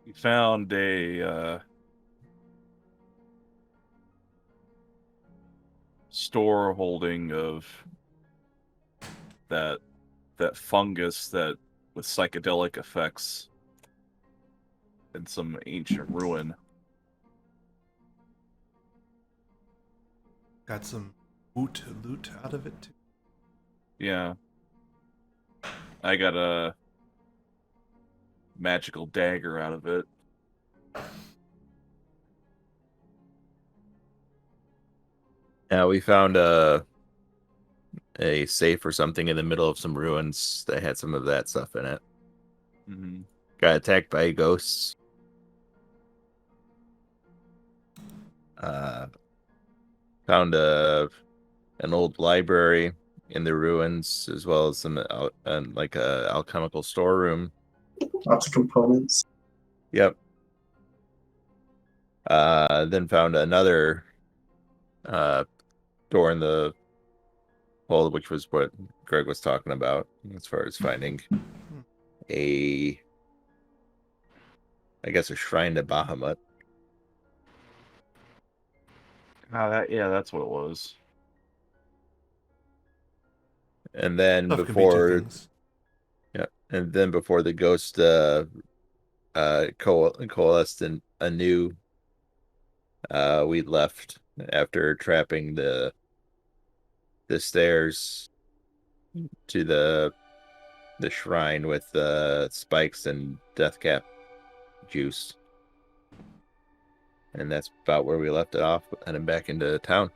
We found a store holding of that fungus that with psychedelic effects in some ancient ruin. Got some loot out of it too. Yeah, I got a magical dagger out of it. Yeah, we found a safe or something in the middle of some ruins that had some of that stuff in it. Mm-hmm. Got attacked by ghosts. Found an old library in the ruins, as well as some like a alchemical storeroom. Lots of components. Yep. Then found another door in the hole, which was what Greg was talking about, as far as finding a, I guess, a shrine to Bahamut. That's what it was. And then Stuff can be two before, things. yeah, and then before the ghost coalesced in anew, we left after trapping the stairs to the shrine with spikes and deathcap juice. And that's about where we left it off, heading back into town.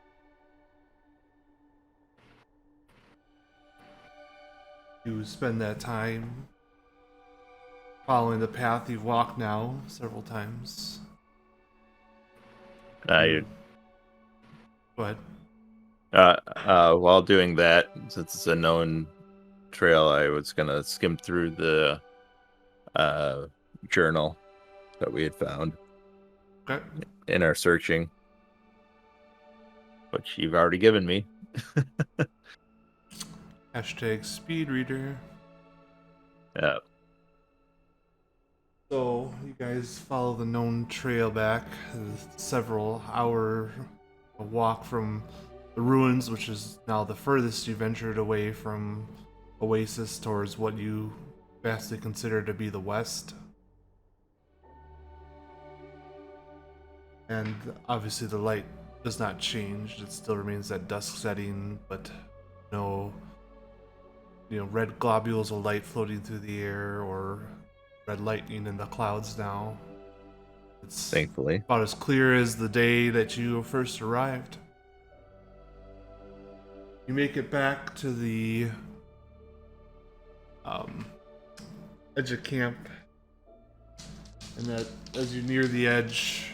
You spend that time following the path you've walked now several times. I Go ahead. While doing that, since it's a known trail, I was gonna skim through the journal that we had found Okay. in our searching, which you've already given me. Hashtag speed reader. Yeah. So you guys follow the known trail back, several hour walk from the ruins, which is now the furthest you ventured away from Oasis towards what you vastly consider to be the west. And obviously the light does not change. It still remains at dusk setting, but no red globules of light floating through the air or red lightning in the clouds now. It's Thankfully. about as clear as the day that you first arrived. You make it back to the edge of camp, and that as you near the edge,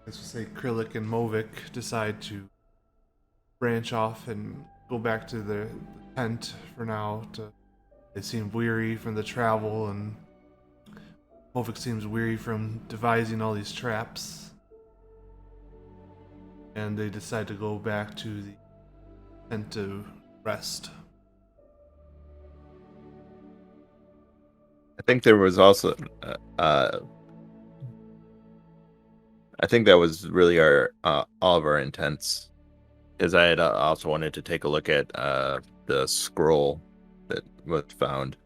let's just say Krillik and Movik decide to branch off and go back to the tent for now. They seem weary from the travel, and Movik seems weary from devising all these traps. And they decide to go back to the tent to rest. I think there was also I think that was really our all of our intents, is I had also wanted to take a look at the scroll that was found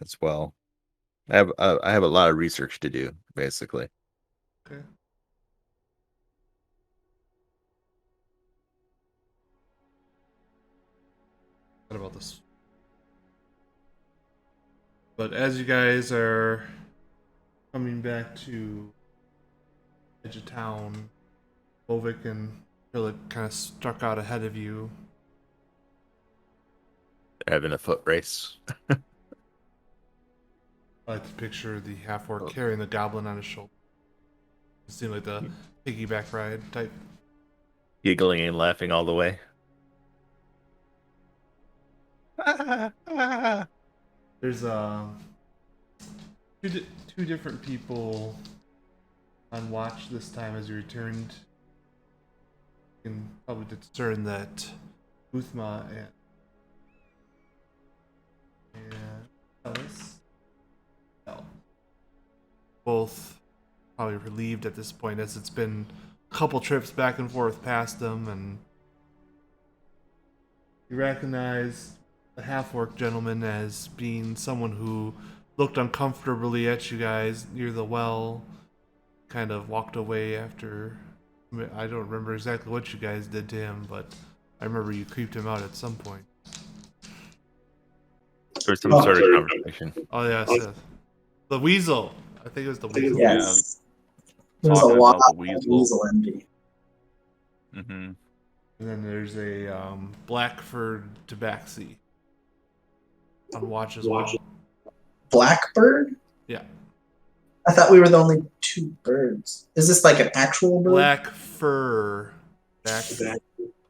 as well. I have a lot of research to do, basically. Okay. What about this? But as you guys are coming back to edge of town, Movik and Krillik kind of struck out ahead of you. Having a foot race. I like to picture the half-orc carrying the goblin on his shoulder. It seemed like the piggyback ride type. Giggling and laughing all the way. There's two different people on watch this time as you returned. You can probably discern that Uthma and Ellis. both probably relieved at this point, as it's been a couple trips back and forth past them, and you recognize the half-orc gentleman as being someone who looked uncomfortably at you guys near the well, kind of walked away after. I don't remember exactly what you guys did to him, but I remember you creeped him out at some point. There was some sort of conversation. Oh yes, yes. The weasel. I think it was the weasel. Yes. There's a Talking lot about of the weasel. weasel envy. Mm-hmm. And then there's a black-furred tabaxi on watch as well. Blackbird? Yeah. I thought we were the only two birds. Is this like an actual bird? Black fur. Back.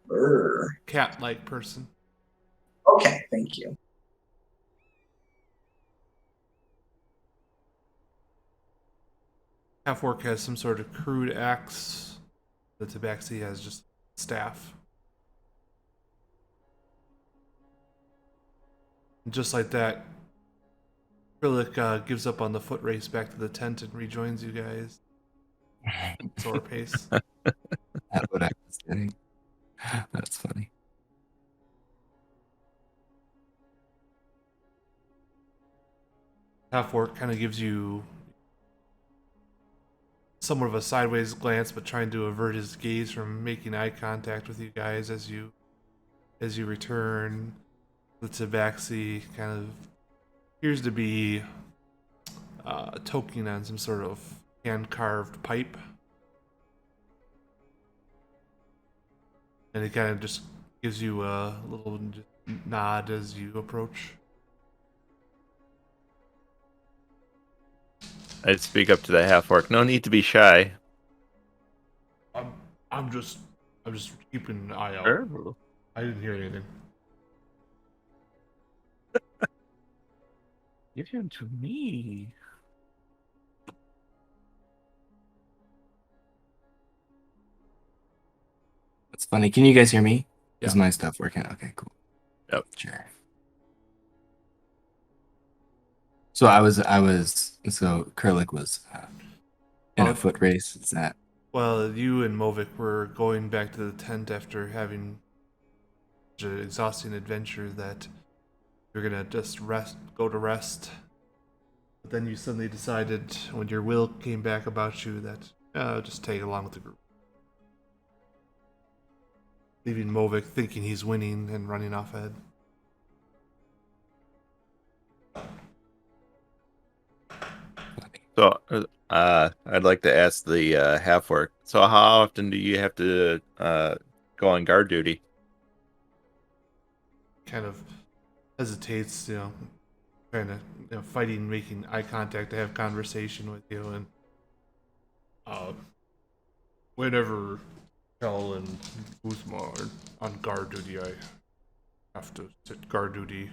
Bird. Cat-like person. Okay, thank you. Half-orc has some sort of crude axe. The tabaxi has just staff. And just like that, Krillic gives up on the foot race back to the tent and rejoins you guys. Slower pace. That's what I was getting. That's funny. Half-orc kind of gives you somewhat of a sideways glance, but trying to avert his gaze from making eye contact with you guys as you return. The tabaxi kind of appears to be toking on some sort of hand-carved pipe. And it kind of just gives you a little nod as you approach. I'd speak up to the half-orc. No need to be shy. I'm just keeping an eye out. Sure. I didn't hear anything. Give him to me. That's funny. Can you guys hear me? Is Yeah. my stuff working? Okay, cool. Yep. Sure. So so Kurlik was in Oh. a foot race. Is that? Well, you and Movik were going back to the tent after having such an exhausting adventure that you're gonna just go to rest. But then you suddenly decided, when your will came back about you, that just tag along with the group. Leaving Movik thinking he's winning and running off ahead. So, I'd like to ask the half-orc. So, how often do you have to go on guard duty? Kind of hesitates, kind of fighting, making eye contact to have conversation with you, and whenever Kel and Uzma are on guard duty, I have to sit guard duty.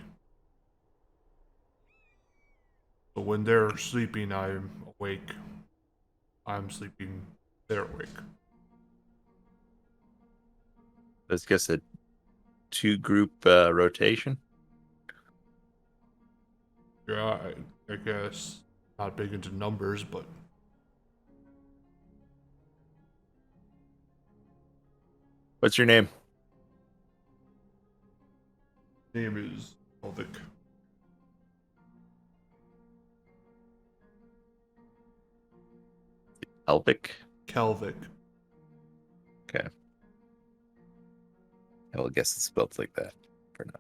So when they're sleeping, I'm awake. I'm sleeping, they're awake. Let's guess a two-group rotation. Yeah, I guess not big into numbers, but What's your name? name is Ulvik. Elvic. Kelvik. Okay. I will guess it's spelled like that for now.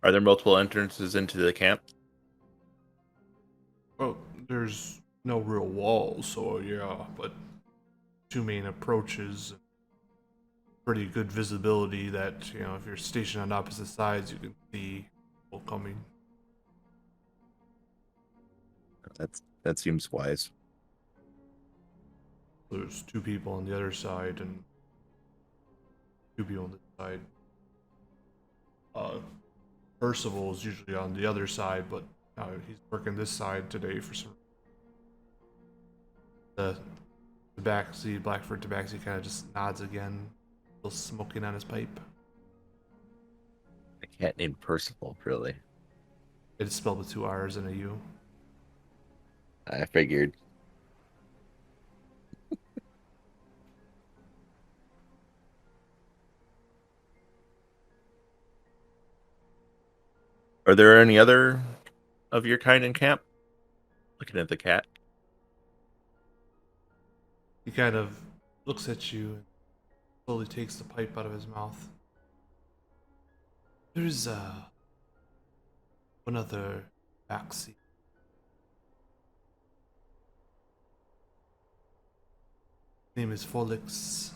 Are there multiple entrances into the camp? Well, there's no real walls, so yeah, but two main approaches. Pretty good visibility that, if you're stationed on opposite sides, you can see people coming. That seems wise. There's two people on the other side and two people on this side. Percival is usually on the other side, but he's working this side today for some. The tabaxi, Blackford tabaxi, kind of just nods again, still smoking on his pipe. A cat named Percival, really. It's spelled with 2 R's and a U. I figured. Are there any other of your kind in camp? Looking at the cat. He kind of looks at you and slowly takes the pipe out of his mouth. There's one other backseat. Name is Folix.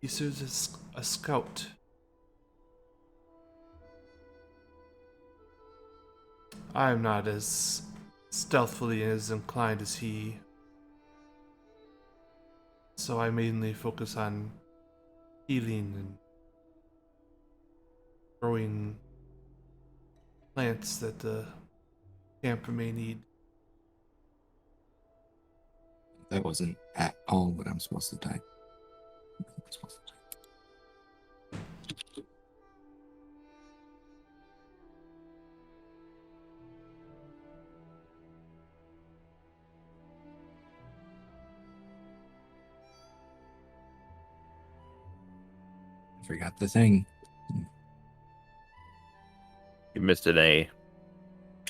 He serves as a scout. I am not as stealthily as inclined as he, so I mainly focus on healing and growing plants that the camp may need. That wasn't at all what I'm supposed to type. I forgot the thing. You missed an A.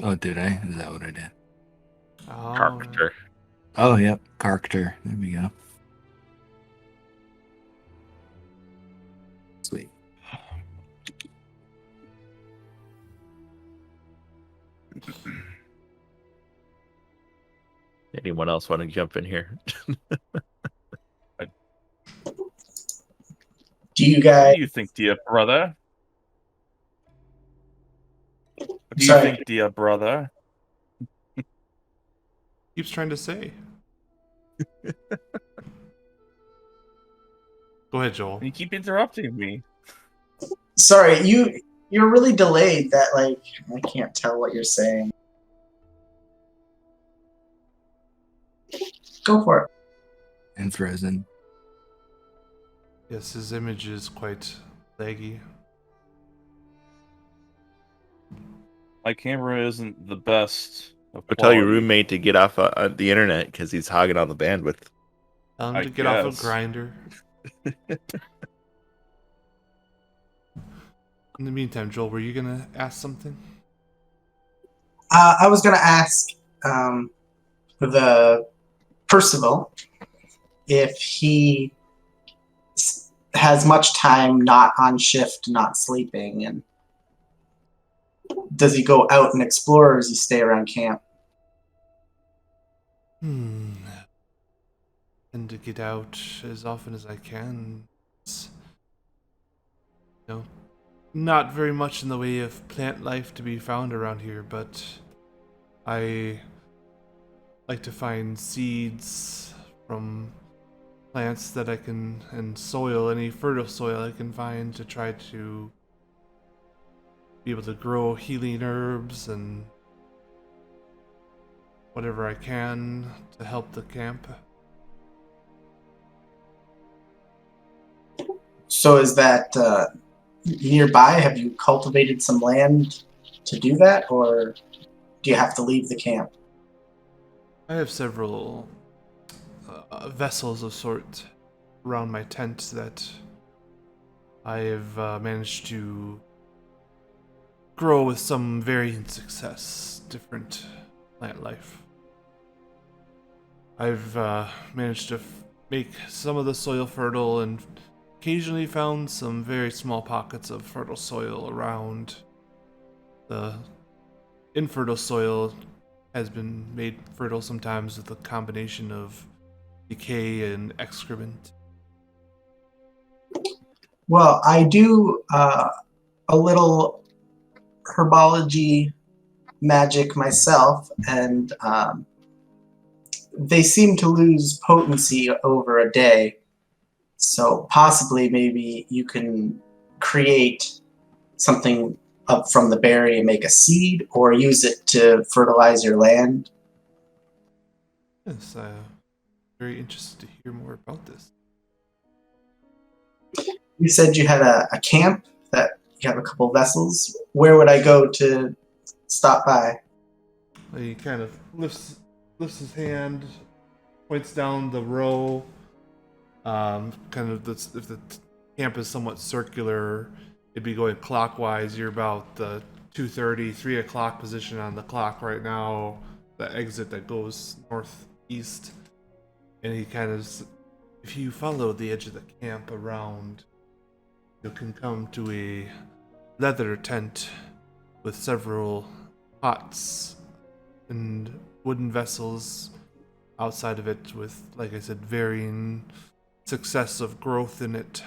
Oh, did I? Is that what I did? Oh, Character. Oh, yep. Character. There we go. Sweet. Anyone else want to jump in here? Do you What guys? do you think, dear brother? What do you Sorry. think, dear brother? keeps trying to say. Go ahead, Joel. You keep interrupting me. Sorry, you're really delayed. That like I can't tell what you're saying. Go for it. And frozen. Yes, his image is quite laggy. My camera isn't the best of But tell your quality. roommate to get off the internet because he's hogging on the bandwidth. Tell him I to get off guess. a grinder. In the meantime, Joel, were you gonna ask something? I was gonna ask the Percival if he has much time not on shift, not sleeping, and does he go out and explore, or does he stay around camp? And to get out as often as I can. It's, not very much in the way of plant life to be found around here, but I like to find seeds from plants that I can, and soil, any fertile soil I can find to try to be able to grow healing herbs and whatever I can to help the camp. So is that nearby? Have you cultivated some land to do that, or do you have to leave the camp? I have several vessels of sort around my tent that I have managed to grow with some varying success, different plant life. I've managed to make some of the soil fertile and occasionally found some very small pockets of fertile soil around. The infertile soil has been made fertile sometimes with a combination of decay and excrement. Well, I do a little herbology magic myself, and they seem to lose potency over a day. So possibly maybe you can create something up from the berry and make a seed, or use it to fertilize your land. Yes, very interested to hear more about this. You said you had a camp that You have a couple vessels. Where would I go to stop by? He kind of lifts his hand, points down the row. Kind of if the camp is somewhat circular, it'd be going clockwise. You're about the 2:30, 3 o'clock position on the clock right now. The exit that goes northeast, and he kind of, if you follow the edge of the camp around, you can come to a leather tent with several pots and wooden vessels outside of it with, like I said, varying success of growth in it.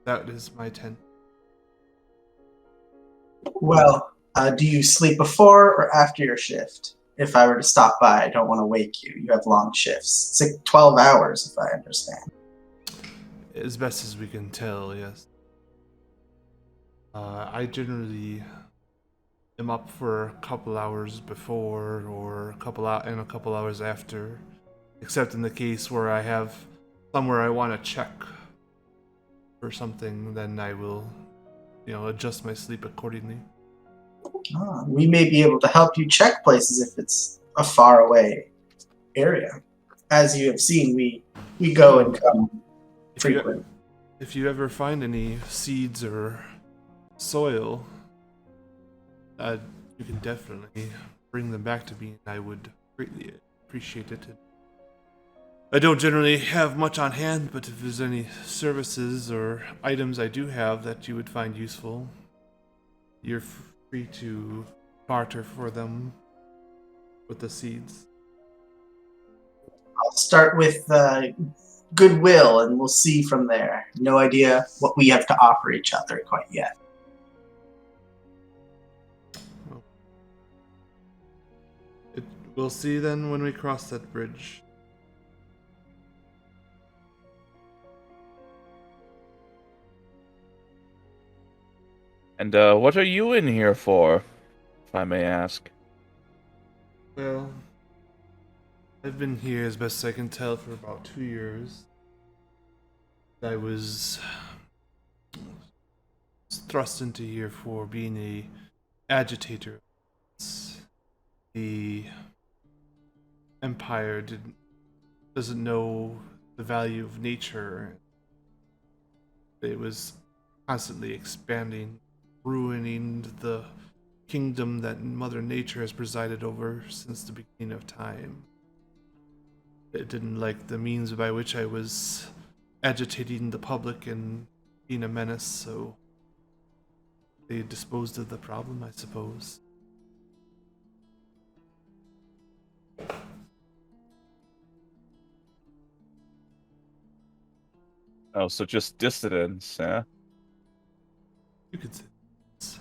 That is my tent. Well, do you sleep before or after your shift? If I were to stop by, I don't want to wake you. You have long shifts. It's like 12 hours, if I understand. As best as we can tell, yes. I generally am up for a couple hours before or a couple hours after, except in the case where I have somewhere I want to check or something, then I will, adjust my sleep accordingly. We may be able to help you check places if it's a far away area. As you have seen, we go and come frequently. If you ever find any seeds or soil, you can definitely bring them back to me, and I would greatly appreciate it. I don't generally have much on hand, but if there's any services or items I do have that you would find useful, you're free to barter for them with the seeds. I'll start with goodwill, and we'll see from there. No idea what we have to offer each other quite yet. We'll see then when we cross that bridge. And what are you in here for, if I may ask? Well, I've been here as best I can tell for about 2 years. I was thrust into here for being a agitator. The Empire doesn't know the value of nature. It was constantly expanding, ruining the kingdom that Mother Nature has presided over since the beginning of time. It didn't like the means by which I was agitating the public and being a menace, so they disposed of the problem, I suppose. Oh, so just dissidents, yeah? You could say this.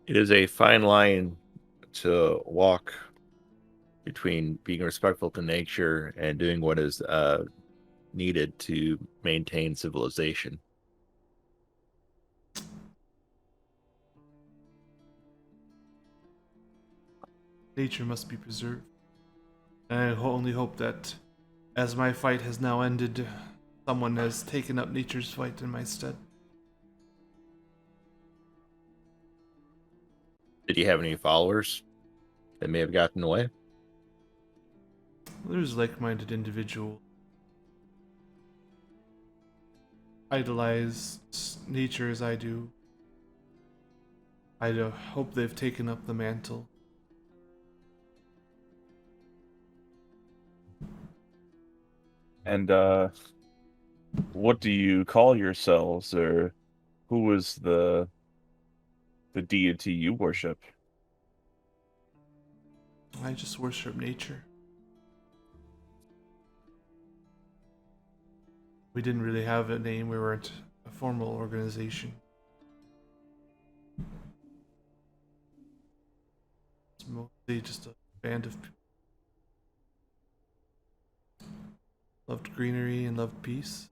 It is a fine line to walk between being respectful to nature and doing what is needed to maintain civilization. Nature must be preserved. And I only hope that, as my fight has now ended, someone has taken up nature's fight in my stead. Did you have any followers that may have gotten away? There's like-minded individuals. Idolize nature as I do. I hope they've taken up the mantle. And what do you call yourselves, or who is the deity you worship? I just worship nature. We didn't really have a name. We weren't a formal organization. It's mostly just a band of people. Loved greenery and loved peace.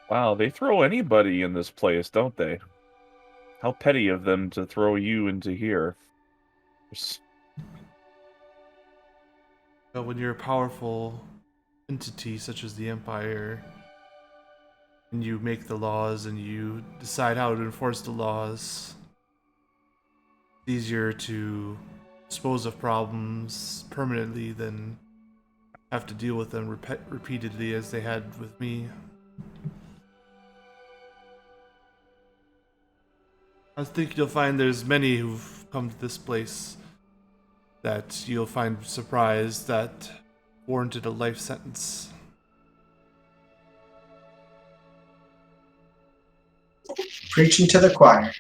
Wow, they throw anybody in this place, don't they? How petty of them to throw you into here. But when you're powerful entity such as the Empire, and you make the laws and you decide how to enforce the laws, it's easier to dispose of problems permanently than have to deal with them repeatedly as they had with me. I think you'll find there's many who've come to this place that you'll find surprised that warranted a life sentence. Preaching to the choir.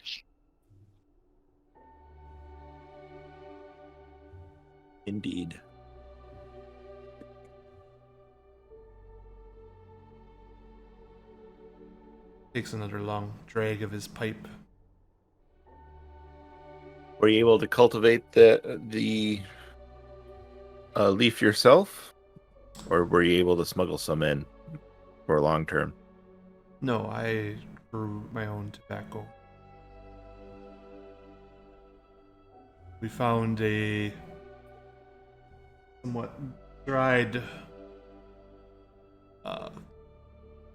Indeed. Takes another long drag of his pipe. Were you able to cultivate the leaf yourself, or were you able to smuggle some in for long term? No, I grew my own tobacco. We found a somewhat dried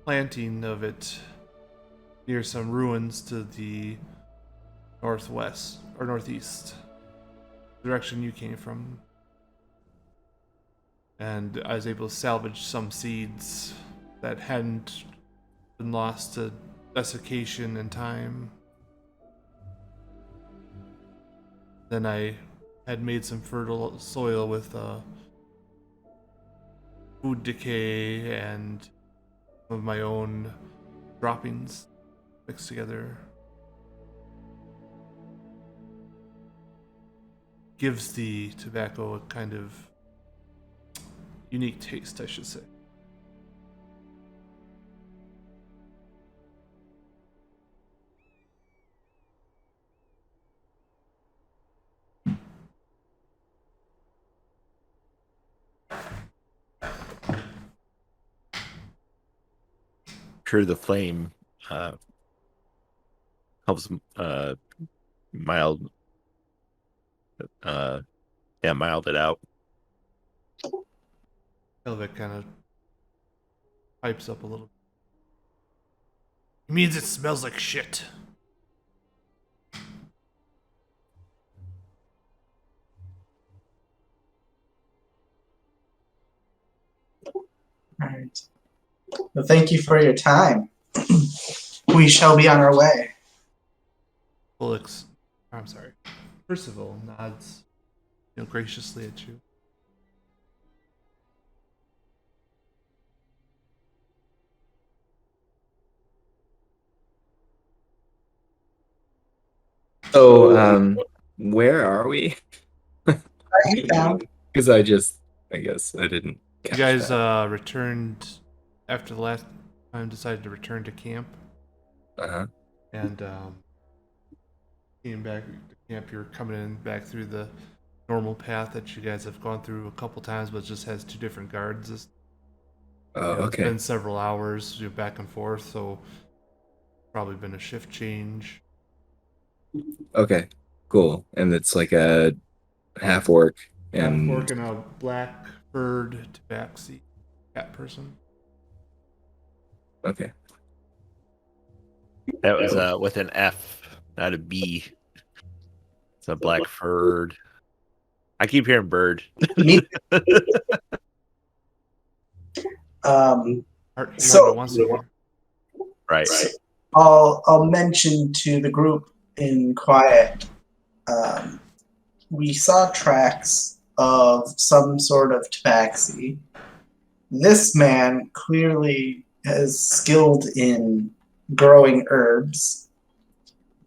planting of it near some ruins to the northwest or northeast, direction you came from. And I was able to salvage some seeds that hadn't been lost to desiccation and time. Then I had made some fertile soil with food decay and some of my own droppings mixed together. Gives the tobacco a kind of unique taste, I should say. Sure, the flame helps mild mild it out. Elvic kind of pipes up a little. It means it smells like shit. Alright. Well, thank you for your time. We shall be on our way. I'm sorry. Percival nods, graciously at you. So, where are we? Right down. Because I guess I didn't You catch guys that. returned after the last time, decided to return to camp, Uh-huh. and came back to camp. You're coming in back through the normal path that you guys have gone through a couple times, but it just has two different guards. It's Okay. been several hours, back and forth, so probably been a shift change. Okay. Cool. And it's like a half orc and Working a black furred tabaxi cat person. okay. That was with an F, not a B. It's a black furred. I keep hearing bird. Me. So Once a year. Right. I'll mention to the group in quiet. We saw tracks of some sort of tabaxi. This man clearly is skilled in growing herbs,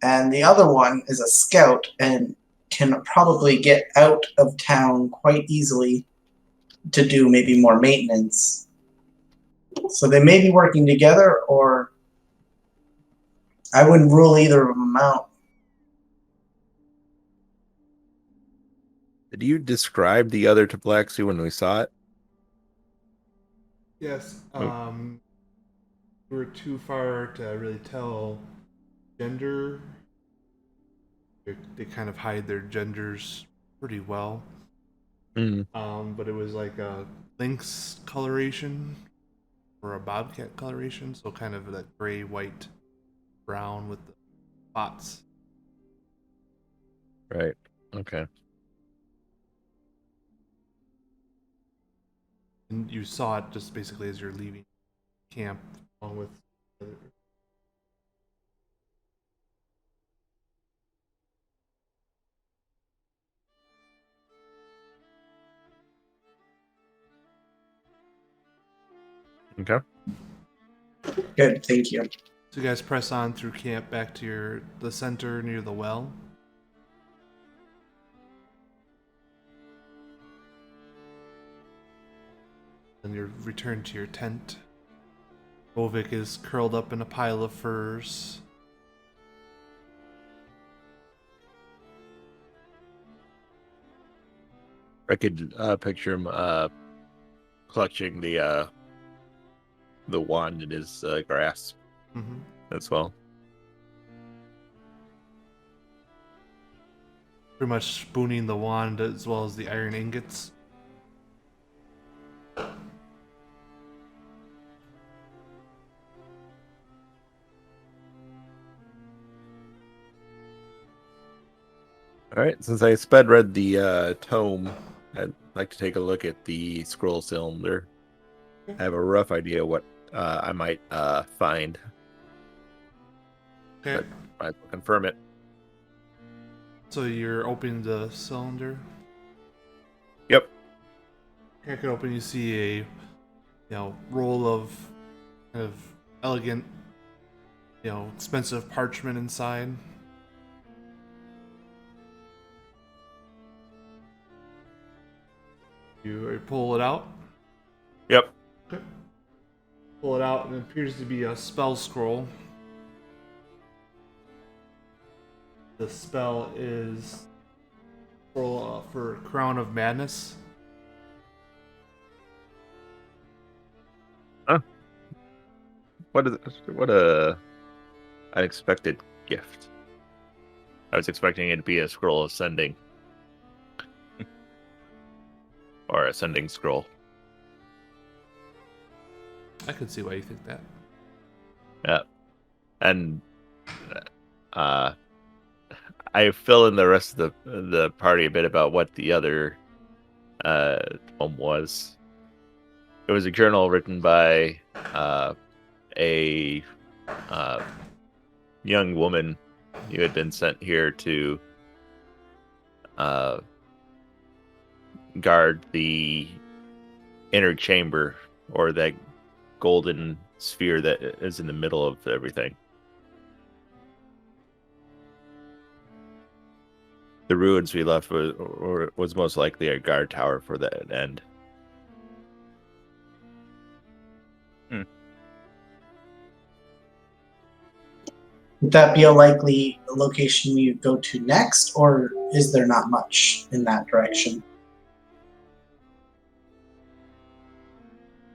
and the other one is a scout and can probably get out of town quite easily to do maybe more maintenance. So they may be working together, or I wouldn't rule either of them out. Did you describe the other Taplaxi when we saw it? Yes. We're too far to really tell gender. They kind of hide their genders pretty well. Mm. But it was like a lynx coloration or a bobcat coloration, so kind of that gray, white, brown with the spots. Right. Okay. And you saw it just basically as you're leaving camp, along with. Okay. Good, thank you. So you guys press on through camp back to the center near the well. Then you return to your tent. Movik is curled up in a pile of furs. I could picture him clutching the wand in his grasp Mm-hmm. as well. Pretty much spooning the wand as well as the iron ingots. All right. Since I sped read the tome, I'd like to take a look at the scroll cylinder. I have a rough idea what I might find. Okay. But I will confirm it. So you're opening the cylinder. Yep. Crack it open. You see a, roll of kind of elegant, expensive parchment inside. You pull it out. Yep. Okay. Pull it out, and it appears to be a spell scroll. The spell is for Crown of Madness. What a unexpected gift. I was expecting it to be a scroll of sending. Or a sending scroll. I could see why you think that. Yeah. And I fill in the rest of the party a bit about what the other poem was. It was a journal written by a young woman who had been sent here to guard the inner chamber, or that golden sphere that is in the middle of everything. The ruins we left was most likely a guard tower for that end. Would that be a likely location you go to next, or is there not much in that direction?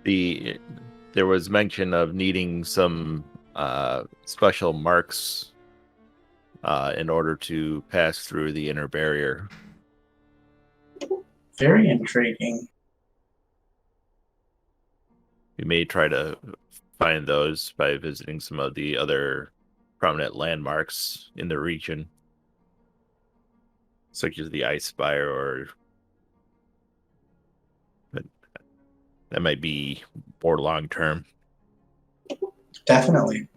There was mention of needing some special marks in order to pass through the inner barrier. Very intriguing. We may try to find those by visiting some of the other prominent landmarks in the region, such as the Ice Spire, but that might be more long term. Definitely.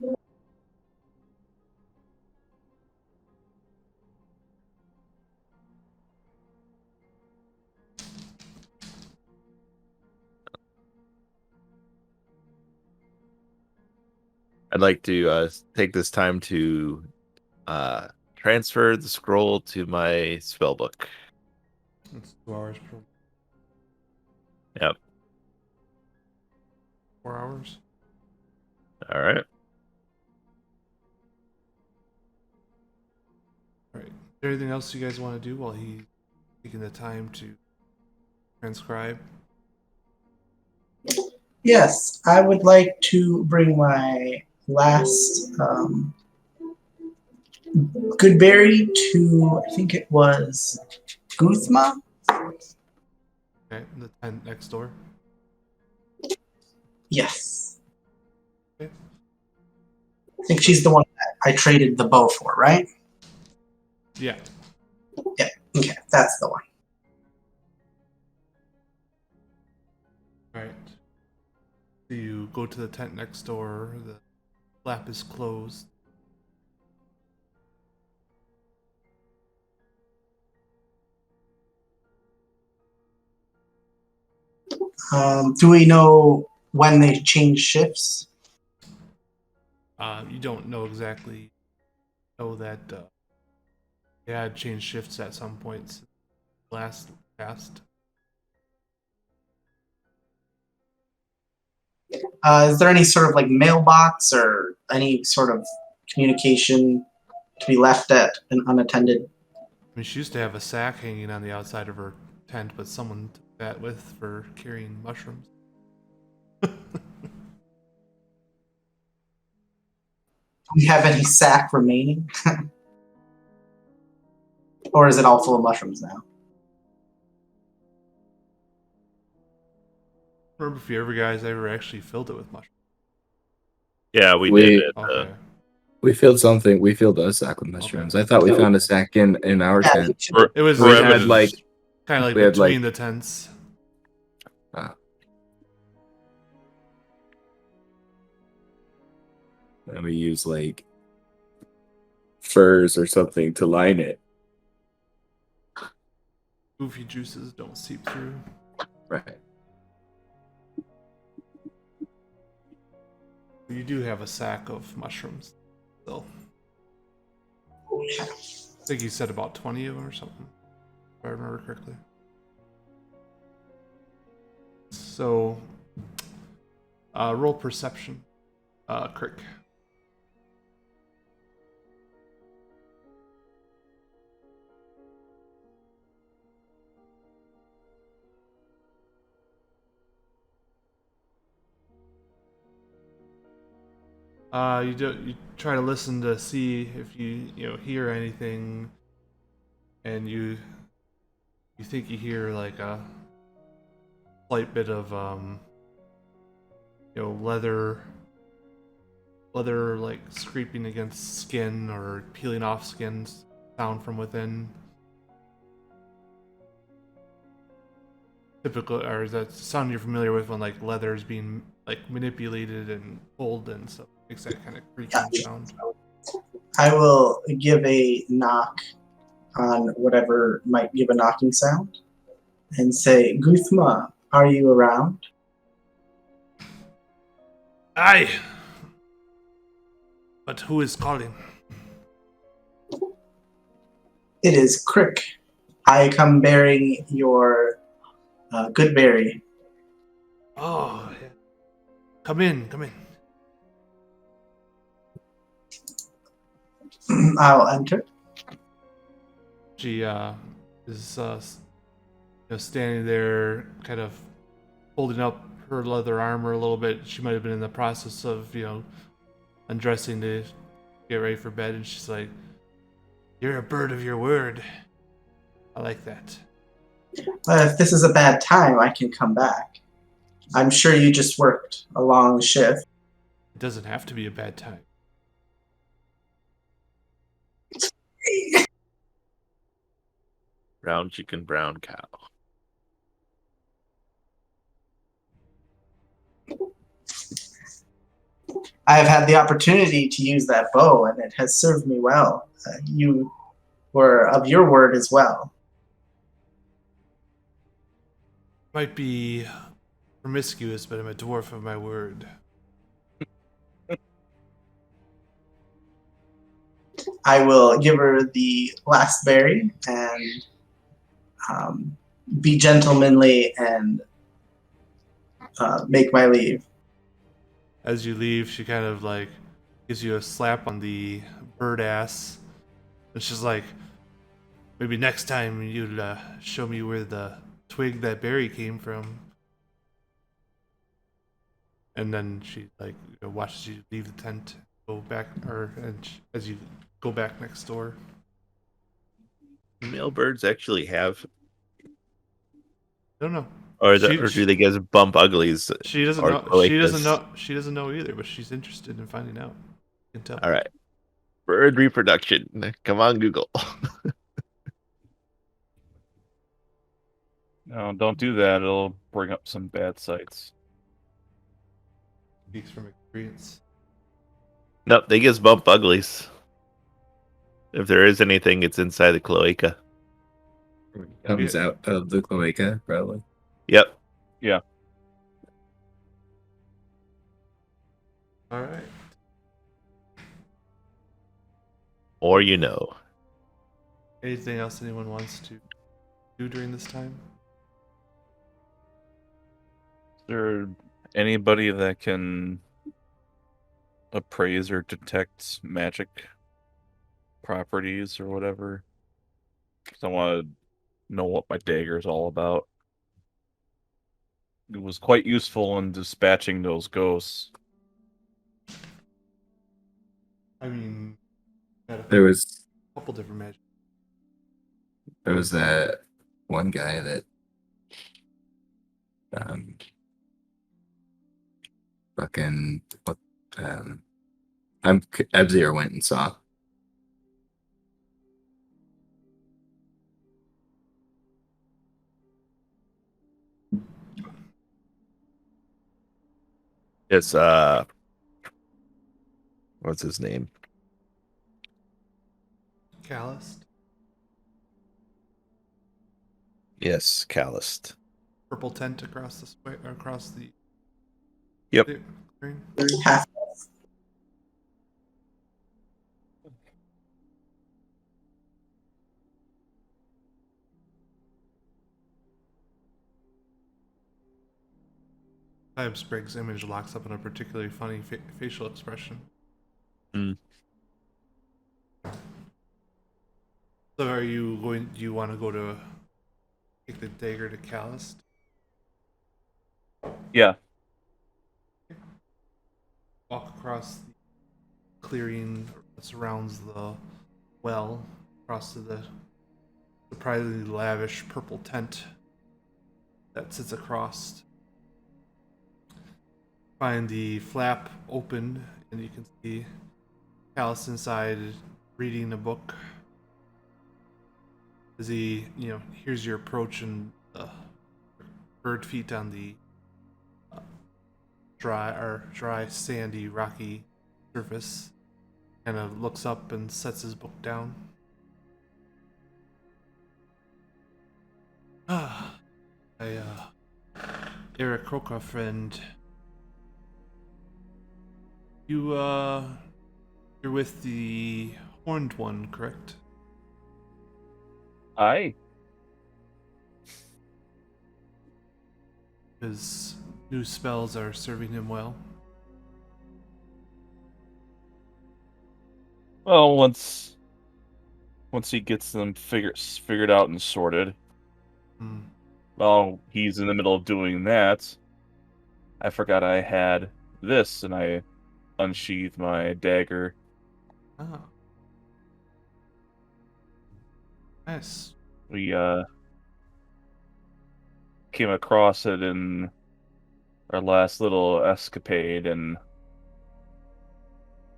I'd like to take this time to transfer the scroll to my spellbook. It's 2 hours per. Yep. 4 hours. All right. All right. Is there anything else you guys want to do while he's taking the time to transcribe? Yes, I would like to bring my last Goodberry to, I think it was Guthma. Okay, the tent next door. Yes. Okay. I think she's the one that I traded the bow for, right? Yeah. Yeah. Okay, that's the one. All right. So you go to the tent next door. The flap is closed. Do we know when they change shifts? You don't know exactly. Know that they had changed shifts at some points last past. Is there any sort of like mailbox or any sort of communication to be left at an unattended? I mean, she used to have a sack hanging on the outside of her tent, but someone took that with for carrying mushrooms. Do we have any sack remaining? Or is it all full of mushrooms now? Remember if you ever guys ever actually filled it with mushrooms? Yeah, we We- did it. Okay. We filled something. We filled a sack with mushrooms. I thought we found a sack in our Yeah, tent. For, It was for We had evidence, like kind of like we had, between like- the tents. and we use like furs or something to line it. Goofy juices don't seep through. Right. You do have a sack of mushrooms still. I think you said about 20 of them or something, if I remember correctly. So, roll perception, Crick. You try to listen to see if you hear anything, and you think you hear like a slight bit of leather like scraping against skin or peeling off skin sound from within. Typical, or is that sound you're familiar with when like leather is being like manipulated and pulled and stuff? Makes that kind of creaking sound. I will give a knock on whatever might give a knocking sound and say, Guthma, are you around? Aye. But who is calling? It is Crick. I come bearing your good berry. Oh, yeah. Come in, come in. I'll enter. She is standing there, kind of holding up her leather armor a little bit. She might have been in the process of undressing to get ready for bed, and she's like, "You're a bird of your word. I like that." If this is a bad time, I can come back. I'm sure you just worked a long shift. It doesn't have to be a bad time. brown chicken, brown cow. I have had the opportunity to use that bow, and it has served me well. You were of your word as well. Might be promiscuous, but I'm a dwarf of my word. I will give her the last berry and be gentlemanly and make my leave. As you leave, she kind of like gives you a slap on the bird ass, and she's like, "Maybe next time you'll show me where the twig that berry came from." And then she like watches you leave the tent, go back, as you go back next door. Male birds actually have. I don't know. or She, or do she they just bump uglies she doesn't or know. She doesn't cloacas? know. She doesn't know either, but she's interested in finding out. You can tell. All right, bird reproduction. Come on, Google. No, don't do that. It'll bring up some bad sites. Speaks from experience. Nope, they just bump uglies. If there is anything, it's inside the cloaca. Comes out of the cloaca, probably. Yep. Yeah. All right. Or you know. Anything else anyone wants to do during this time? Is there anybody that can appraise or detect magic properties or whatever? 'Cause I want to know what my dagger is all about. It was quite useful in dispatching those ghosts. I mean, had a There was couple different magic. that one guy that um fucking what Ebzir went and saw. It's what's his name? Calloused, Yes, Calloused. purple tent across the square, across the Yep. screen. Half. Sprig's image locks up in a particularly funny facial expression. Mm. So, are you going? Do you want to go to take the dagger to Calloused? Yeah. Walk across the clearing that surrounds the well, across to the surprisingly lavish purple tent that sits across. Find the flap open, and you can see Callus inside reading a book. As he, hears your approach and bird feet on the dry, sandy, rocky surface, kind of looks up and sets his book down. Eric Kroka, friend. You're with the horned one, correct? Aye. His new spells are serving him well. Well, once he gets them figured out and sorted. Hmm. While he's in the middle of doing that, I forgot I had this, and I unsheathed my dagger. Ah. Nice. We came across it in our last little escapade and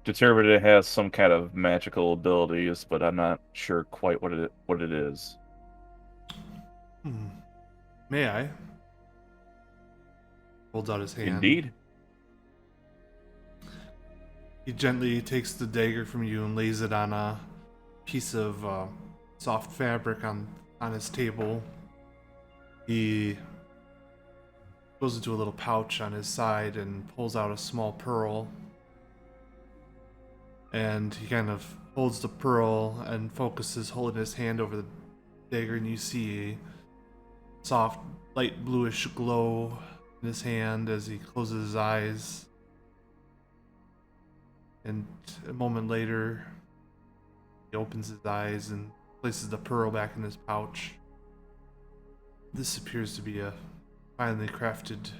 determined it has some kind of magical abilities, but I'm not sure quite what it is. May I? Holds out his hand. Indeed. He gently takes the dagger from you and lays it on a piece of soft fabric on his table. He goes into a little pouch on his side and pulls out a small pearl. And he kind of holds the pearl and focuses, holding his hand over the dagger, and you see a soft, light bluish glow in his hand as he closes his eyes. And a moment later, he opens his eyes and places the pearl back in his pouch. This appears to be a finely crafted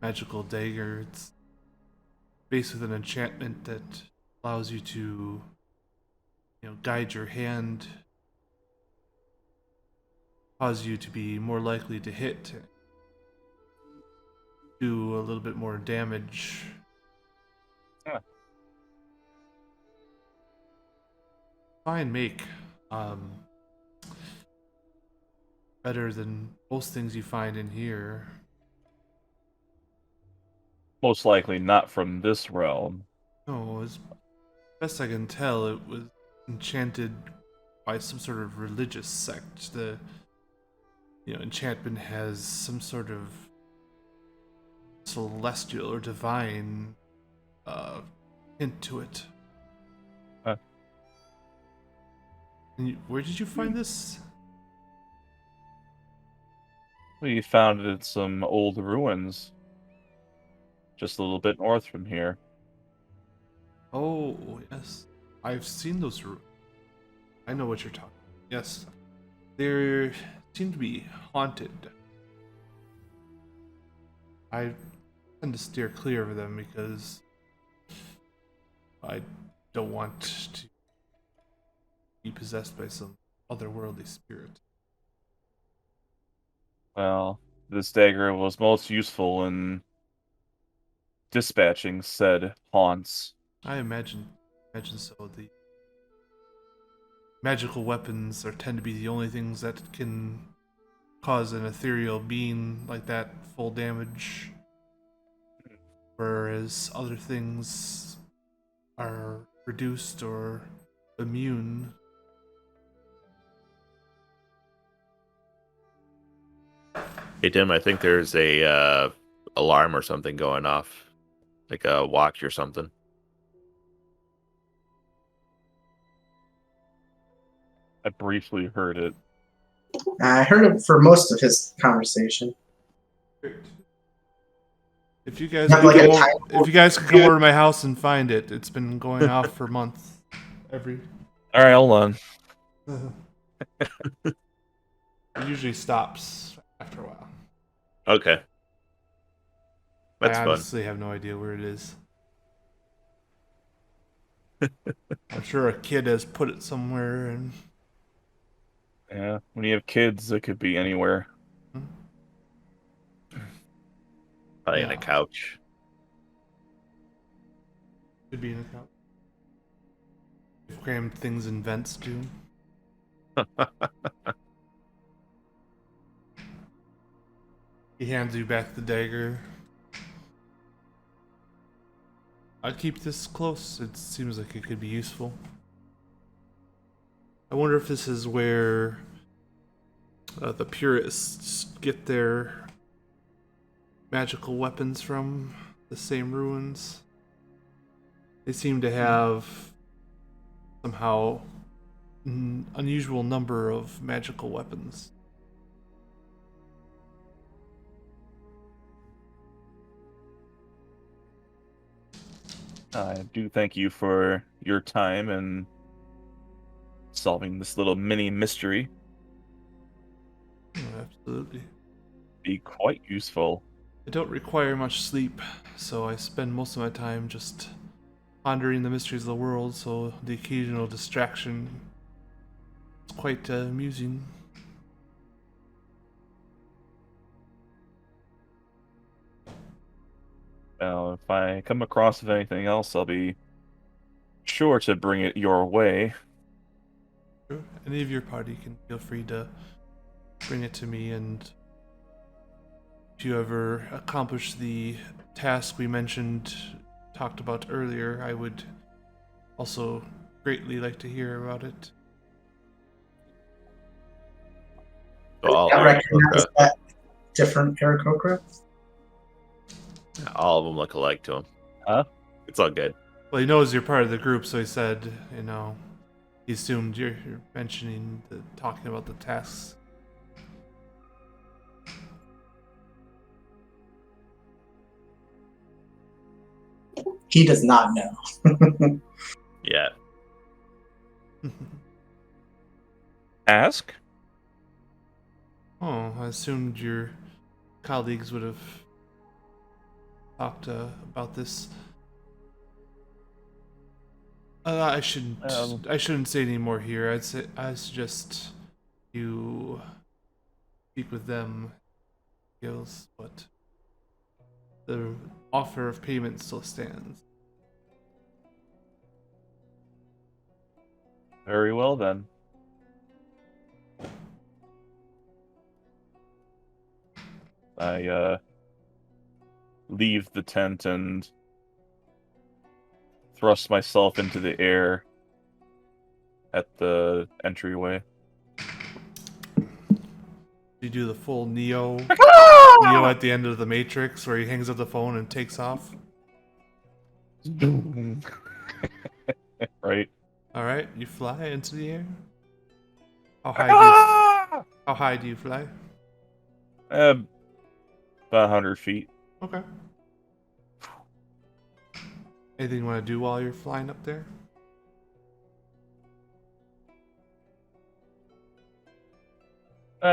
magical dagger. It's based with an enchantment that allows you to, guide your hand, cause you to be more likely to hit do a little bit more damage. Huh. Fine make. Um, Better than most things you find in here. Most likely not from this realm. No, as best I can tell, it was enchanted by some sort of religious sect. The enchantment has some sort of celestial or divine hint to it. Huh. And where did you find this? We found it in some old ruins, just a little bit north from here. Oh, yes. I've seen those ruins. I know what you're talking about. Yes. They seem to be haunted. I tend to steer clear of them because I don't want to be possessed by some otherworldly spirit. Well, this dagger was most useful in dispatching said haunts. I imagine so. The magical weapons tend to be the only things that can cause an ethereal being like that full damage, whereas other things are reduced or immune. Hey Tim, I think there's a alarm or something going off, like a watch or something. I briefly heard it. I heard it for most of his conversation. If you guys Have could like a come over, time if you guys could come over to my house and find it, it's been going off for months. Every All right, hold on. it usually stops after a while. Okay, that's I fun. honestly have no idea where it is. I'm sure a kid has put it somewhere, and Yeah, when you have kids, it could be anywhere. Probably in a yeah, couch. could be an account. They've crammed things in vents too. He hands you back the dagger. I'd keep this close. It seems like it could be useful. I wonder if this is where the purists get their magical weapons from. The same ruins. They seem to have somehow an unusual number of magical weapons. I do thank you for your time and solving this little mini mystery. Oh, absolutely. Be quite useful. I don't require much sleep, so I spend most of my time just pondering the mysteries of the world, so the occasional distraction is quite amusing. Now, if I come across with anything else, I'll be sure to bring it your way. Sure. Any of your party can feel free to bring it to me, and if you ever accomplish the task we talked about earlier, I would also greatly like to hear about it. So all, I recognize Aarakocra, that different Aarakocra. all of them look alike to him. Huh? It's all good. Well, he knows you're part of the group, so he said, he assumed you're mentioning talking about the tasks. He does not know. Yeah. Ask? Oh, I assumed your colleagues would have talked about this. I shouldn't. I shouldn't say any more here. I suggest you speak with them, Gills. But the offer of payment still stands. Very well then. I leave the tent and thrust myself into the air at the entryway. You do the full Neo at the end of the Matrix, where he hangs up the phone and takes off. Right? All right, you fly into the air. How high do you fly? About 100 feet. Okay. Anything you want to do while you're flying up there?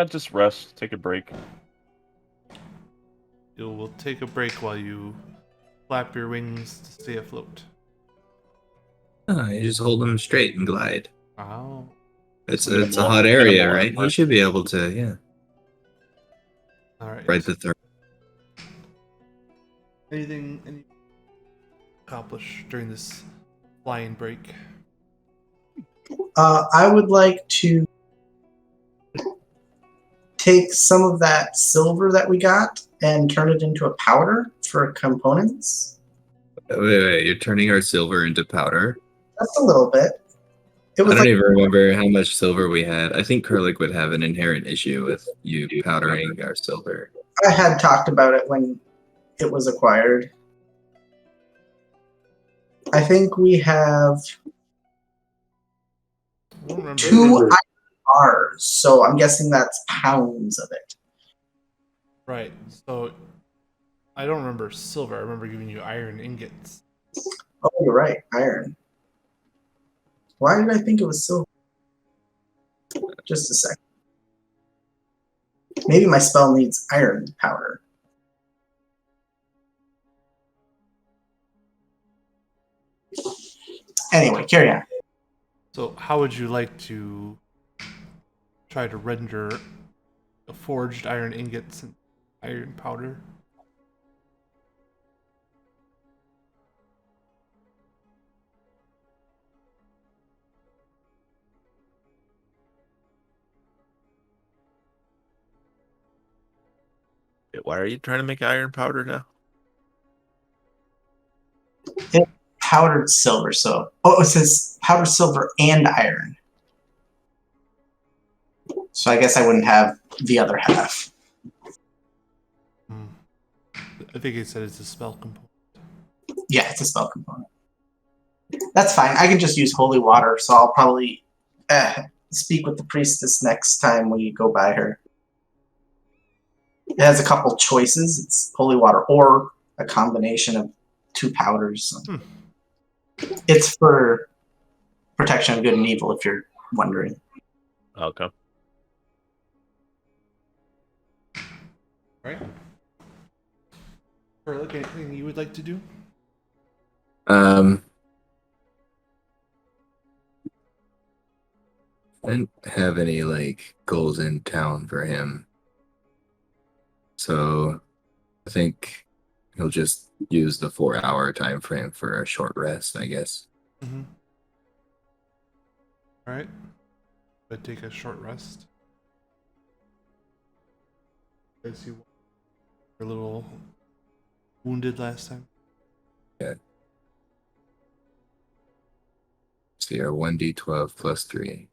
Just rest, take a break. You will take a break while you flap your wings to stay afloat. Oh, you just hold them straight and glide. Wow. It's a hot area, right? You effort. should be able to, yeah. All right. Right the third. Anything accomplish during this flying break? I would like to take some of that silver that we got and turn it into a powder for components. Wait, you're turning our silver into powder? Just a little bit. It I was don't like even remember how much silver we had. I think Kurlik would have an inherent issue with you powdering our silver. I had talked about it when it was acquired. I think we have I don't remember. 2 iron bars, so I'm guessing that's pounds of it. Right. So I don't remember silver. I remember giving you iron ingots. Oh, you're right, iron. Why did I think it was silver? Just a second. Maybe my spell needs iron powder. Anyway, carry on. So how would you like to try to render a forged iron ingots and iron powder? Why are you trying to make iron powder now? Powdered silver, so it says powdered silver and iron. So I guess I wouldn't have the other half. I think it said it's a spell component. Yeah, it's a spell component. That's fine. I can just use holy water, so I'll probably speak with the priestess next time we go by her. It has a couple choices. It's holy water or a combination of 2 powders. It's for protection of good and evil, if you're wondering. Okay. Right. Or anything you would like to do? I didn't have any goals in town for him. So I think he'll just use the 4-hour time frame for a short rest, I guess. Mm-hmm. All right. But take a short rest. As you were a little wounded last time. Yeah. So you're 1d12 plus 3.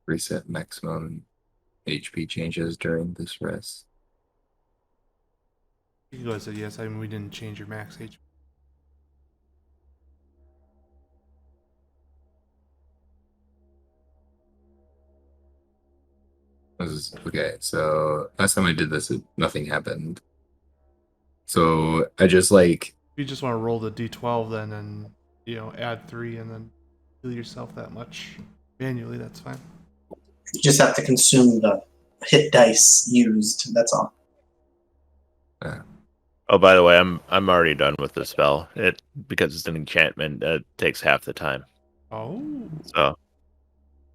Reset maximum HP changes during this rest. You guys said yes. I mean, we didn't change your max HP. Okay, so last time I did this, nothing happened. So I just If you just want to roll the d12 then and add 3 and then heal yourself that much manually, that's fine. You just have to consume the hit dice used. That's all. Oh, by the way, I'm already done with the spell. Because it's an enchantment, it takes half the time. Oh. So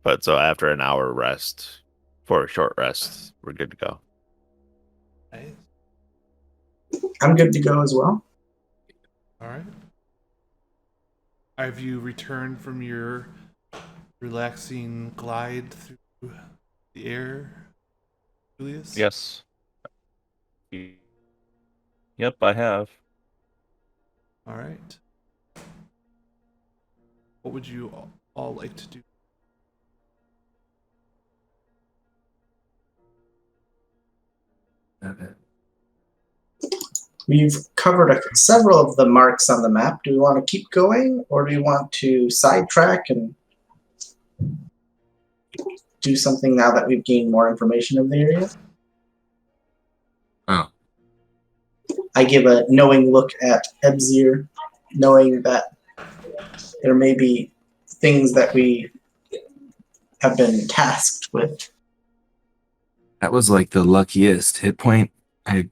if But so after an hour rest, for a short rest, we're good to go. Okay. I'm good to go as well. All right. Have you returned from your relaxing glide through the air, Julius? Yes. Yep, I have. All right. What would you all like to do? Okay. We've covered several of the marks on the map. Do we want to keep going, or do we want to sidetrack and do something now that we've gained more information of the area? Oh, I give a knowing look at Ebzir, knowing that there may be things that we have been tasked with. that was like the luckiest hit point. I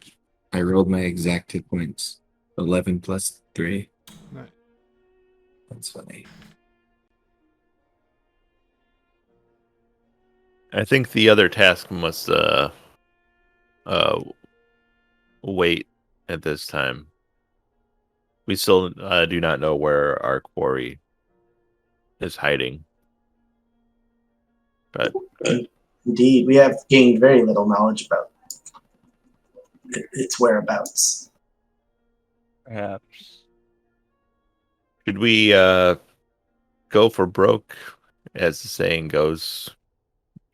rolled my exact hit points. 11 plus 3. Nice. That's funny. I think the other task must wait at this time. We still do not know where our quarry is hiding. But Indeed, we have gained very little knowledge about its whereabouts. Perhaps. should we go for broke, as the saying goes,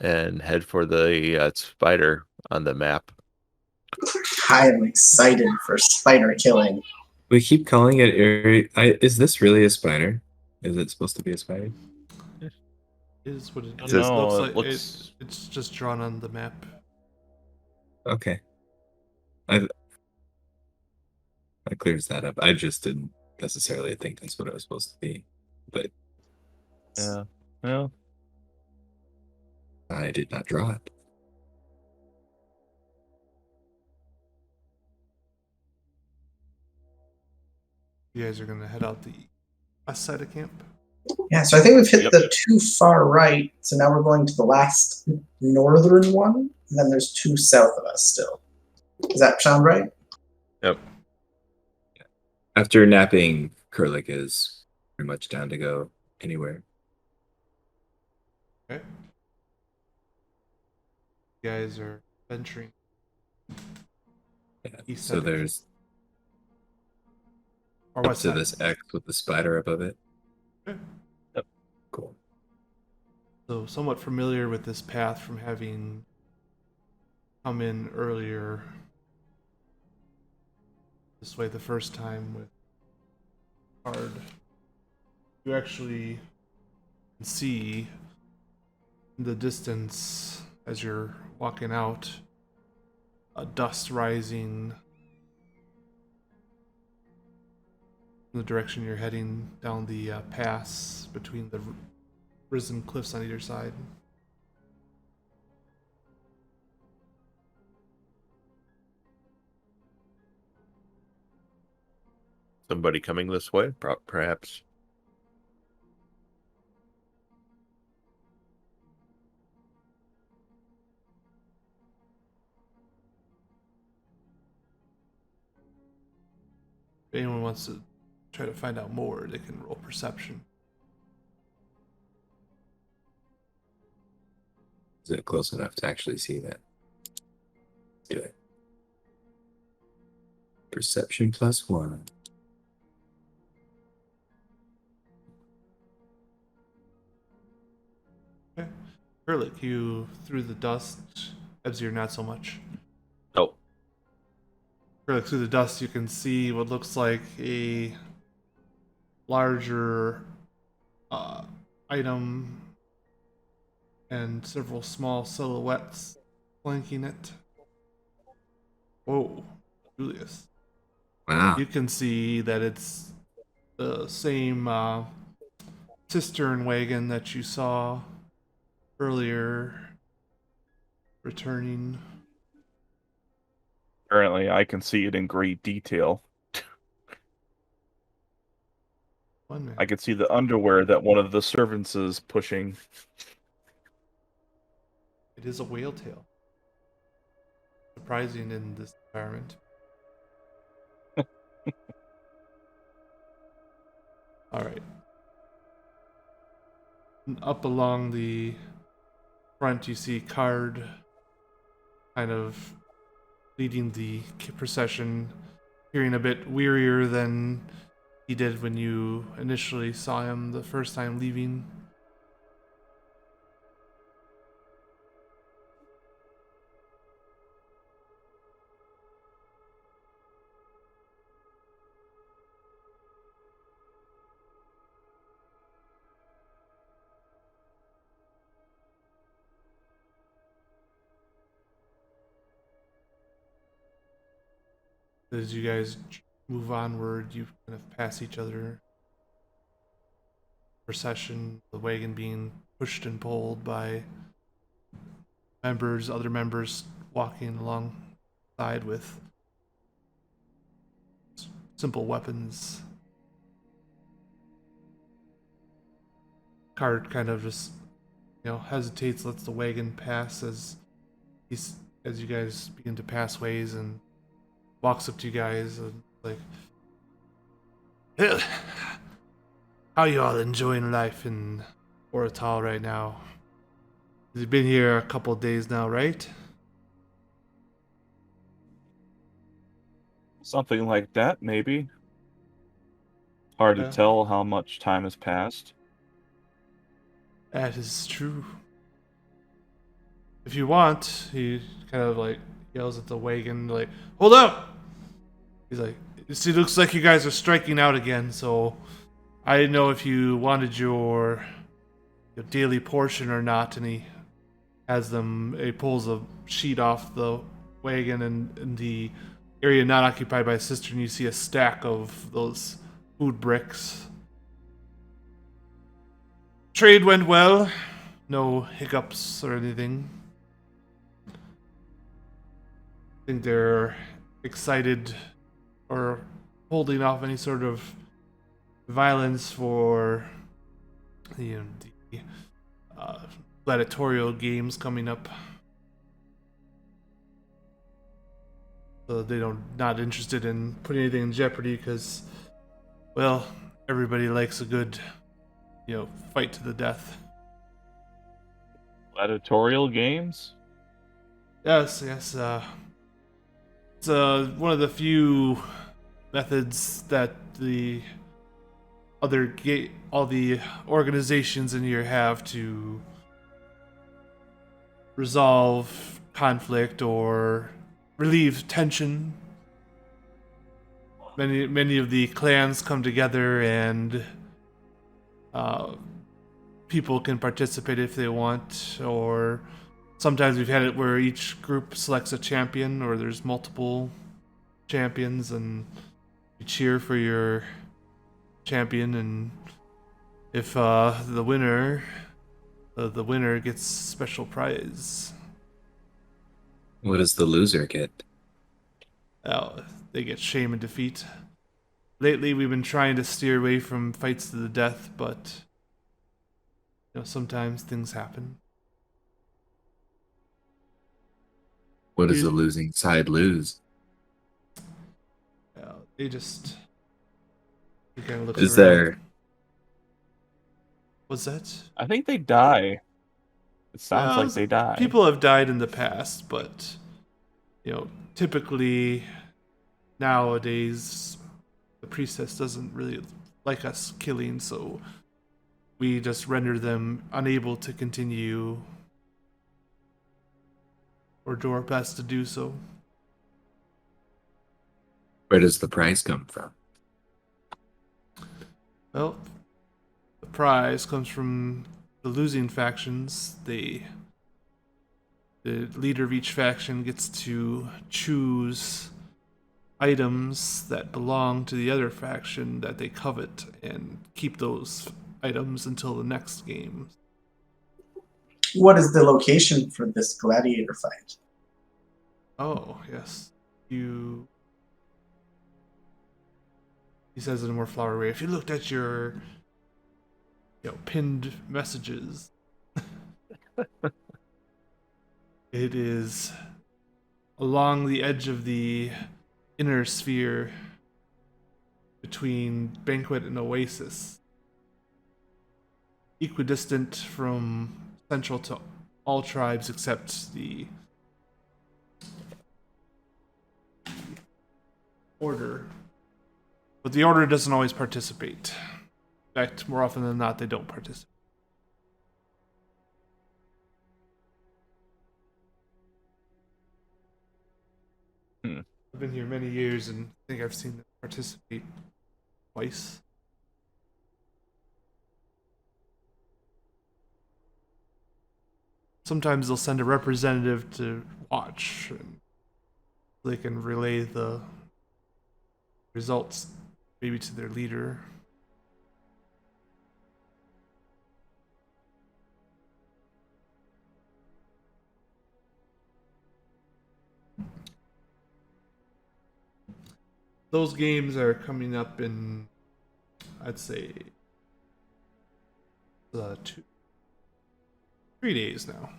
and head for the spider on the map? I am excited for spider killing. We keep calling it area. Is this really a spider? Is it supposed to be a spider? Is what it I It don't says- know. looks It like. looks. It's just drawn on the map. Okay. That clears that up. I just didn't necessarily think that's what it was supposed to be. But Yeah. Well, I did not draw it. You guys are gonna head out the west side of camp. Yeah, so I think we've hit Yep. the two far right. So now we're going to the last northern one, and then there's two south of us still. Does that sound right? Yep. After napping, Kurlik is pretty much down to go anywhere. Okay. You guys are venturing. Yeah. East So side. there's Or up west to side. this X with the spider above it. Okay. Cool. So somewhat familiar with this path from having come in earlier this way the first time with Card. You actually can see in the distance as you're walking out a dust rising in the direction you're heading down the pass between the risen cliffs on either side. Somebody coming this way, perhaps. If anyone wants to try to find out more, they can roll perception. Is it close enough to actually see that? Let's do it. Perception +1. Okay. Erlich, you through the dust. Ebzir, not so much. Oh, Erlich, through the dust, you can see what looks like a larger item and several small silhouettes flanking it. Whoa, Julius. Wow. You can see that it's the same cistern wagon that you saw earlier returning. apparently, I can see it in great detail. One minute. I can see the underwear that one of the servants is pushing. It is a whale tail. Surprising in this environment. Alright. Up along the front, you see Card kind of leading the procession, appearing a bit wearier than he did when you initially saw him the first time leaving. As you guys move onward, you kind of pass each other. Procession, the wagon being pushed and pulled by other members walking alongside with simple weapons. Card kind of just, hesitates, lets the wagon pass as you guys begin to pass ways, and walks up to you guys and like, "Hey, how you all enjoying life in Bora'Thal right now? You've been here a couple of days now, right?" Something like that, maybe. Hard to Yeah. tell how much time has passed. That is true. If you want, he kind of like yells at the wagon, like, "Hold up!" He's like, "It looks like you guys are striking out again, so I didn't know if you wanted your daily portion or not." And he pulls a sheet off the wagon, and in the area not occupied by a cistern, you see a stack of those food bricks. Trade went well. No hiccups or anything. I think they're excited or holding off any sort of violence for the gladiatorial games coming up. So they're not interested in putting anything in jeopardy because, well, everybody likes a good, fight to the death. Gladiatorial games? Yes. It's one of the few methods that all the organizations in here have to resolve conflict or relieve tension. Many of the clans come together, and people can participate if they want, or sometimes we've had it where each group selects a champion, or there's multiple champions, and you cheer for your champion, and if the winner gets special prize. What does the loser get? They get shame and defeat. Lately, we've been trying to steer away from fights to the death, but sometimes things happen. What does the losing side lose? He kind of looks Is around. there What's that? I think they die. It sounds like they die. People have died in the past, but typically nowadays the priestess doesn't really like us killing, so we just render them unable to continue or do our best to do so. Where does the prize come from? Well, the prize comes from the losing factions. The leader of each faction gets to choose items that belong to the other faction that they covet and keep those items until the next game. What is the location for this gladiator fight? Oh, yes. He says in a more flowery way, if you looked at your pinned messages. It is along the edge of the inner sphere between Banquet and Oasis, equidistant from central to all tribes except the Order. But the Order doesn't always participate. In fact, more often than not, they don't participate. Hmm. I've been here many years and I think I've seen them participate twice. Sometimes they'll send a representative to watch and they can relay the results maybe to their leader. Those games are coming up in, I'd say, 3 days now.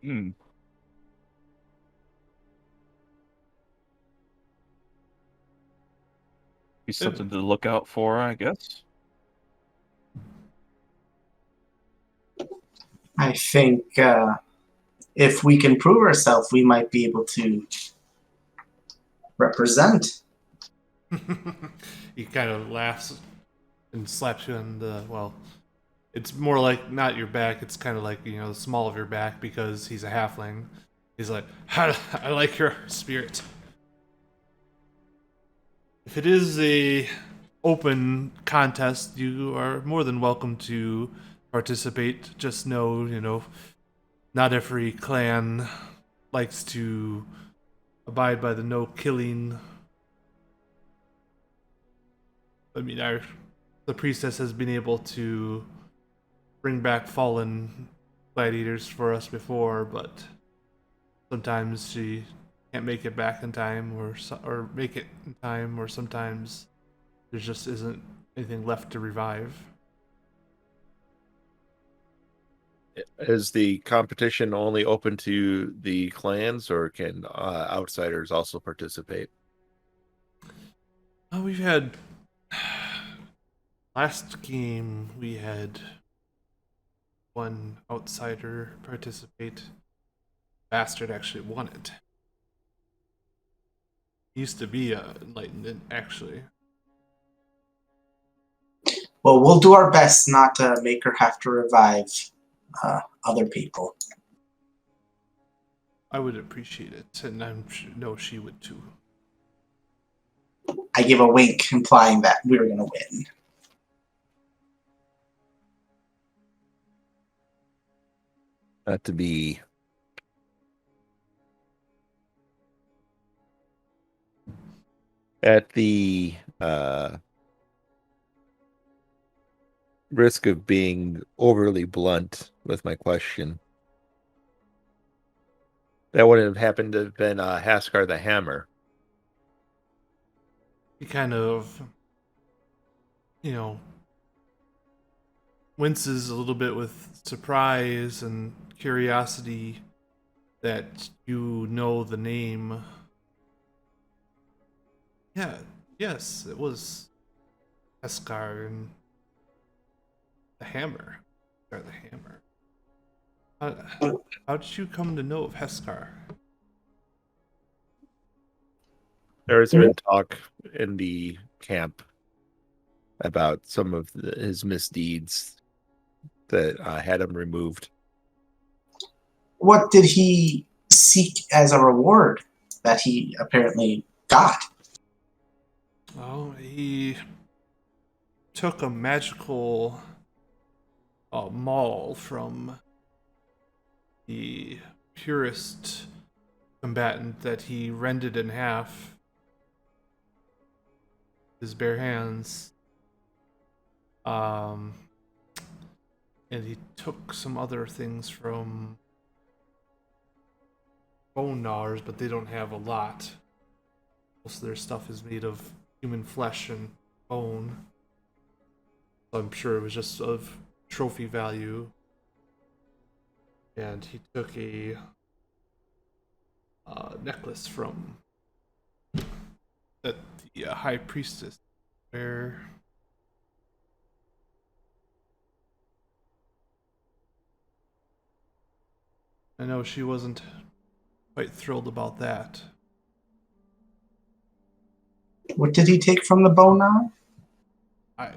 Hmm. Be something to look out for, I guess. I think if we can prove ourselves, we might be able to represent. He kind of laughs and slaps you on the, well, it's more like not your back, it's kind of like, the small of your back because he's a halfling. He's like, I like your spirit. If it is a open contest, you are more than welcome to participate. Just know, not every clan likes to abide by the no killing. I mean, the priestess has been able to bring back fallen gladiators for us before, but sometimes she can't make it back in time, or make it in time, or sometimes there just isn't anything left to revive. Is the competition only open to the clans, or can outsiders also participate? We've had last game we had one outsider participate. Bastard actually won it. He used to be a enlightenment, actually. Well, we'll do our best not to make her have to revive other people. I would appreciate it, and know she would too. I give a wink implying that we were going to win. Not to be at the risk of being overly blunt with my question. That wouldn't have happened to have been Haskar the Hammer. He kind of, winces a little bit with surprise and curiosity that you know the name. Yeah, yes, it was Eskar and the Hammer. Or the Hammer. How did you come to know of Heskar? There has been talk in the camp about some of his misdeeds that had him removed. What did he seek as a reward that he apparently got? Oh, he took a magical maul from the purest combatant that he rended in half. His bare hands. And he took some other things from bone gnawers, but they don't have a lot. Most of their stuff is made of human flesh and bone. So I'm sure it was just of trophy value. And he took a necklace from that the high priestess where I know she wasn't quite thrilled about that. What did he take from the bonar? I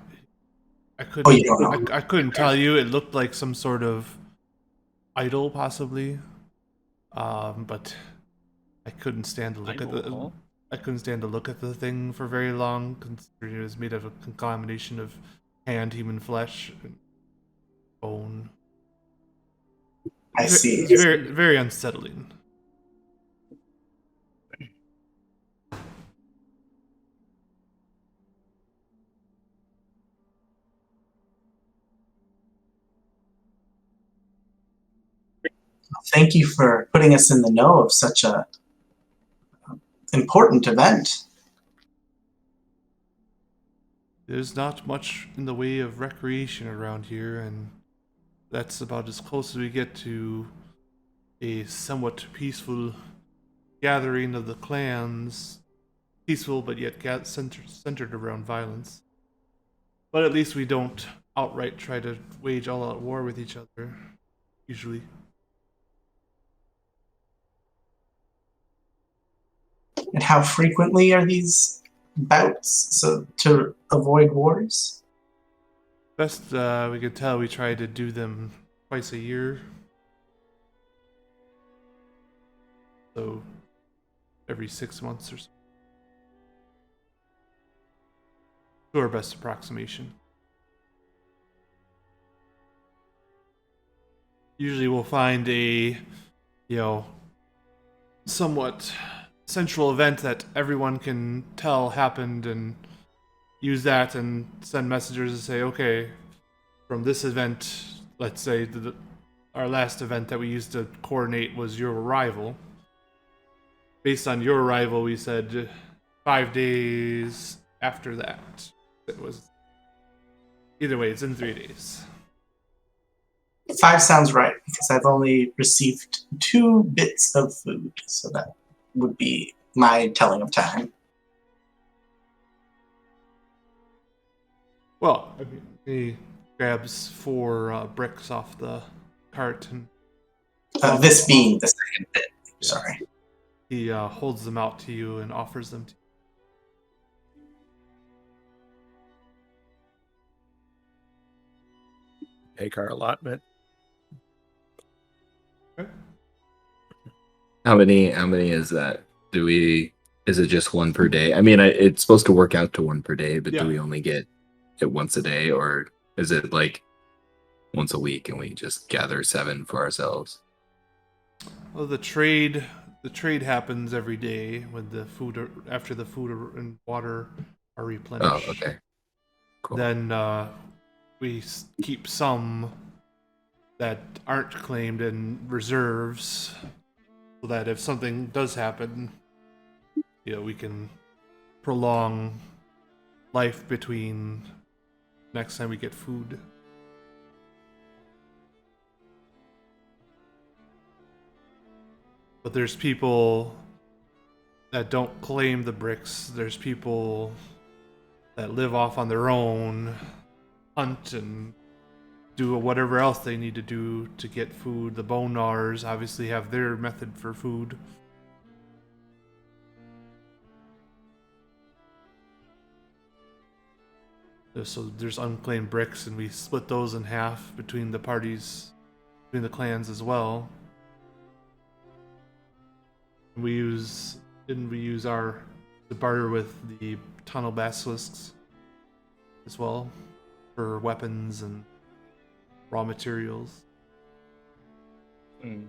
I Oh, you couldn't don't know. I couldn't tell you. It looked like some sort of idol, possibly. But I couldn't stand to look at the Idol, I couldn't stand to look at the thing for very long, considering it was made of a combination of canned human flesh and bone. I see. It's very very unsettling. Thank you for putting us in the know of such a important event. There's not much in the way of recreation around here, and that's about as close as we get to a somewhat peaceful gathering of the clans. Peaceful, but yet centered around violence. But at least we don't outright try to wage all-out war with each other, usually. And how frequently are these bouts so to avoid wars? Best we could tell, we try to do them twice a year. So, every 6 months or so. To our best approximation. Usually we'll find a, somewhat central event that everyone can tell happened and use that and send messengers to say, okay, from this event, let's say our last event that we used to coordinate was your arrival. Based on your arrival, we said 5 days after that. It was either way, it's in 3 days. 5 sounds right because I've only received 2 bits of food, so that would be my telling of time. Well, I mean, he grabs 4 bricks off the cart and This being the second bit. Yes. Sorry. He holds them out to you and offers them to you. Take our allotment. How many is that? Is it just one per day? I mean, it's supposed to work out to one per day, but Yeah. do we only get it once a day, or is it like once a week and we just gather 7 for ourselves? Well, the trade happens every day when the food after the food and water are replenished. Oh, okay. Cool. Then we keep some that aren't claimed in reserves, so that if something does happen, we can prolong life between next time we get food. But there's people that don't claim the bricks. There's people that live off on their own, hunt and do whatever else they need to do to get food. The Bonars obviously have their method for food. So there's unclaimed bricks, and we split those in half between the parties, between the clans as well. We use our to barter with the tunnel basilisks as well for weapons and raw materials. Hmm.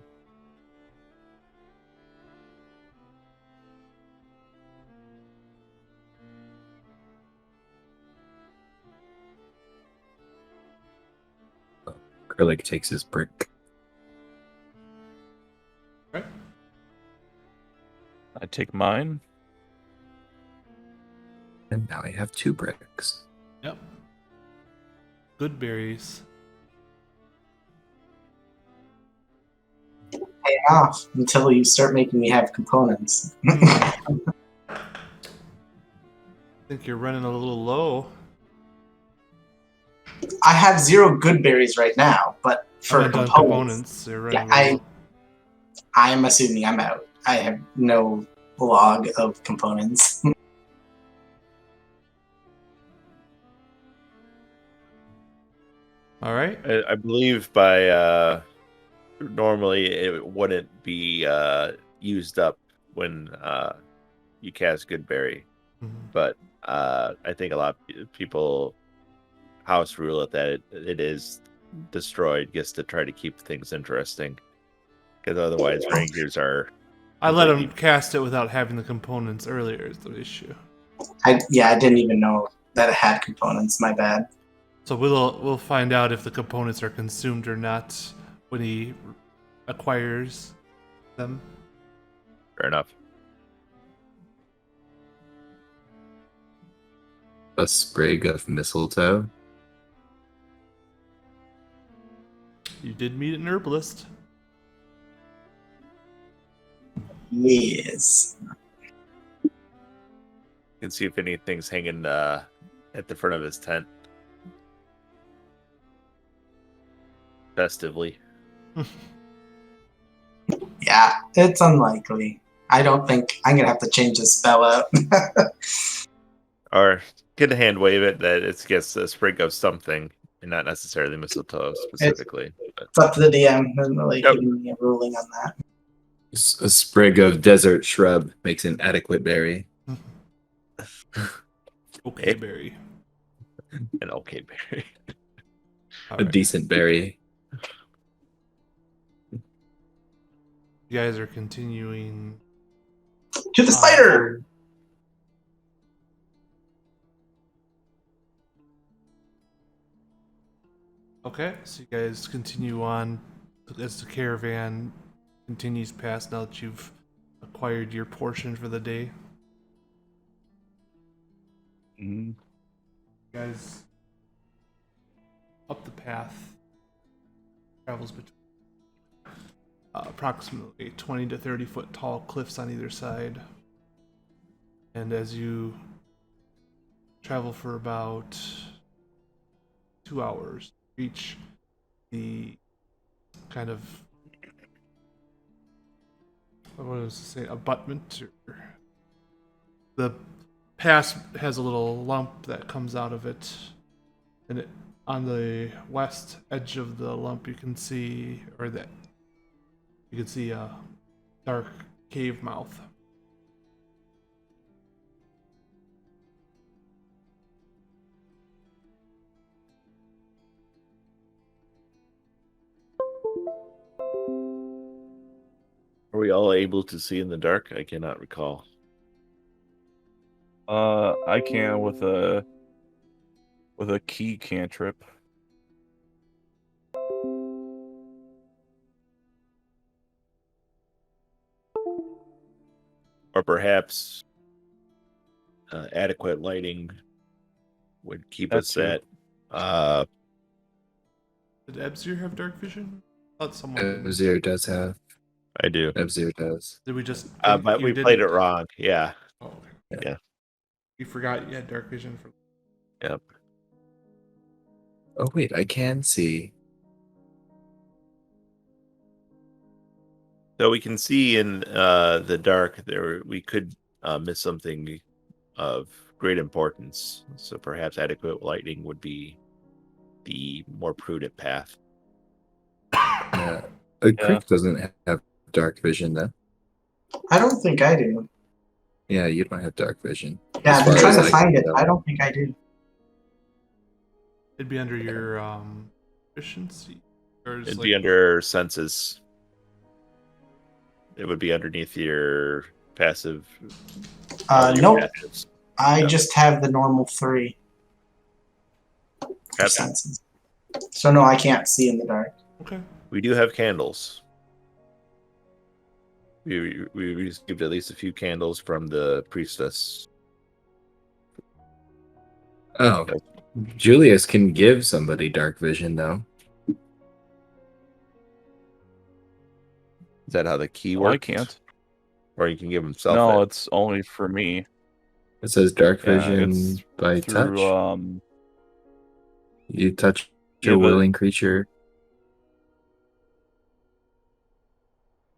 Acrylic takes his brick. Right? I take mine. And now I have 2 bricks. Yep. Good berries. paying off until you start making me have components. I think you're running a little low. I have 0 good berries right now, but for I meant on components, you're yeah, running a little low. I'm assuming I'm out. I have no log of components. All right. I believe by normally it wouldn't be used up when you cast Goodberry, but I think a lot of people house rule it that it is destroyed just to try to keep things interesting, because otherwise rankers are. I let him cast it without having the components earlier is the issue. I didn't even know that it had components. My bad. So we'll find out if the components are consumed or not when he acquires them. Fair enough. A sprig of mistletoe. You did meet an herbalist. Yes. You can see if anything's hanging at the front of his tent. Festively. Yeah, it's unlikely. I don't think I'm gonna have to change the spell out. Or can hand wave it that it's gets a sprig of something and not necessarily mistletoe specifically. It's up to the DM and like Yep. giving me a ruling on that. A sprig of desert shrub makes an adequate berry. Okay, Barry. An okay berry. All A right. decent berry. You guys are continuing. To the spider! Okay, so you guys continue on as the caravan continues past now that you've acquired your portion for the day. Mhm. You guys up the path travels between approximately 20 to 30 foot tall cliffs on either side. And as you travel for about 2 hours, reach the kind of, what was to say, abutment, or the pass has a little lump that comes out of it, and it, on the west edge of the lump you can see a dark cave mouth. Are we all able to see in the dark? I cannot recall. I can with a key cantrip. Or perhaps adequate lighting would keep That us too. at Did Ebsir have dark vision? I thought someone did. Ebzir does have. I do. Ebzir does. Did we just? But you we played it didn't? wrong. Yeah. Oh, okay. Yeah. You forgot you had dark vision for. Yep. Oh wait, I can see. So we can see in the dark there we could miss something of great importance. So perhaps adequate lighting would be the more prudent path. A crick doesn't have dark vision though. I don't think I do. Yeah, you don't have dark vision. Yeah, As I've been far trying as to I find can it. tell. I don't think I do. It'd be under your efficiency. Or It'd like, be under senses. It would be underneath your passive. Your Nope. passives. I Yeah. just have the normal 3 for Okay. senses. So no, I can't see in the dark. Okay. We do have candles. We received at least a few candles from the priestess. Oh, Julius can give somebody dark vision though. Is that how the key Well, I works? can't. Or you can give himself No, it. it's only for me. It says dark Yeah, vision it's by through touch. You touch yeah, a but willing creature.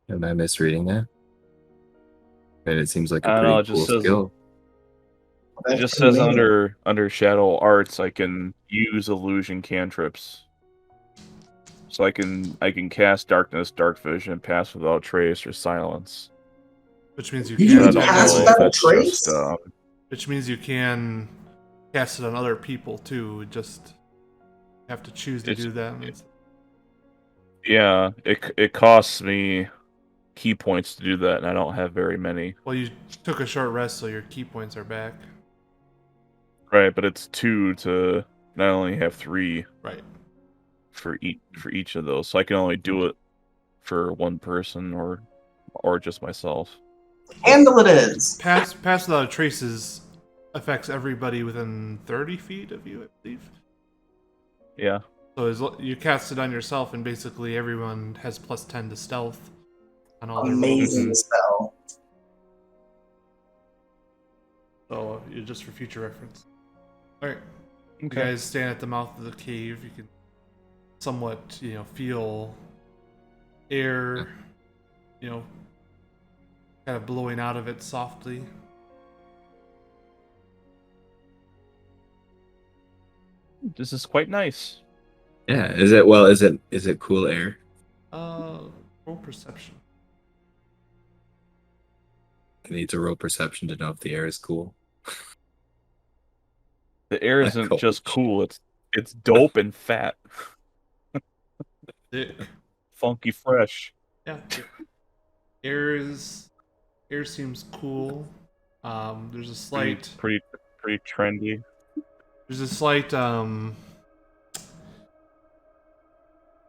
Am I misreading that? And it seems like a I don't know, pretty it just cool says skill. it That's just pretty says neat. under Shadow Arts I can use illusion cantrips. So I can cast darkness, dark vision, pass without trace, or silence. Which means you You But I can can don't pass know technically. if without a that's just trace? Which means you can cast it on other people too. Just have to choose to it's do that. yeah, it costs me key points to do that, and I don't have very many. Well, you took a short rest, so your key points are back. Right, but it's 2 to not only have 3 Right. for each of those, so I can only do it for one person or just myself. Handle it is. Pass without traces affects everybody within 30 feet of you, I believe. Yeah. So you cast it on yourself, and basically everyone has +10 to stealth on all their rolls. Amazing spell. So just for future reference. All right. You Okay. guys stand at the mouth of the cave. You can somewhat, feel air, kind of blowing out of it softly. This is quite nice. Yeah. Is it cool air? Roll perception. I need to roll perception to know if the air is cool. The air isn't just cool, it's dope and fat. Dick. Funky fresh. Yeah. Air seems cool. There's a slight Pretty trendy.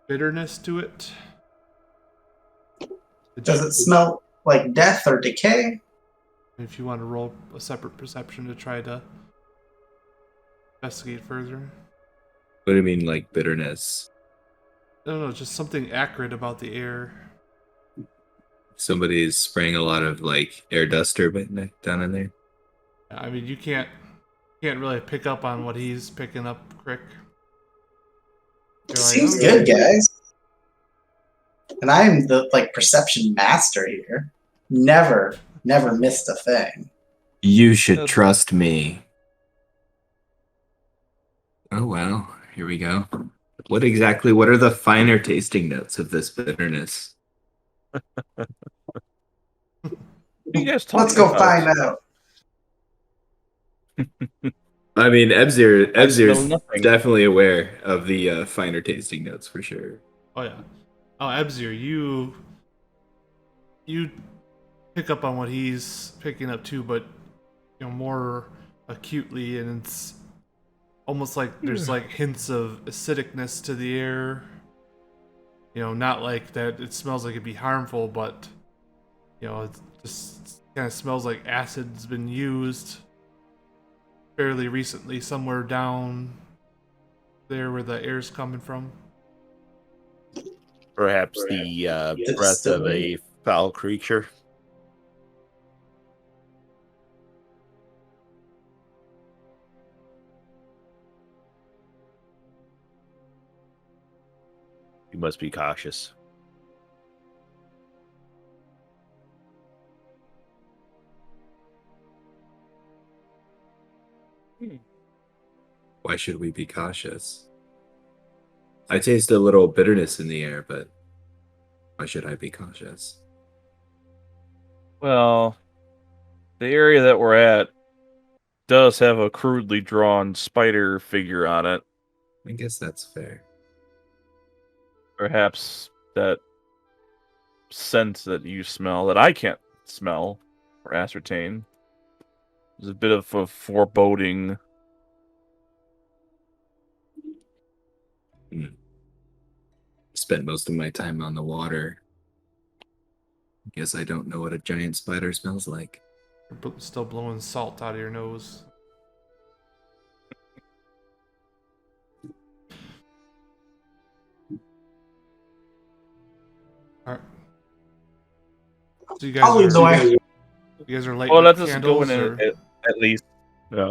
bitterness to it. Does it smell like death or decay? If you want to roll a separate perception to try to investigate further. What do you mean, like bitterness? No, just something accurate about the air. Somebody's spraying a lot of like air duster down in there. I mean, you can't really pick up on what he's picking up, Crick. You're like, Seems okay. good, guys. And I'm the perception master here. Never missed a thing. You should trust me. Oh wow, here we go. What are the finer tasting notes of this bitterness? What are you guys Let's talking go about? find out. I mean, Ebzir I smell is nothing. definitely aware of the finer tasting notes for sure. Oh yeah. Oh, Ebzir, you pick up on what he's picking up too, but more acutely, and it's almost like there's like hints of acidicness to the air. Not like that it smells like it'd be harmful, but it just kind of smells like acid's been used fairly recently somewhere down there where the air's coming from. Perhaps the breath of a foul creature. You must be cautious. Why should we be cautious? I taste a little bitterness in the air, but why should I be cautious? Well, the area that we're at does have a crudely drawn spider figure on it. I guess that's fair. Perhaps that scent that you smell that I can't smell or ascertain is a bit of a foreboding. Spent most of my time on the water. Guess I don't know what a giant spider smells like. You're still blowing salt out of your nose. Alright. So you guys I'll lead the way. lighting Well, up let's just go candles, in or at least. Yeah,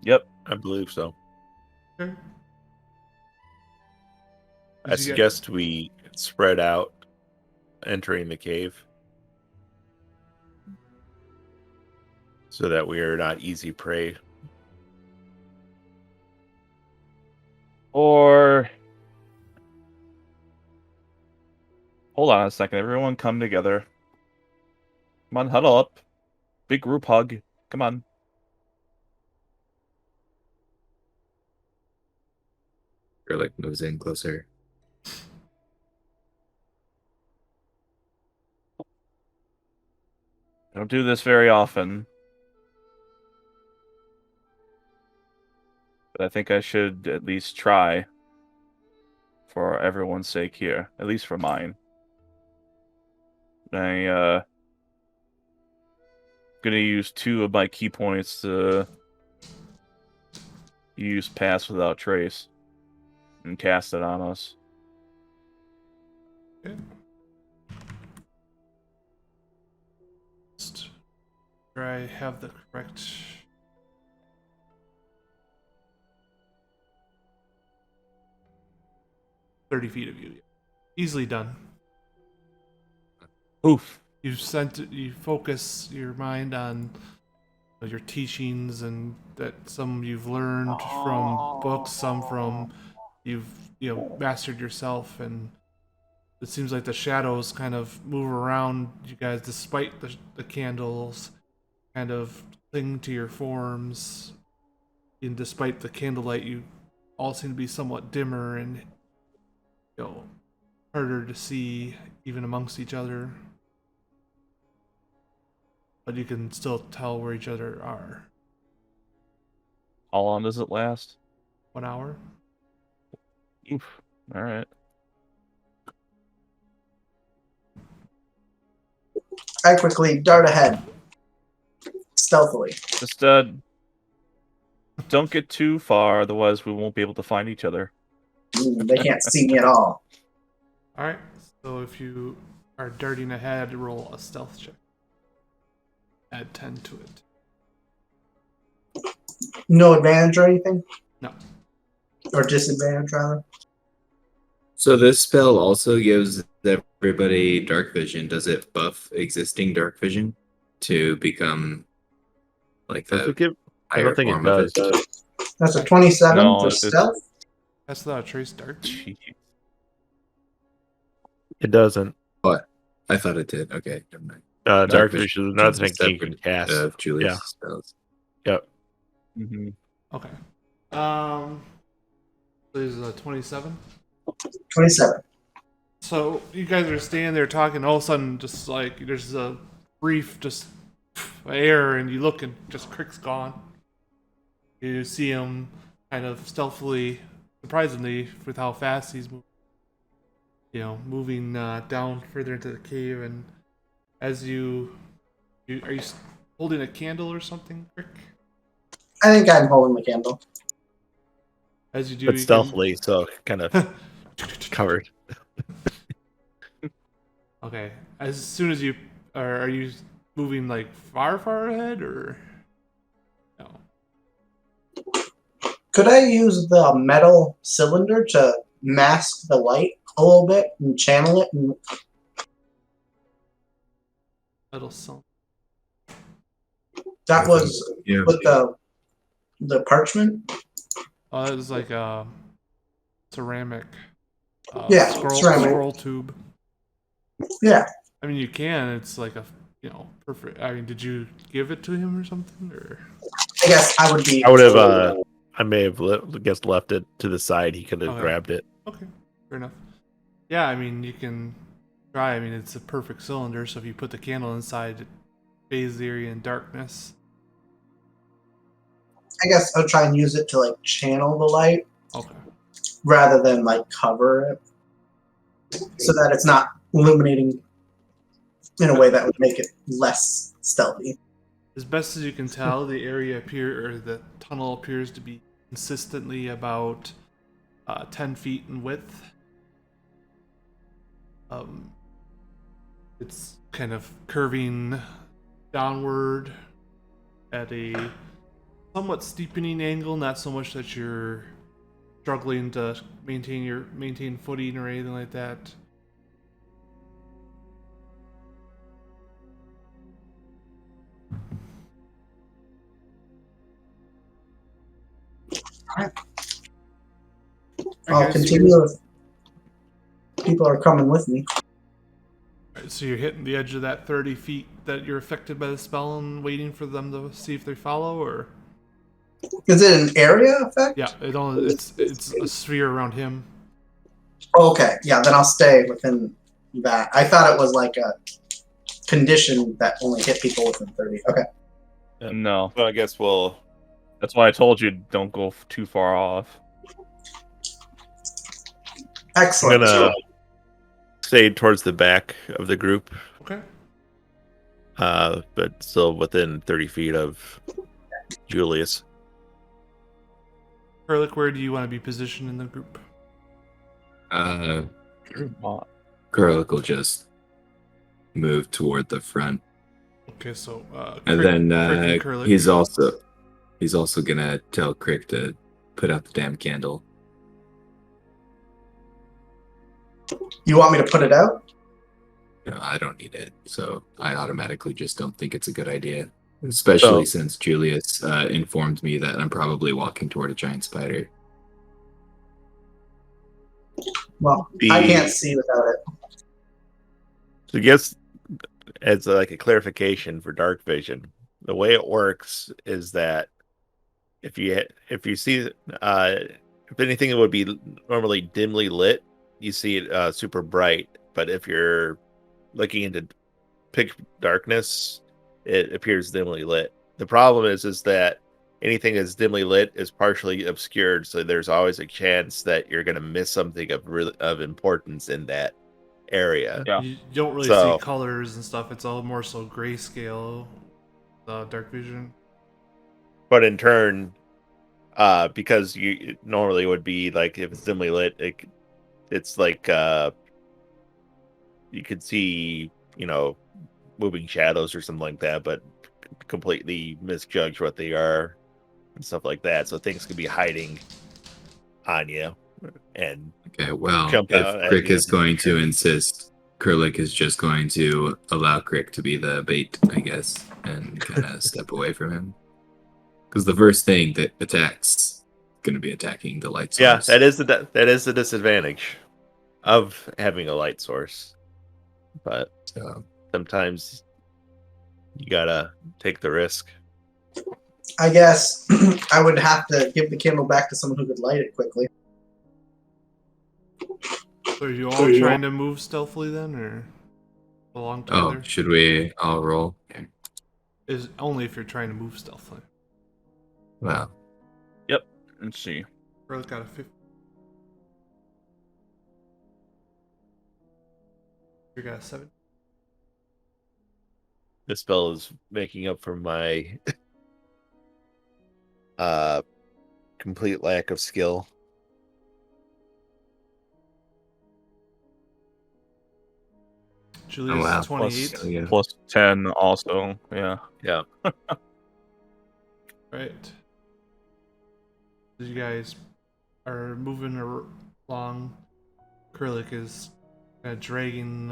Yep. I believe so. okay. I Did you get- suggest we spread out entering the cave so that we are not easy prey. Or hold on a second. Everyone, come together. Come on, huddle up. Big group hug. Come on. Krillic moves in closer. I don't do this very often, but I think I should at least try for everyone's sake here, at least for mine. I gonna use 2 of my key points to use Pass Without Trace and cast it on us. Okay. Just sure I have the correct. "30 feet of you, easily done." Oof. You focus your mind on your teachings, and that some you've learned from books, some from you've mastered yourself, and it seems like the shadows kind of move around you guys despite the candles kind of cling to your forms, and despite the candlelight you all seem to be somewhat dimmer and harder to see even amongst each other, but you can still tell where each other are. How long does it last? 1 hour. Oof. All right. I quickly dart ahead, stealthily. Just don't get too far, otherwise we won't be able to find each other. They can't see me at all. All right. So if you are darting ahead, roll a stealth check. Add 10 to it. No advantage or anything? No. Or disadvantage, rather? So this spell also gives everybody dark vision. Does it buff existing dark vision to become like Does the it give? I higher don't think it form of does. it? That's a 27 No, for it's- stealth? That's not a trace dark. Jeez. It doesn't. What? I thought it did. Okay, never mind. Dark vision is another thing you can separate cast. of Julius' Yeah. spells. Yep. Mm-hmm. Okay. There's a 27. 27. So you guys are standing there talking. All of a sudden, just like there's a brief just air, and you look, and just Crick's gone. You see him kind of stealthily, surprisingly, with how fast he's moving. Moving down further into the cave, and as you are you holding a candle or something, Crick? I think I'm holding the candle. As you do, But you stealthily, so kind of can... covered. Okay. As soon as you are you moving like far ahead, or no? Could I use the metal cylinder to mask the light a little bit and channel it? And Metal song. that was Yeah. with the parchment? Oh, that was like a ceramic. Yeah, scroll ceramic. scroll tube. Yeah. I mean, you can. It's like a perfect. I mean, did you give it to him or something, or? I guess I would be. I would have. I may have left it to the side. He could have Okay. grabbed it. Okay, fair enough. Yeah, I mean, you can try. I mean, it's a perfect cylinder, so if you put the candle inside, it bathes the area in darkness. I guess I'll try and use it to like channel the light Okay. rather than like cover it, so that it's not illuminating in a way that would make it less stealthy. As best as you can tell, the the tunnel appears to be consistently about 10 feet in width. It's kind of curving downward at a somewhat steepening angle, not so much that you're struggling to maintain footing or anything like that. Alright. I I'll guess continue if people are coming with me. So you're hitting the edge of that 30 feet that you're affected by the spell and waiting for them to see if they follow, or Is it an area effect? yeah, it's a sphere around him. Okay, yeah, then I'll stay within that. I thought it was like a condition that only hit people within 30. Okay. No, Well, I guess we'll. that's why I told you don't go too far off. I'm Excellent. gonna stay towards the back of the group, Okay. but still within 30 feet of Julius. Erlich, where do you want to be positioned in the group? Kurlik will just move toward the front, Okay, so and Crick then and Kurlik. he's also gonna tell Crick to put out the damn candle. You want me to put it out? No, I don't need it, so I automatically just don't think it's a good idea. Especially since Julius informed me that I'm probably walking toward a giant spider. Well, I can't see without it. So I guess as like a clarification for dark vision, the way it works is that if you see if anything that would be normally dimly lit, you see it super bright. But if you're looking into pitch darkness, it appears dimly lit. The problem is that anything that's dimly lit is partially obscured, so there's always a chance that you're going to miss something of importance in that area. Yeah. You don't really So- see colors and stuff. It's all more so grayscale, dark vision. But in turn, because you normally would be like if it's dimly lit, it's like you could see, moving shadows or something like that, but completely misjudge what they are and stuff like that. So things could be hiding on you and Okay, well, jump out if at Crick you. is going to insist, Kurlik is just going to allow Crick to be the bait, I guess, and kind of step away from him. Because the first thing that attacks is going to be attacking the light Yeah, source. that is the disadvantage of having a light source. But So, sometimes you gotta take the risk. I guess I would have to give the candle back to someone who could light it quickly. So are you all trying to move stealthily then, or along together? should we all roll? Okay. Is only if you're trying to move stealthily. Well, Let's see. Erlich got a 50. You got a 7. This spell is making up for my complete lack of skill. Julius wow. 28. Plus- yeah. Plus 10 also. Yeah. Yeah. Right. As you guys are moving along, Kurlik is kind of dragging,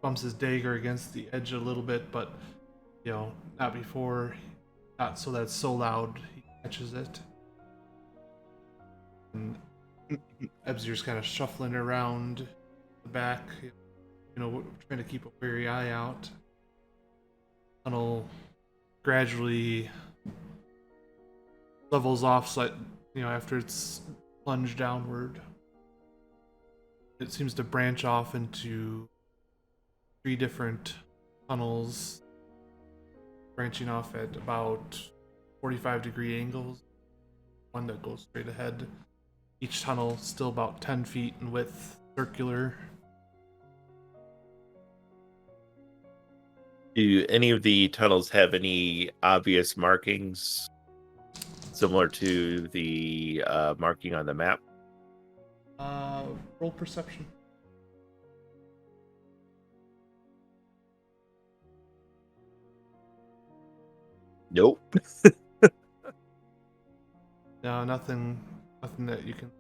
bumps his dagger against the edge a little bit, but, not so that it's so loud he catches it. And Ebzir's kind of shuffling around the back, trying to keep a wary eye out. Tunnel gradually levels off, so after it's plunged downward, it seems to branch off into 3 different tunnels, branching off at about 45-degree angles. One that goes straight ahead. Each tunnel still about 10 feet in width, circular. Do any of the tunnels have any obvious markings similar to the marking on the map? Roll perception. Nope. No, nothing that you can.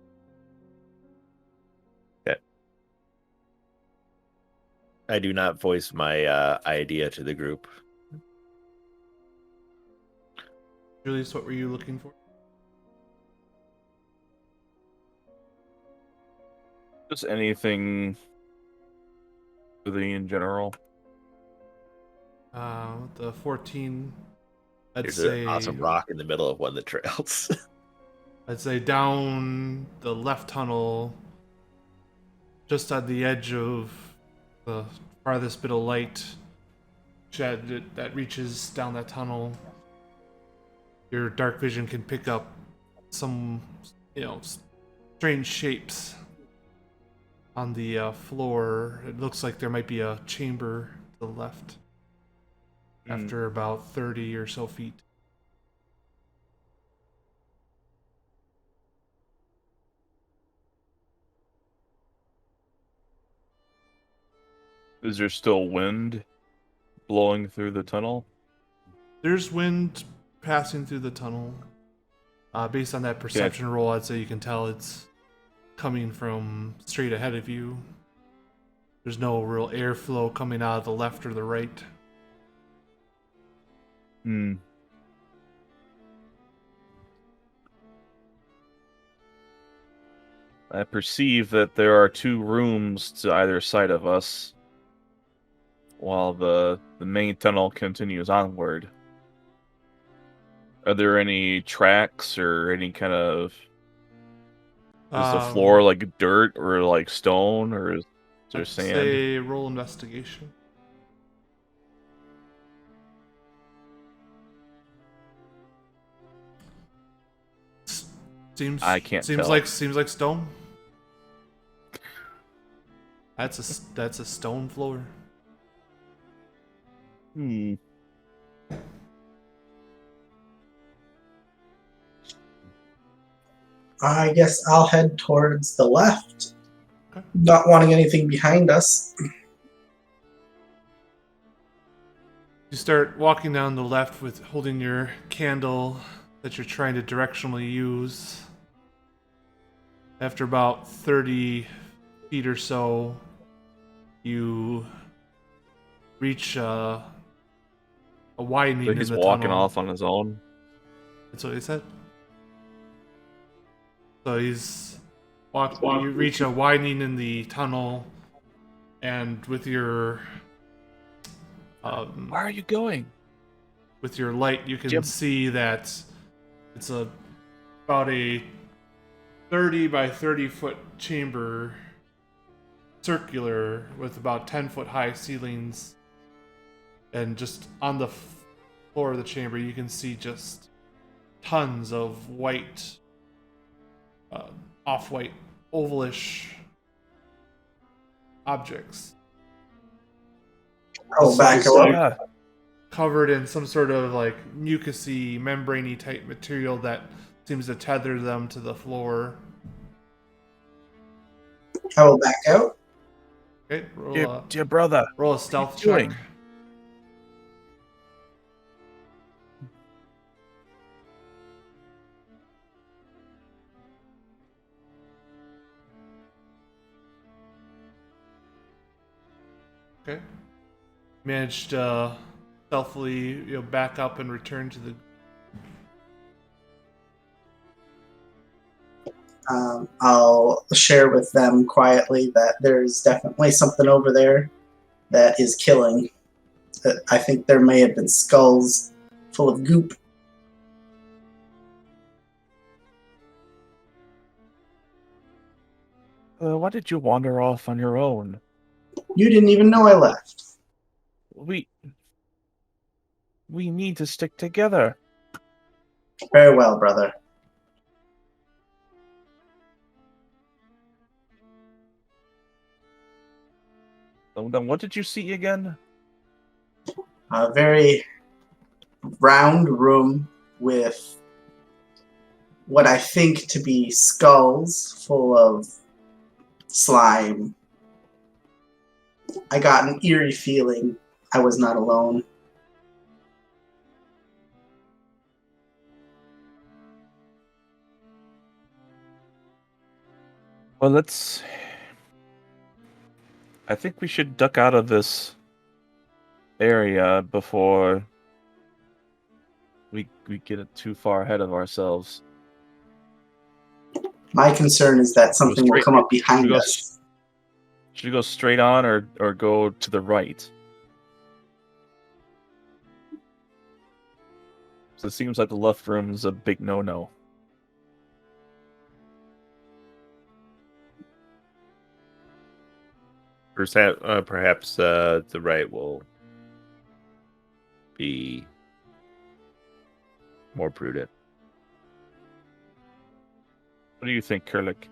I do not voice my idea to the group. Julius, what were you looking for? Just anything in general. The 14. I'd There's say an awesome rock in the middle of one of the trails. I'd say down the left tunnel, just at the edge of the farthest bit of light shed that reaches down that tunnel. Your dark vision can pick up some, strange shapes on the floor. It looks like there might be a chamber to the left. After about 30 or so feet. Is there still wind blowing through the tunnel? There's wind passing through the tunnel. Based on that perception roll, I'd say you can tell it's coming from straight ahead of you. There's no real airflow coming out of the left or the right. I perceive that there are 2 rooms to either side of us, while the main tunnel continues onward. Are there any tracks or any kind of... Is the floor like dirt or like stone, or is there I'd sand? say roll investigation. I can't seems tell. like stone. That's a stone floor. I guess I'll head towards the left, Okay. not wanting anything behind us. You start walking down the left with holding your candle that you're trying to directionally use. After about 30 feet or so, you reach a widening So in he's the walking tunnel. off on his own. That's what he said. So you reach a widening in the tunnel, and with your Where are you going? with your light, you can Jim. see that it's about a 30 by 30 foot chamber, circular, with about 10-foot high ceilings, and just on the floor of the chamber, you can see just tons of white, off-white, ovalish objects. Oh, back So- up. Covered in some sort of like mucousy, membraney type material that seems to tether them to the floor. I will back out. Okay, roll Dear brother. roll a stealth you check. doing? Okay. Managed to stealthily, back up and return to the. I'll share with them quietly that there's definitely something over there that is killing. I think there may have been skulls full of goop. Why did you wander off on your own? You didn't even know I left. We need to stick together. Very well, brother. So then what did you see again? A very round room with what I think to be skulls full of slime. I got an eerie feeling I was not alone. Well, let's. I think we should duck out of this area before we get it too far ahead of ourselves. My concern is that something will straight- come up should we behind go us. Should we go straight on or go to the right? So it seems like the left room is a big no-no. Perhaps the right will be more prudent. What do you think, Kurlik?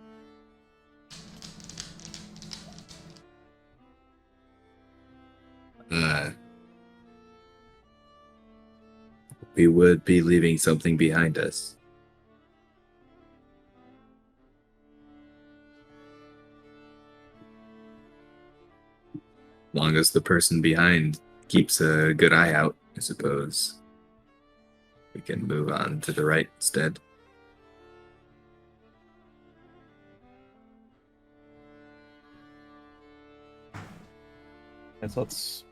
We would be leaving something behind us. Long as the person behind keeps a good eye out, I suppose. We can move on to the right instead. Yes, let's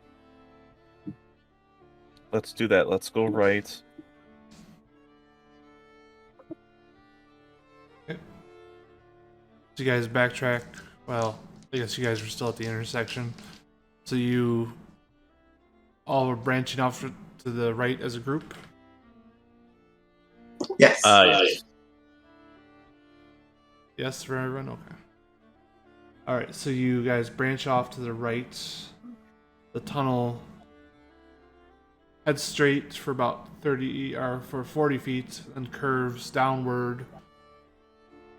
do that. Let's go right. So you guys backtrack. Well, I guess you guys were still at the intersection. So you all were branching off to the right as a group? Yes. Yes. Yes, for everyone? Okay. Alright, so you guys branch off to the right. The tunnel heads straight for about 40 feet, and curves downward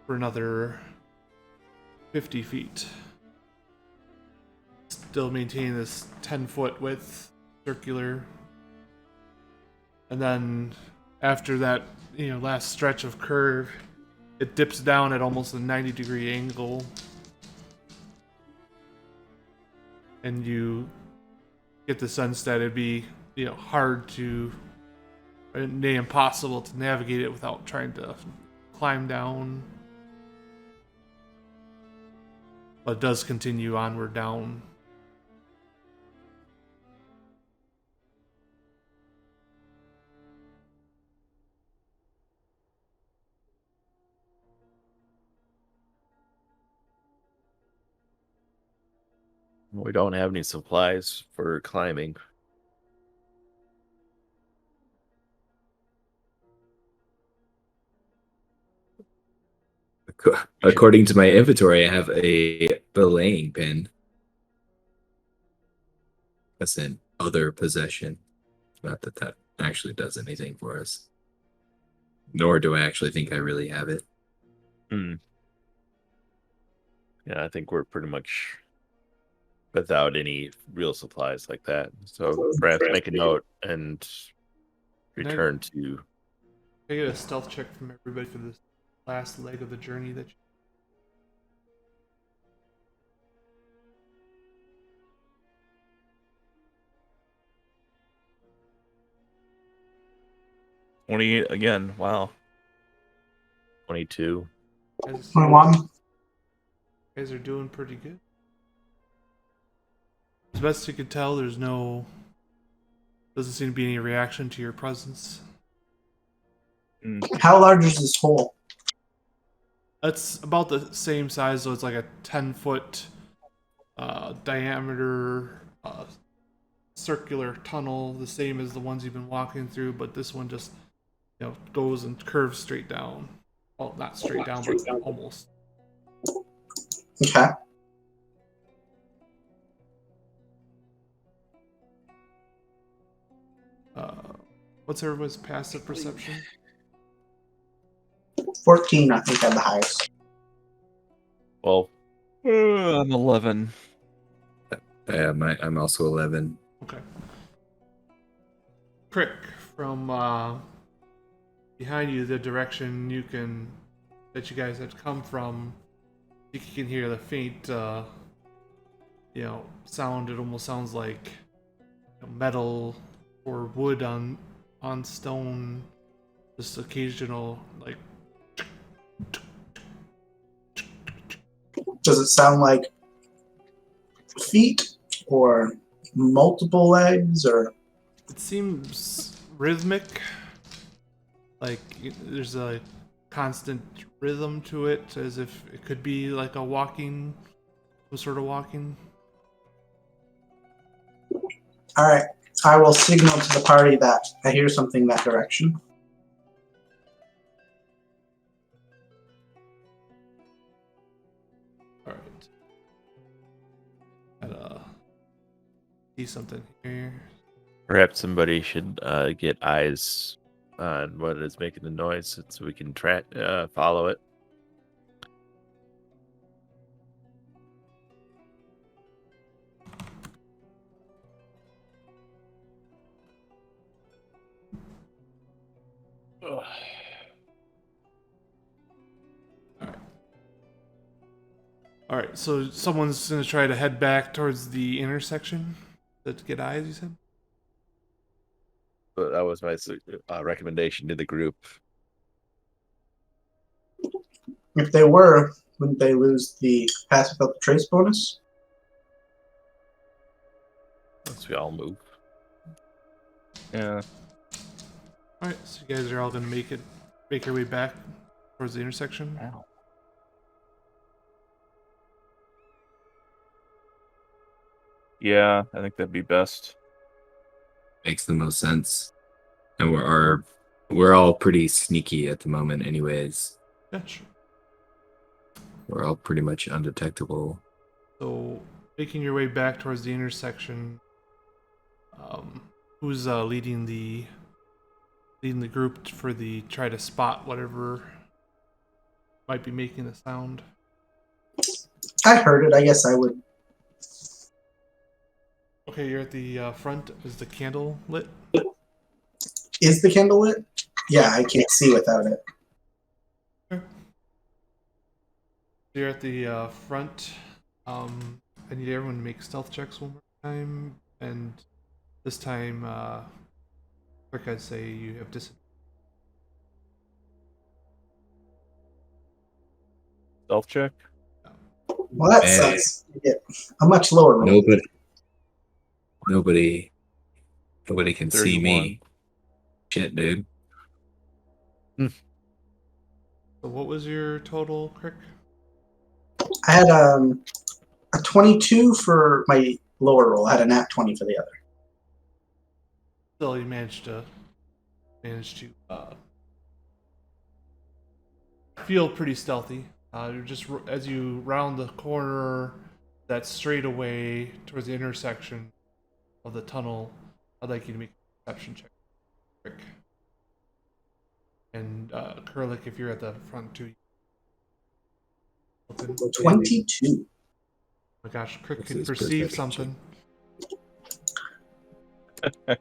for another 50 feet. Still maintaining this 10-foot width, circular. And then after that, last stretch of curve, it dips down at almost a 90-degree angle. And you get the sense that it'd be, hard to, nay, impossible to navigate it without trying to climb down. But it does continue onward down. We don't have any supplies for climbing. According to my inventory, I have a belaying pin. That's an other possession. Not that that actually does anything for us. Nor do I actually think I really have it. Yeah, I think we're pretty much without any real supplies like that. So perhaps make a note and return to. Can I get a stealth check from everybody for this last leg of the journey that you... Again, wow. 22. guys, 21. guys are doing pretty good. As best you could tell, doesn't seem to be any reaction to your presence. How large is this hole? It's about the same size, so it's like a 10-foot diameter circular tunnel, the same as the ones you've been walking through, but this one just goes and curves straight down. Well, not straight down, but almost. Okay. What's everyone's passive perception? 14, I think, I'm the highest. Well, I'm 11. I'm also 11. Okay. Prick, from behind you, the direction that you guys had come from, you can hear the faint, sound. It almost sounds like metal or wood on stone. This occasional, like, Does it sound like feet or multiple legs or? It seems rhythmic. Like there's a constant rhythm to it, as if it could be like a walking, some sort of walking. All right. I will signal to the party that I hear something that direction. All right. Gotta see something here. Perhaps somebody should get eyes on what is making the noise so we can follow it. All right. So someone's gonna try to head back towards the intersection to get eyes. You said. But that was my recommendation to the group. If they were, wouldn't they lose the pass without the trace bonus? Once we all move. Yeah. All right. So you guys are all gonna make your way back towards the intersection. Ow. Yeah, I think that'd be best. Makes the most sense. And we're all pretty sneaky at the moment anyways. Yeah, sure. We're all pretty much undetectable. So making your way back towards the intersection. Who's leading the group for the try to spot whatever might be making the sound? I heard it. I guess I would. Okay, you're at the front. Is the candle lit? Is the candle lit? Yeah, I can't see without it. Okay. You're at the front. I need everyone to make stealth checks one more time, and this time, like I say, you have Stealth check? Well, that Man. sucks. You get a much lower roll. Nobody can see 31. me. Shit, dude. So what was your total, Crick? I had a 22 for my lower roll. I had a nat 20 for the other. Still, you managed to feel pretty stealthy. You're just as you round the corner, that straightaway towards the intersection of the tunnel. I'd like you to make a perception check, Crick. And Kurlik, if you're at the front too. 22. Oh my gosh, Crick What's can his perceive perception something.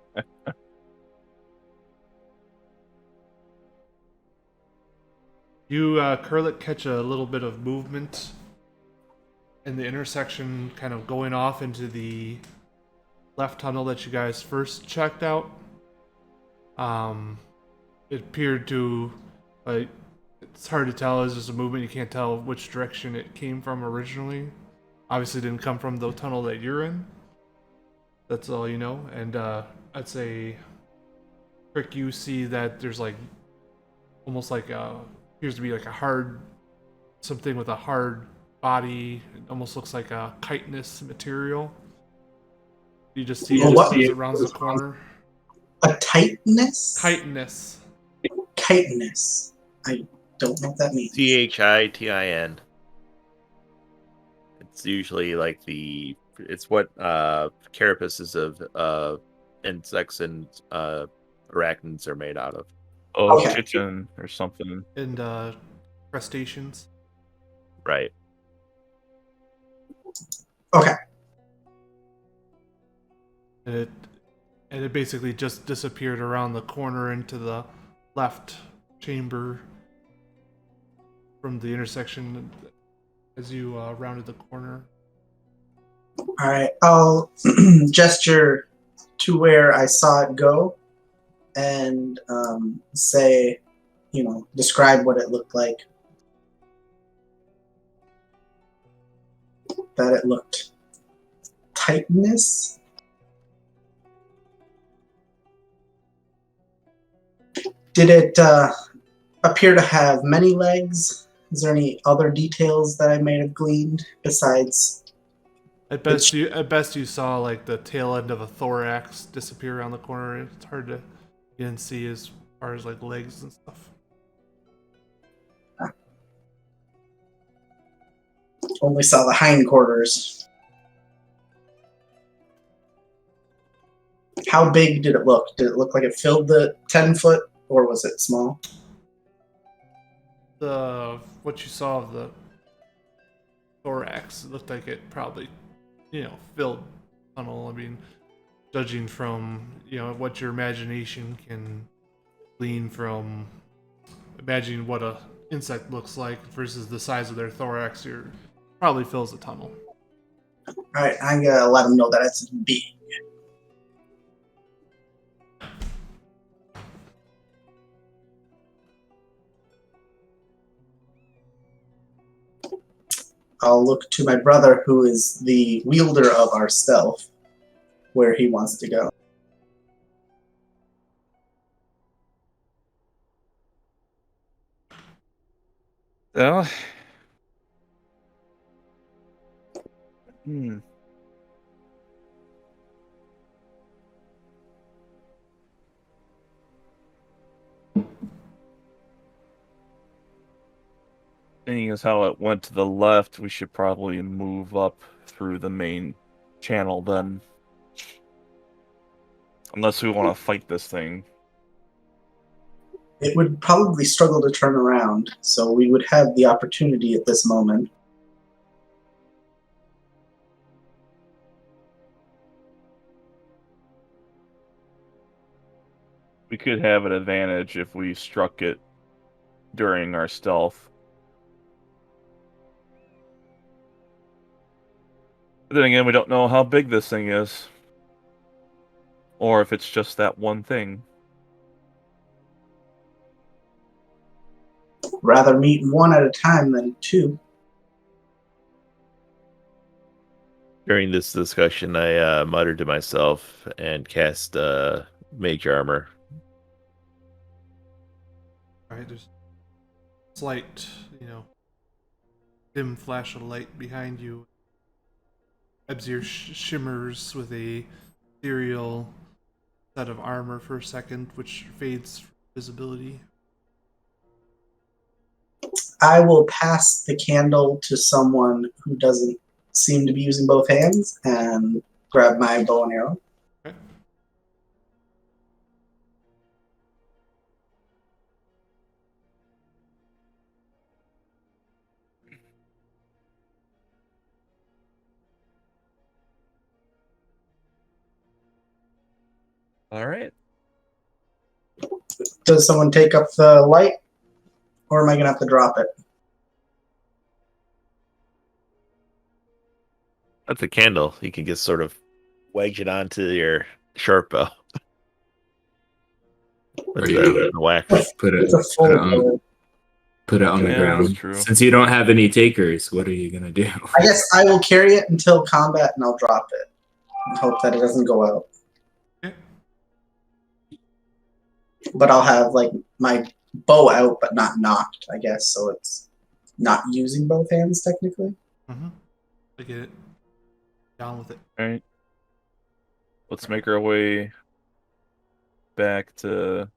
You, Kurlik, catch a little bit of movement in the intersection, kind of going off into the left tunnel that you guys first checked out. It appeared to, it's hard to tell. It's just a movement. You can't tell which direction it came from originally. Obviously, it didn't come from the tunnel that you're in. That's all you know. And I'd say, Rick, you see that there's like almost like appears to be like a hard something with a hard body. It almost looks like a chitinous material. You just see it as it rounds the corner. A tightness? Chitinous. Chitinous. I don't know what that means. Chitin. It's usually like it's what carapaces of insects and arachnids are made out of. Oh, Okay. chitin or something. And crustaceans. Right. Okay. And it basically just disappeared around the corner into the left chamber from the intersection as you rounded the corner. All right. I'll gesture to where I saw it go and say, describe what it looked like. that it looked chitinous. Did it appear to have many legs? Is there any other details that I may have gleaned besides? At best, you saw like the tail end of a thorax disappear around the corner. It's hard to even see as far as like legs and stuff. Only saw the hindquarters. How big did it look? Did it look like it filled the 10-foot, or was it small? What you saw of the thorax, it looked like it probably, filled the tunnel. I mean, judging from what your imagination can glean from imagining what a insect looks like versus the size of their thorax, it probably fills the tunnel. All right, I'm gonna let them know that it's big. I'll look to my brother, who is the wielder of our stealth, where he wants to go. Well, seeing as how it went to the left, we should probably move up through the main channel then. Unless we want to fight this thing. It would probably struggle to turn around, so we would have the opportunity at this moment. We could have an advantage if we struck it during our stealth. But then again, we don't know how big this thing is. Or if it's just that one thing. Rather meet one at a time than two. During this discussion, I muttered to myself and cast Mage Armor. Alright, there's a slight, dim flash of light behind you. Ebsir shimmers with a ethereal set of armor for a second, which fades from visibility. I will pass the candle to someone who doesn't seem to be using both hands and grab my bow and arrow. Okay. All right. Does someone take up the light, or am I going to have to drop it? That's a candle. You can just sort of wedge it onto your short bow. Or you Whack. put It's a it full on, bow. put it on the Yeah, ground. that's true. Since you don't have any takers, what are you gonna do? I guess I will carry it until combat and I'll drop it. And hope that it doesn't go out. Okay. But I'll have like my bow out but not knocked, I guess, so it's not using both hands technically. Mm-hmm. I get it. Down with it. All right. Let's make our way back to...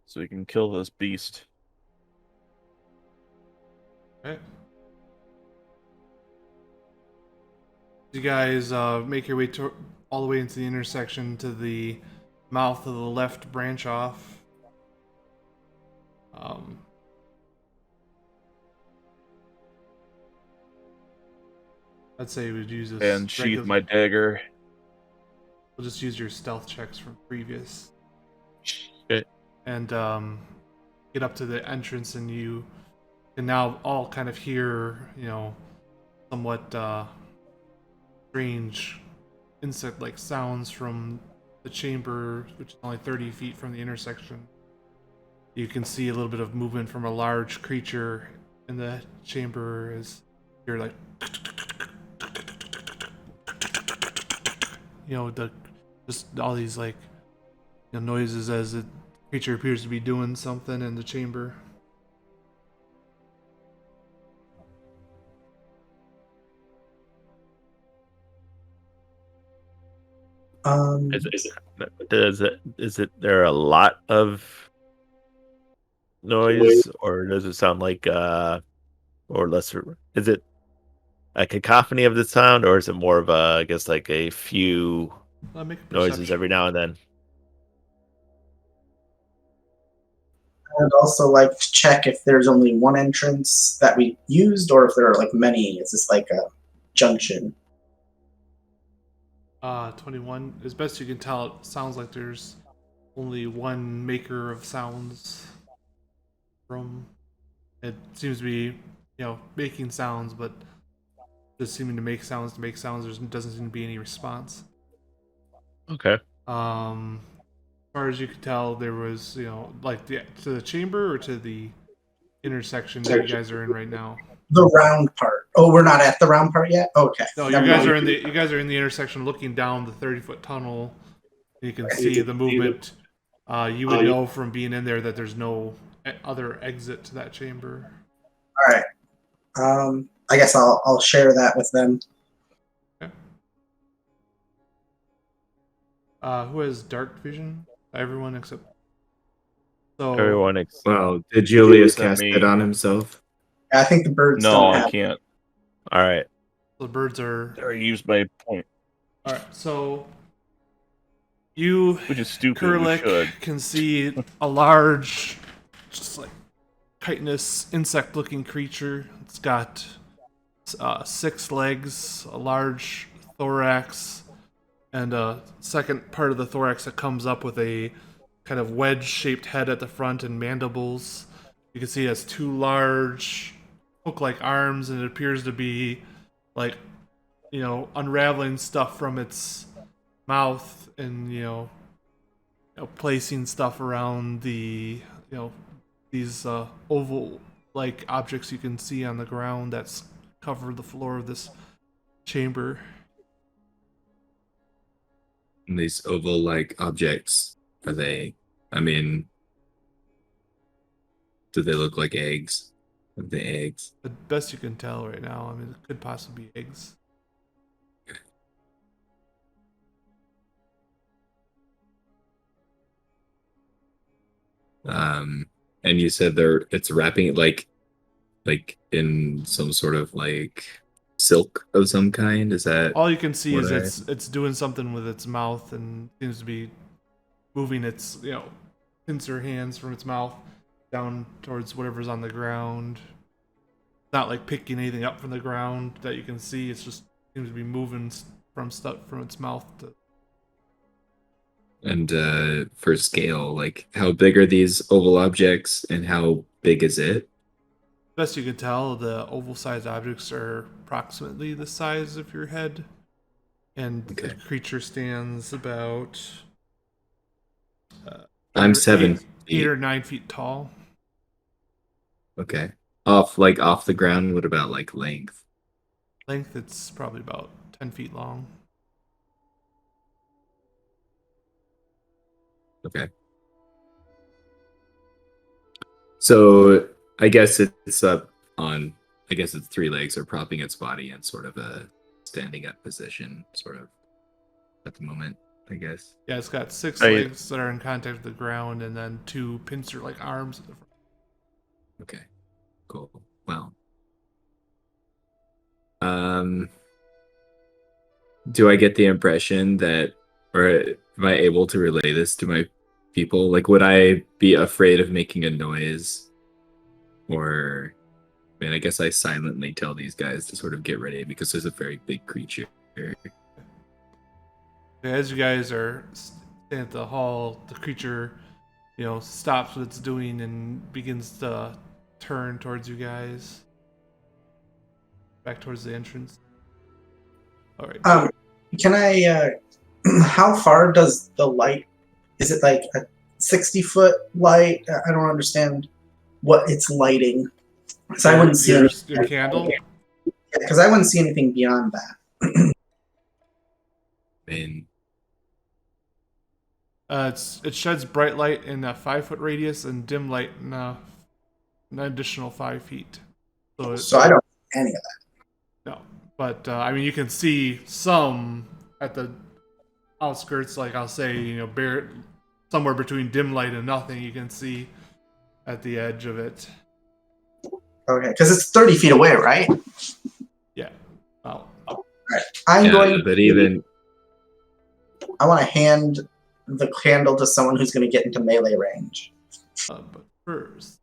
so we can kill this beast. Okay. You guys make your way all the way into the intersection to the mouth of the left branch off. I'd say we'd use this. And sheath my dagger. We'll just use your stealth checks from previous. Shit. And get up to the entrance, and you can now all kind of hear, somewhat strange insect-like sounds from the chamber, which is only 30 feet from the intersection. You can see a little bit of movement from a large creature in the chamber is you're like, just all these like noises as the creature appears to be doing something in the chamber. Is it there a lot of noise, or does it sound like or lesser? Is it a cacophony of the sound, or is it more of a, I guess, like a few Make a noises perception. every now and then? I'd also like to check if there's only one entrance that we used, or if there are like many. Is this like a junction? 21. As best you can tell, it sounds like there's only one maker of sounds room. It seems to be, making sounds, but just seeming to make sounds to make sounds. There doesn't seem to be any response. Okay. As far as you could tell, there was, like to the chamber or to the intersection that you guys are in right now. The round part. Oh, we're not at the round part yet. Okay. No, Never you guys mind. are in the intersection, looking down the 30-foot tunnel. You can see the movement. You would know from being in there that there's no other exit to that chamber. All right. I guess I'll share that with them. Okay. Who has dark vision? Everyone except. So Everyone. Well, did Julius Except cast me. it on himself? I think the birds No, don't I have. can't. All right. the birds are. I already used my point, All right. So you, which is stupid. We Kurlik, should. can see a large, just like chitinous insect-looking creature. It's got 6 legs, a large thorax, and a second part of the thorax that comes up with a kind of wedge-shaped head at the front and mandibles. You can see it has 2 large hook-like arms, and it appears to be like, unraveling stuff from its mouth and placing stuff around the these oval-like objects you can see on the ground that's covered the floor of this chamber. And these oval-like objects, are they? I mean, do they look like eggs? Are they eggs? The best you can tell right now, I mean, it could possibly be eggs. And you said it's wrapping it like in some sort of like silk of some kind. Is that All you can see what is it's doing something with its mouth and seems to be moving its pincer hands from its mouth down towards whatever's on the ground. Not like picking anything up from the ground that you can see. It's just seems to be moving from stuff from its mouth to. And for scale, like how big are these oval objects and how big is it? Best you can tell, the oval-sized objects are approximately the size of your head, and Okay. the creature stands about. I'm 7 feet. 8 or 9 feet tall. Okay. Off the ground, what about like length? Length, it's probably about 10 feet long. Okay. So I guess it's up on, I guess its 3 legs are propping its body in sort of a standing up position, sort of at the moment, I guess. Yeah, it's got 6 Are you- legs that are in contact with the ground, and then 2 pincer-like arms at the front. Okay. Cool. Wow. Do I get the impression that, or am I able to relay this to my people? Like, would I be afraid of making a noise? Or, I mean, I guess I silently tell these guys to sort of get ready because there's a very big creature. As you guys are standing at the hall, the creature, stops what it's doing and begins to turn towards you guys. Back towards the entrance. All right. Can I? How far does the light? Is it like a 60-foot light? I don't understand what it's lighting. Because I wouldn't see your candle. because I wouldn't see anything beyond that. I mean, It sheds bright light in a 5-foot radius and dim light in an additional 5 feet. So I don't see any of that. No, but I mean, you can see some at the outskirts. Like I'll say, somewhere between dim light and nothing, you can see at the edge of it. Okay, because it's 30 feet away, right? Yeah. Well, I'm yeah, going. but even I want to hand the candle to someone who's going to get into melee range. but first,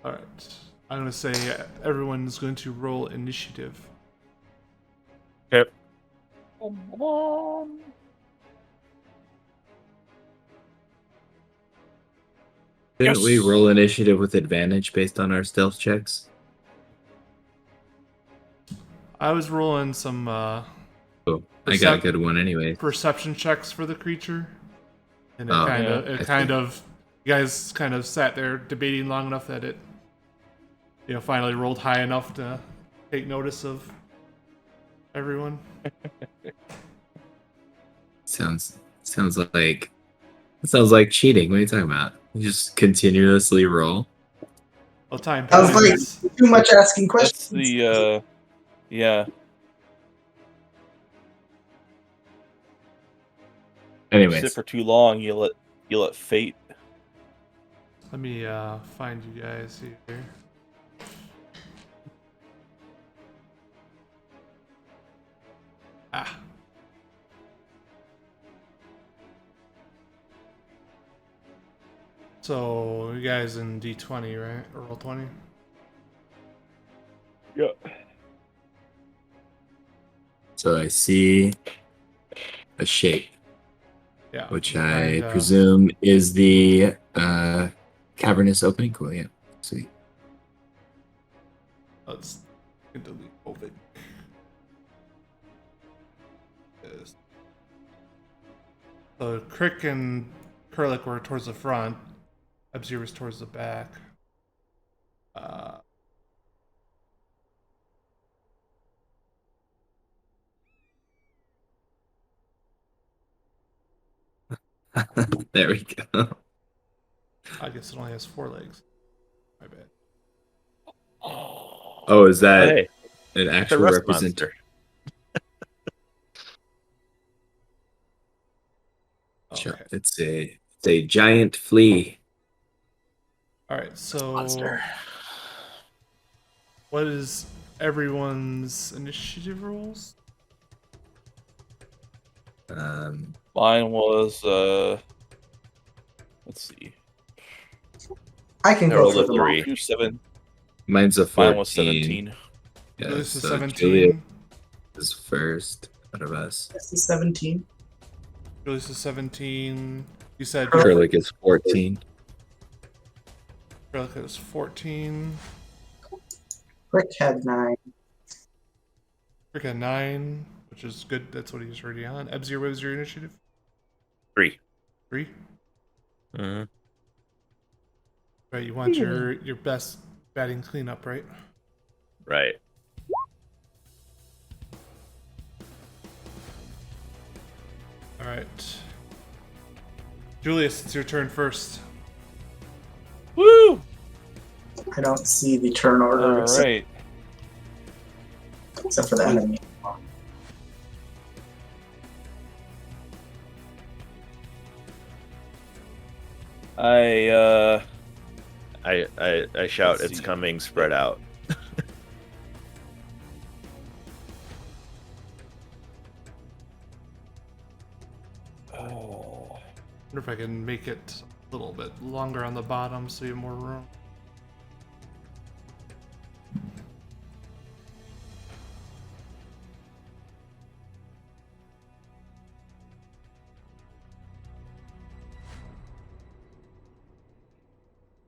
all right. I'm gonna say everyone's going to roll initiative. Okay. didn't we Yes. roll initiative with advantage based on our stealth checks? I was rolling some Oh, I got a good one anyway. perception checks for the creature, and Oh, you guys kind of sat there debating long enough that it, finally rolled high enough to take notice of everyone. Sounds like cheating. What are you talking about? You just continuously roll. Well, time I was like, passes. too much asking That's questions. the yeah. Anyways, Sit for too long, you let fate. Let me find you guys here. Ah. So you guys in D20, right? Or roll 20? Yeah. so I see a shape, Yeah. which And, I presume is the cavernous opening. Cool, yeah. Sweet. let's delete COVID. Yes. So Crick and Kurlik were towards the front. Ebzir was towards the back. There we go. I guess it only has 4 legs. My bad. Oh, is that Hey, an the actual rust representation? monster. Okay. It's a giant flea. All right. So Monster. what is everyone's initiative rolls? Mine was let's see. I can I go rolled through a them all. 3. 7. Mine's a 14. Mine was 17. Yeah, Julius is so 17. Juliet is first out of us. This is 17. Julius is 17. You said Kurlik is 14. Kurlik is 14. Rick had 9. Crick had 9, which is good. That's what he's already on. Ebzir, what was your initiative? 3. 3? Mm-hmm. Right, you want your best batting cleanup, right? Right. All right. Julius, it's your turn first. Woo! I don't see the turn order All except, right. except for the enemy. I shout, Let's "It's see. coming!" Spread out. Oh. Wonder if I can make it a little bit longer on the bottom so you have more room.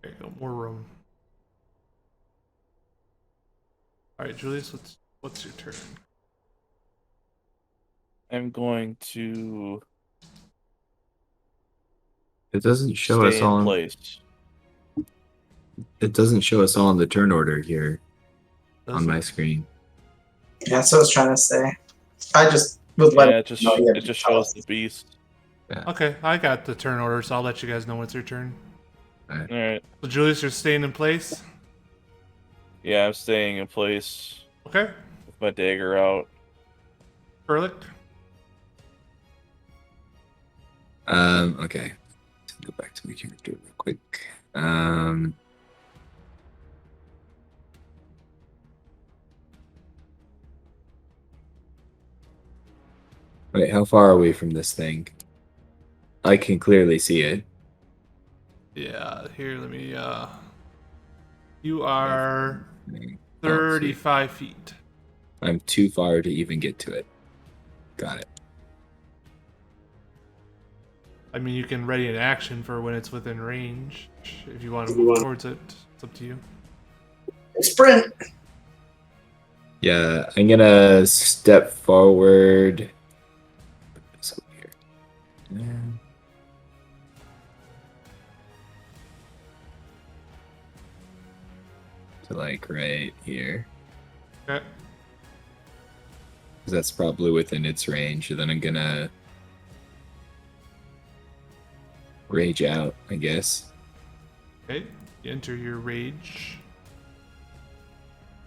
There you go, more room. All right, Julius, what's your turn? I'm going to It doesn't show stay us in all. place. It doesn't show us all in the turn order here on Doesn't- my screen. Yeah, that's what I was trying to say. I just would let Yeah, it just shows the beast. Okay, I got the turn order, so I'll let you guys know when it's your turn. All right. So Julius, you're staying in place. Yeah, I'm staying in place Okay. with my dagger out. Furlick. Okay. Go back to my character real quick. Wait, how far are we from this thing? I can clearly see it. Yeah, here, let me, you are Oh, sweet. 35 feet. I'm too far to even get to it. Got it. I mean, you can ready an action for when it's within range. If you want to move towards it, it's up to you. Sprint. Yeah, I'm gonna step forward. Put this up here. Yeah. To like right here. Okay. 'Cause that's probably within its range. And then I'm gonna rage out, I guess. Okay. You enter your rage.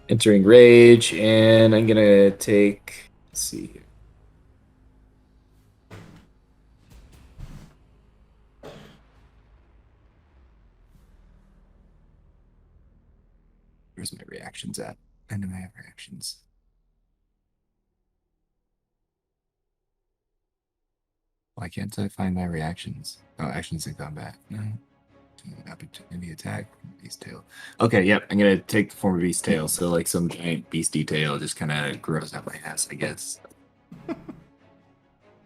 Entering rage, and I'm gonna take. Let's see here. Where's my reactions at? I know I have reactions. Why can't I find my reactions? Oh, actions in combat. No. Opportunity attack. Beast tail. Okay, yep. I'm gonna take the form of beast tail. So like some giant beastie tail just kind of grows out my ass, I guess.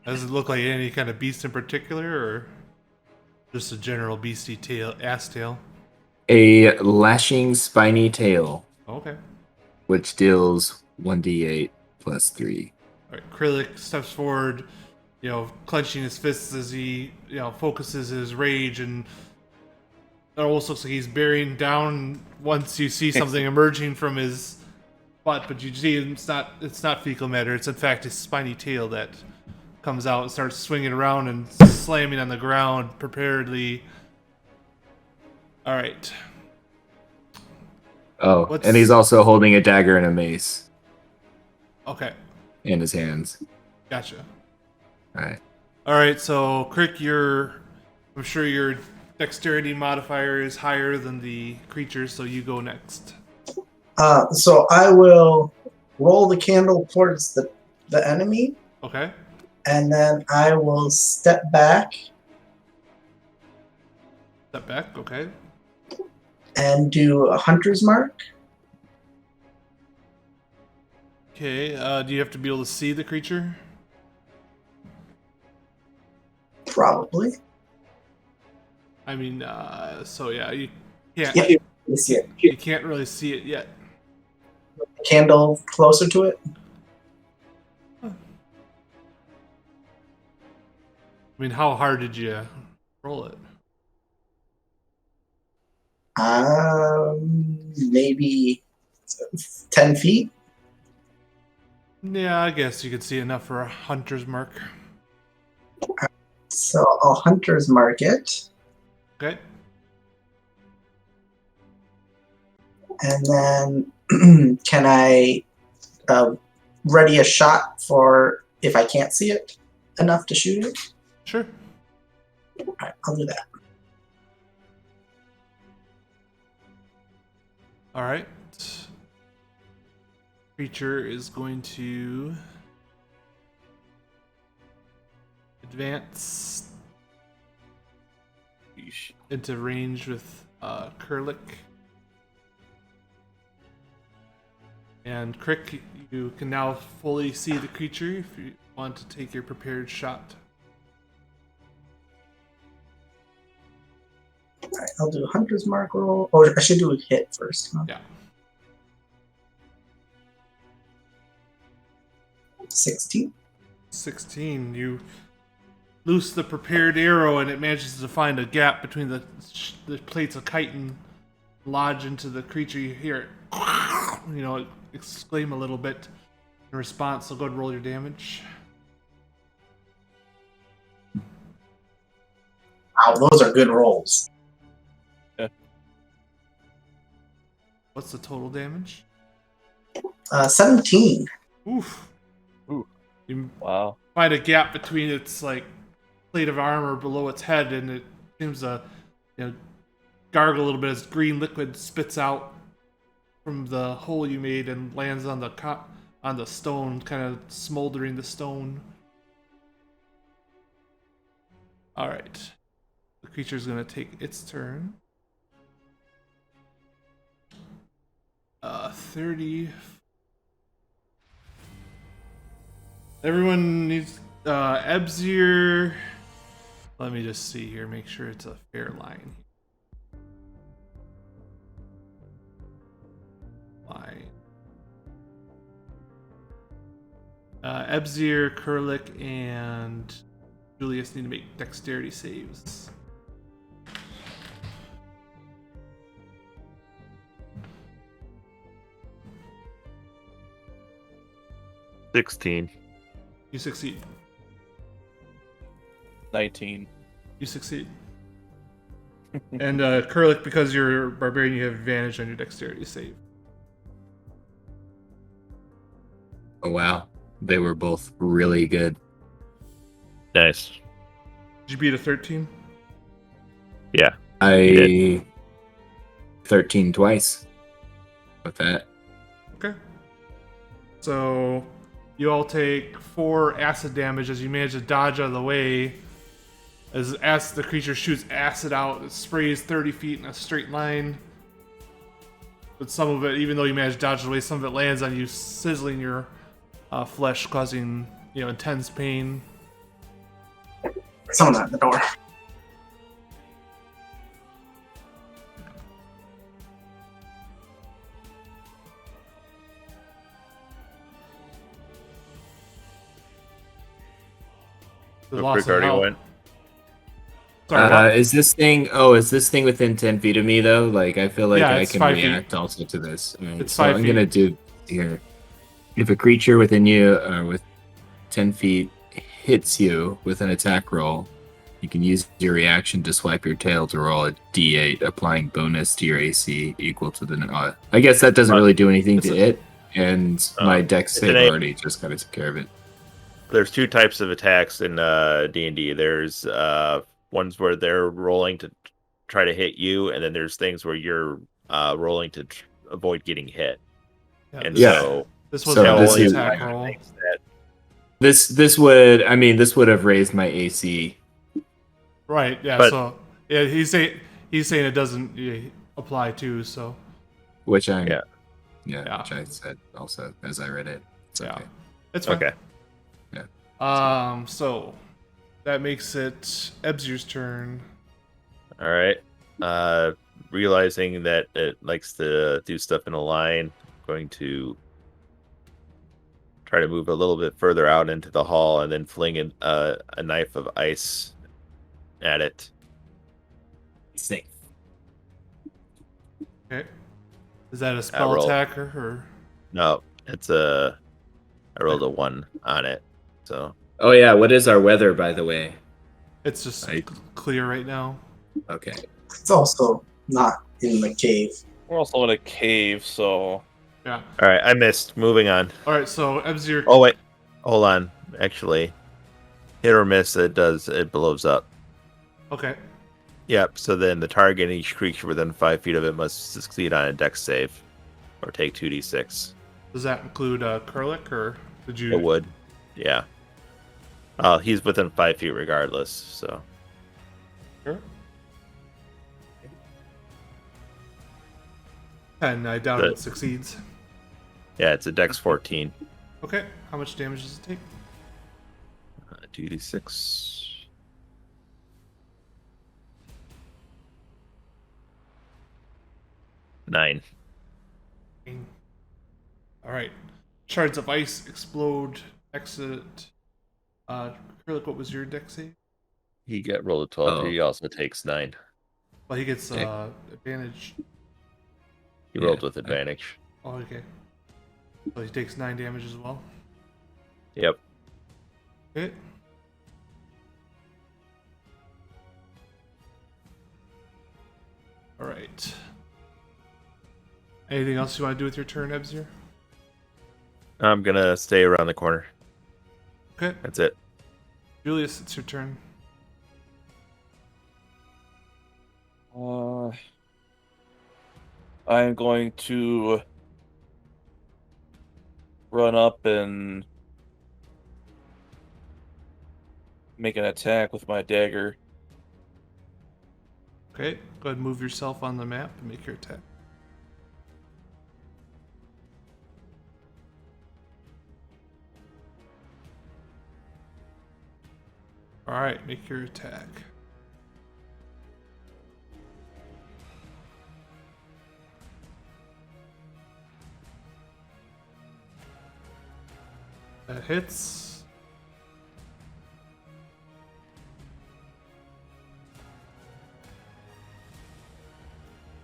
Does it look like any kind of beast in particular, or just a general beastie tail, ass tail? A lashing spiny tail, Okay. which deals 1d8 plus 3. All right. Krillic steps forward, clenching his fists as he, focuses his rage, and it almost looks like he's bearing down once you see something emerging from his butt, but you see it's not fecal matter. It's in fact his spiny tail that comes out and starts swinging around and slamming on the ground preparedly. All right. Oh, and he's also holding a dagger and a mace Okay. in his hands. Gotcha. All right. All right. So, Crick, I'm sure your dexterity modifier is higher than the creature, so you go next. So I will roll the candle towards the enemy, Okay. and then I will step back Step back. Okay. and do a hunter's mark. Okay. Do you have to be able to see the creature? Probably. I mean, so yeah, you can't. Yeah, you see it. You can't really see it yet. Candle closer to it. I mean, how hard did you roll it? Maybe 10 feet. Yeah, I guess you could see enough for a hunter's mark. So I'll hunter's mark it, Okay. and then can I ready a shot for if I can't see it enough to shoot it? Sure. All right, I'll do that. All right. Creature is going to advance into range with Kurlik. And Crick, you can now fully see the creature if you want to take your prepared shot. All right, I'll do a hunter's mark roll. Oh, I should do a hit first. Huh? Yeah. 16. 16. You loose the prepared arrow and it manages to find a gap between the plates of chitin lodge into the creature. You hear it, it exclaim a little bit in response. So go ahead and roll your damage. Wow, those are good rolls. What's the total damage? 17. Oof. Ooh. You Wow. find a gap between its plate of armor below its head, and it seems to gargle a little bit as green liquid spits out from the hole you made and lands on the stone, kind of smoldering the stone. All right, the creature's gonna take its turn. 30. Everyone needs Ebsir. Let me just see here, make sure it's a fair line. Ebsir, Kurlik, and Julius need to make dexterity saves. $16. You succeed. 19. You succeed. And Kurlik, because you're a barbarian, you have advantage on your dexterity save. Oh wow, they were both really good. Nice. Did you beat a 13? Yeah. I 13 twice with that. Okay. So you all take 4 acid damage as you manage to dodge out of the way. As the creature shoots acid out, it sprays 30 feet in a straight line. But some of it, even though you manage to dodge away, some of it lands on you, sizzling your flesh, causing intense pain. Someone at the door. The So loss Crick of already health. went. Sorry, what? Is this thing within 10 feet of me though? Like I feel like Yeah, I it's can 5 feet. react also to this. Alright, It's so 5 I'm feet. gonna do here. If a creature within you with 10 feet hits you with an attack roll, you can use your reaction to swipe your tail to roll a d8, applying bonus to your AC equal to the. I guess that doesn't really do anything to it, and my dex It's save an A. already just kind of took care of it. There's 2 types of attacks in D&D. There's ones where they're rolling to try to hit you, and then there's things where you're rolling to avoid getting hit. And Yeah. so This was So an this only is- attack roll. This would have raised my AC. Right, yeah, But- so yeah, he's saying it doesn't apply too, so Which I'm, Yeah. Yeah. which I said also as I read it. It's yeah. okay. It's fine. Okay. So that makes it Ebsir's turn. All right. Realizing that it likes to do stuff in a line, I'm going to try to move a little bit further out into the hall and then fling a knife of ice at it. Safe. Okay. Is that a spell roll. attack or No, I rolled a 1 on it. So Oh yeah, what is our weather by the way? it's just Right. clear right now? Okay. It's also not in the cave. We're also in a cave, so Yeah. all right, I missed. Moving on. All right, so Ebsir. Oh wait, hold on. Actually, hit or miss, it blows up. Okay. Yep. So then the target and each creature within 5 feet of it must succeed on a dex save, or take 2d6. Does that include Kurlik, or did you? It would. Yeah. He's within 5 feet regardless. So Sure. And I doubt Good. it succeeds. yeah, it's a dex 14. Okay. How much damage does it take? 2d6. Nine. All right. Shards of ice explode. Exit. Kurlik, what was your dex save? He got rolled a 12. Oh. He also takes 9. Well, he gets Okay. advantage. He Yeah. rolled with advantage. Oh, okay. So he takes 9 damage as well. Yep. Okay. All right. Anything else you want to do with your turn, Ebsir? I'm gonna stay around the corner. Okay. That's it. Julius, it's your turn. I'm going to run up and make an attack with my dagger. Okay. Go ahead and move yourself on the map and make your attack. All right, make your attack. That hits.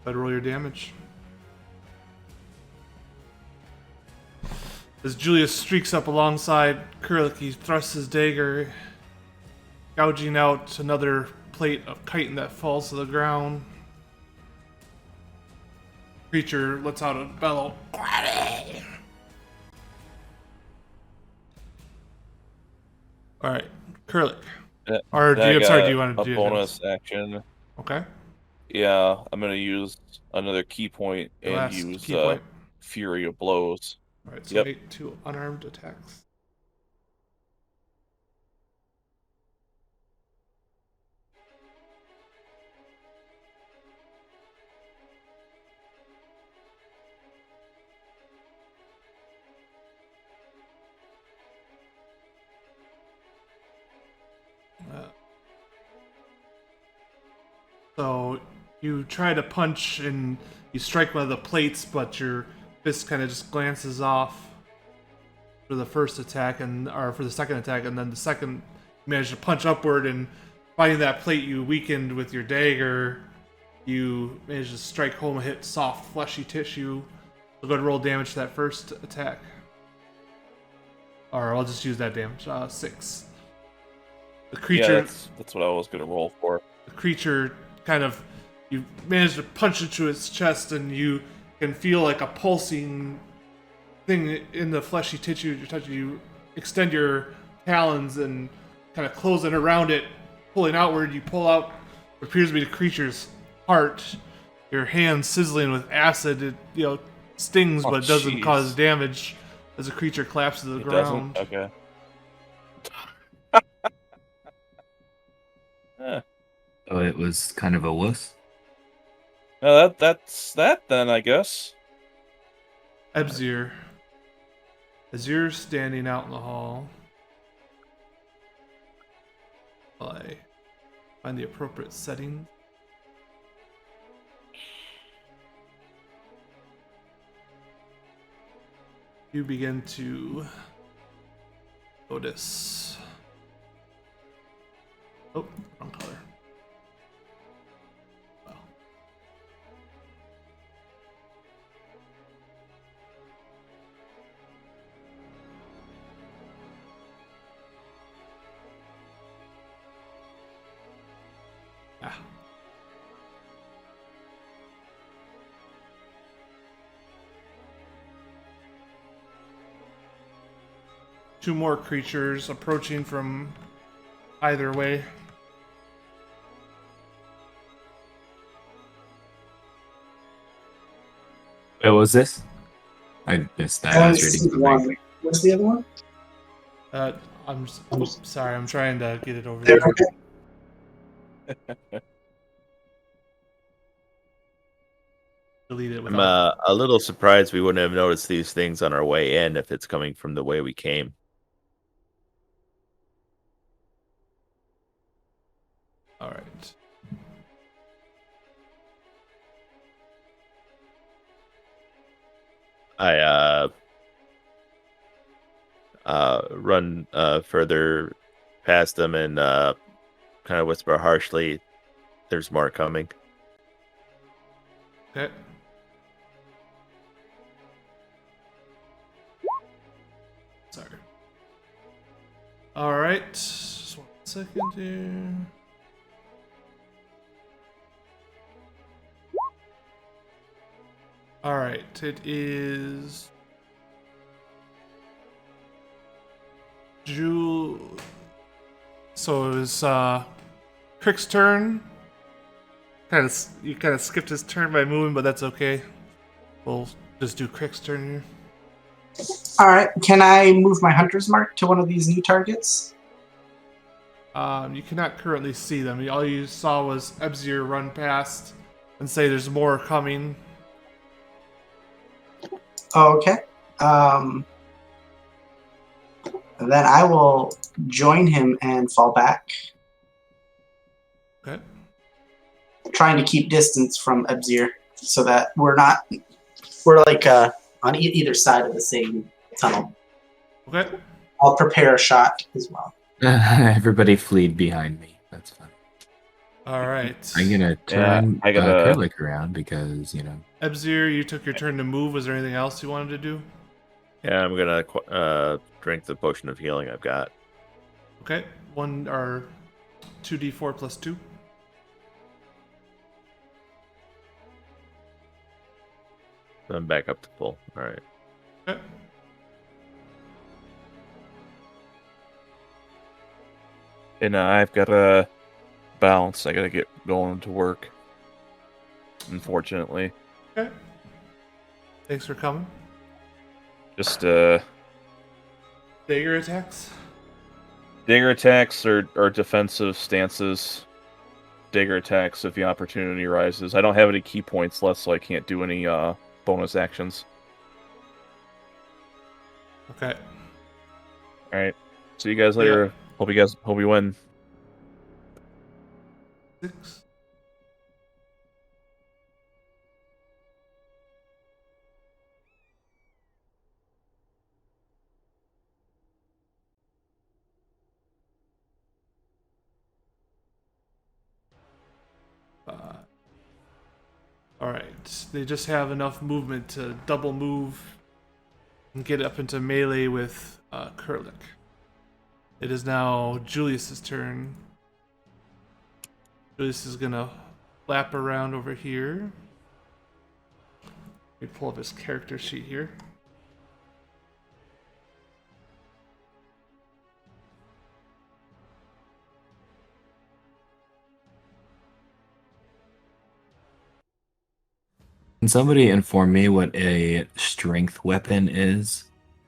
Go ahead, roll your damage. As Julius streaks up alongside Kurlik, he thrusts his dagger, gouging out another plate of chitin that falls to the ground. Creature lets out a bellow. Alright, Kurlik. Or do I you, I'm sorry, do got you want to a do bonus action? Okay. Yeah, I'm gonna use another key point Your and last use key point. Fury of Blows. Alright, so Yep. make 2 unarmed attacks. So you try to punch and you strike one of the plates, but your fist kind of just glances off for the first attack or for the second attack, and then the second you manage to punch upward and finding that plate you weakened with your dagger, you manage to strike home and hit soft, fleshy tissue. So go ahead and roll damage to that first attack. Or I'll just use that damage. 6. The Yeah, creature that's what I was gonna roll for. the creature kind of, you manage to punch into its chest and you can feel like a pulsing thing in the fleshy tissue you're touching. You extend your talons and kind of close it around it, pulling outward. You pull out what appears to be the creature's heart. Your hand sizzling with acid. It stings, Oh, but doesn't jeez. cause damage as the creature collapses to the It ground. doesn't? Okay. Eh. Oh, it was kind of a wuss. No, that's that then, I guess. Ebsir, as you're standing out in the hall, while I find the appropriate setting. You begin to notice. Oh, wrong color. Wow. Ah. Two more creatures approaching from either way. What was this? I missed that. I was reading something. one. What's the other one? I'm sorry. I'm trying to get it over There, there. okay. Delete it I'm without. a little surprised we wouldn't have noticed these things on our way in if it's coming from the way we came. All right. I run further past them and kind of whisper harshly, "There's more coming." Okay. Sorry. All right. Just 1 second here. All right. It is So it was Crick's turn. You kind of skipped his turn by moving, but that's okay. We'll just do Crick's turn here. All right. Can I move my hunter's mark to one of these new targets? You cannot currently see them. All you saw was Ebzir run past and say there's more coming. Okay. Then I will join him and fall back, Okay. trying to keep distance from Ebzir so that we're like on either side of the same tunnel. Okay. I'll prepare a shot as well. Everybody fleed behind me. That's fine. All right. I'm gonna turn I gotta- Kerlik around because Ebzir, you took your turn to move. Was there anything else you wanted to do? Yeah, I'm gonna drink the potion of healing I've got. Okay. 2d4 plus 2. So I'm back up to full. All right. Okay. And I've got to bounce. I got to get going to work. Unfortunately. Okay. Thanks for coming. Just Dagger attacks? dagger attacks or defensive stances. Dagger attacks if the opportunity arises. I don't have any key points left, so I can't do any bonus actions. Okay. Alright. See you guys later. Hope you win. 6. Alright. They just have enough movement to double move and get up into melee with Kerlik. It is now Julius's turn. Julius is gonna lap around over here. Let me pull up his character sheet here. Can somebody inform me what a strength weapon is?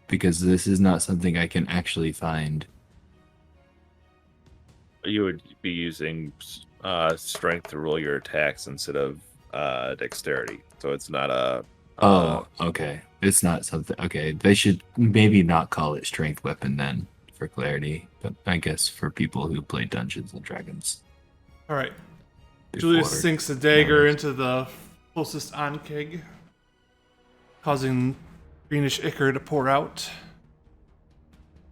Because this is not something I can actually find. You would be using strength to roll your attacks instead of dexterity. So it's not a. Oh, okay. It's not something. Okay, they should maybe not call it strength weapon then, for clarity. But I guess for people who play Dungeons and Dragons. Alright. before. Julius sinks a dagger Nice. into the closest Ankheg, causing greenish ichor to pour out.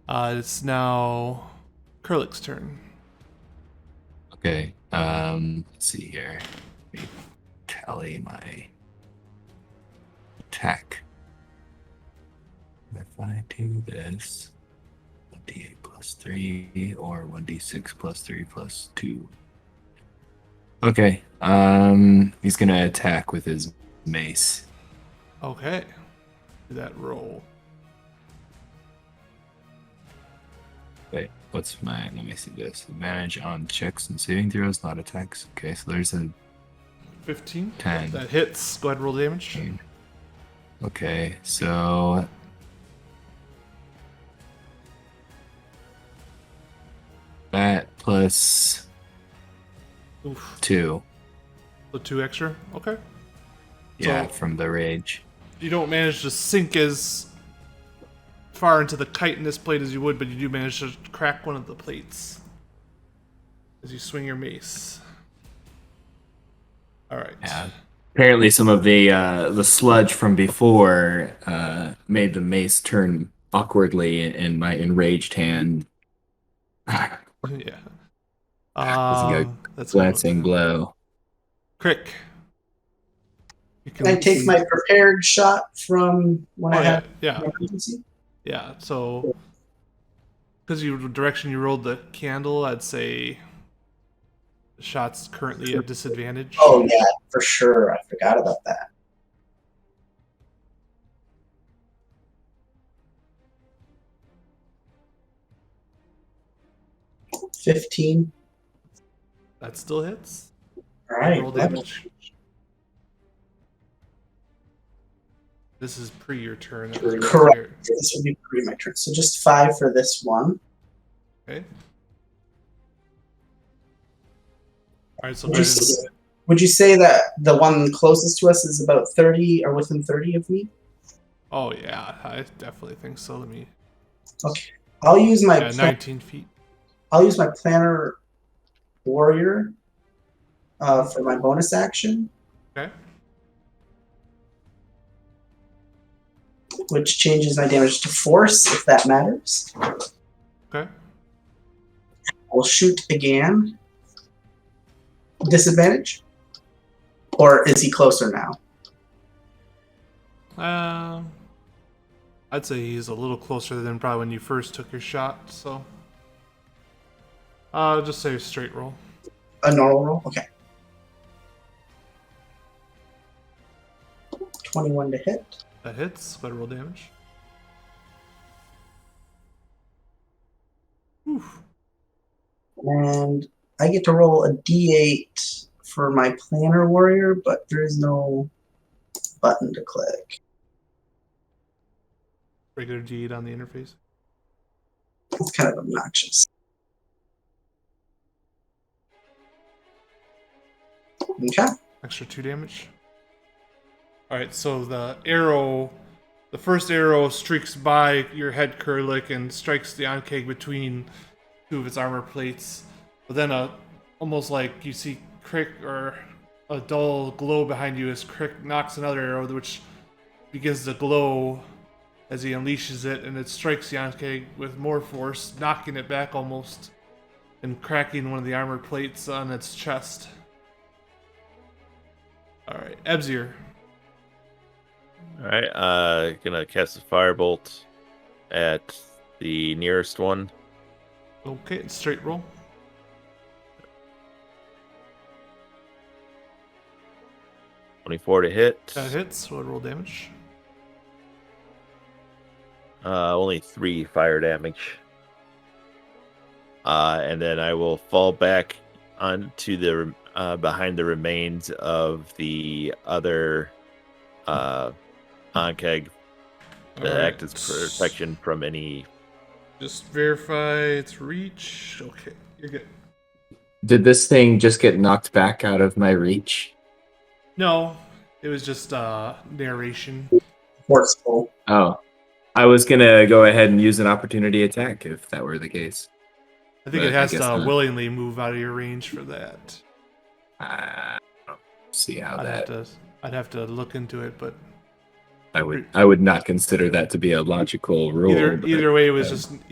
It's now Kerlik's turn. Okay. Let's see here. Let me tally my attack. If I do this, 1d8 plus 3 or 1d6 plus 3 plus 2. Okay. He's gonna attack with his mace. Okay. Do that roll. Wait, what's my? Let me see this. Advantage on checks and saving throws, not attacks. Okay, so there's a 15. 10. That hits. Go ahead and roll damage. Okay, so that plus Oof. 2. So 2 extra. Okay. Yeah, So- from the rage. You don't manage to sink as far into the chitinous plate as you would, but you do manage to crack one of the plates as you swing your mace. All right. Yeah. Apparently, some of the sludge from before made the mace turn awkwardly in my enraged hand. Yeah. Doesn't go That's glancing blow. Crick. You Can I take my prepared shot from when I Oh, yeah. had Yeah. emergency? Yeah, so because you the direction you rolled the candle, I'd say the shot's currently at disadvantage. Oh yeah, for sure. I forgot about that. 15. That still hits. All right. Roll what? damage. This is pre your turn. Correct. This would be pre my turn. So just 5 for this one. Okay. All right. So Would go you, ahead. s- would you say that the one closest to us is about 30 or within 30 of me? Oh yeah, I definitely think so. Let me. Okay. I'll use my 19 feet. I'll use my planner warrior for my bonus action, Okay. which changes my damage to force if that matters. Okay. We'll shoot again. Disadvantage? Or is he closer now? I'd say he's a little closer than probably when you first took your shot. So, just say straight roll. A normal roll? Okay. 21 to hit. That hits. Go ahead, roll damage. Oof. And I get to roll a d8 for my planner warrior, but there is no button to click. Regular D8 on the interface. It's kind of obnoxious. Okay. Extra 2 damage. Alright, so the first arrow streaks by your head, Kurlik, and strikes the Ankheg between two of its armor plates. But then almost like you see Crick or a dull glow behind you as Crick knocks another arrow, which begins to glow as he unleashes it, and it strikes the Ankheg with more force, knocking it back almost, and cracking one of the armor plates on its chest. Alright, Ebzir. All right, gonna cast a firebolt at the nearest one. Okay, it's straight roll. 24 to hit. That hits, so roll damage. Only 3 fire damage. And then I will fall back onto the behind the remains of the other Ankheg to Alright. act as protection from any. Just verify its reach. Okay, you're good. Did this thing just get knocked back out of my reach? No, it was just narration. Forceful. Oh, I was gonna go ahead and use an opportunity attack if that were the case. I think But it has I guess to not. willingly move out of your range for that. I don't see how I'd have to look into it, but I would not consider that to be a logical rule. either way it was but,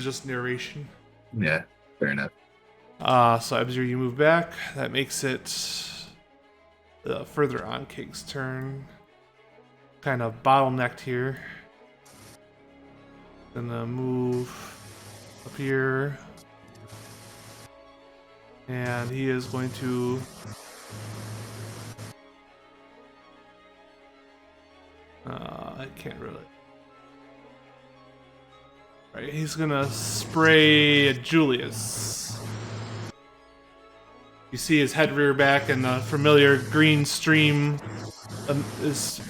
just narration. yeah, fair enough. So Ebzir, you move back. That makes it the further Ankheg's turn. Kind of bottlenecked here. Gonna move up here. And he is going to I can't really. Right, he's gonna spray at Julius. You see his head rear back, and the familiar green stream is.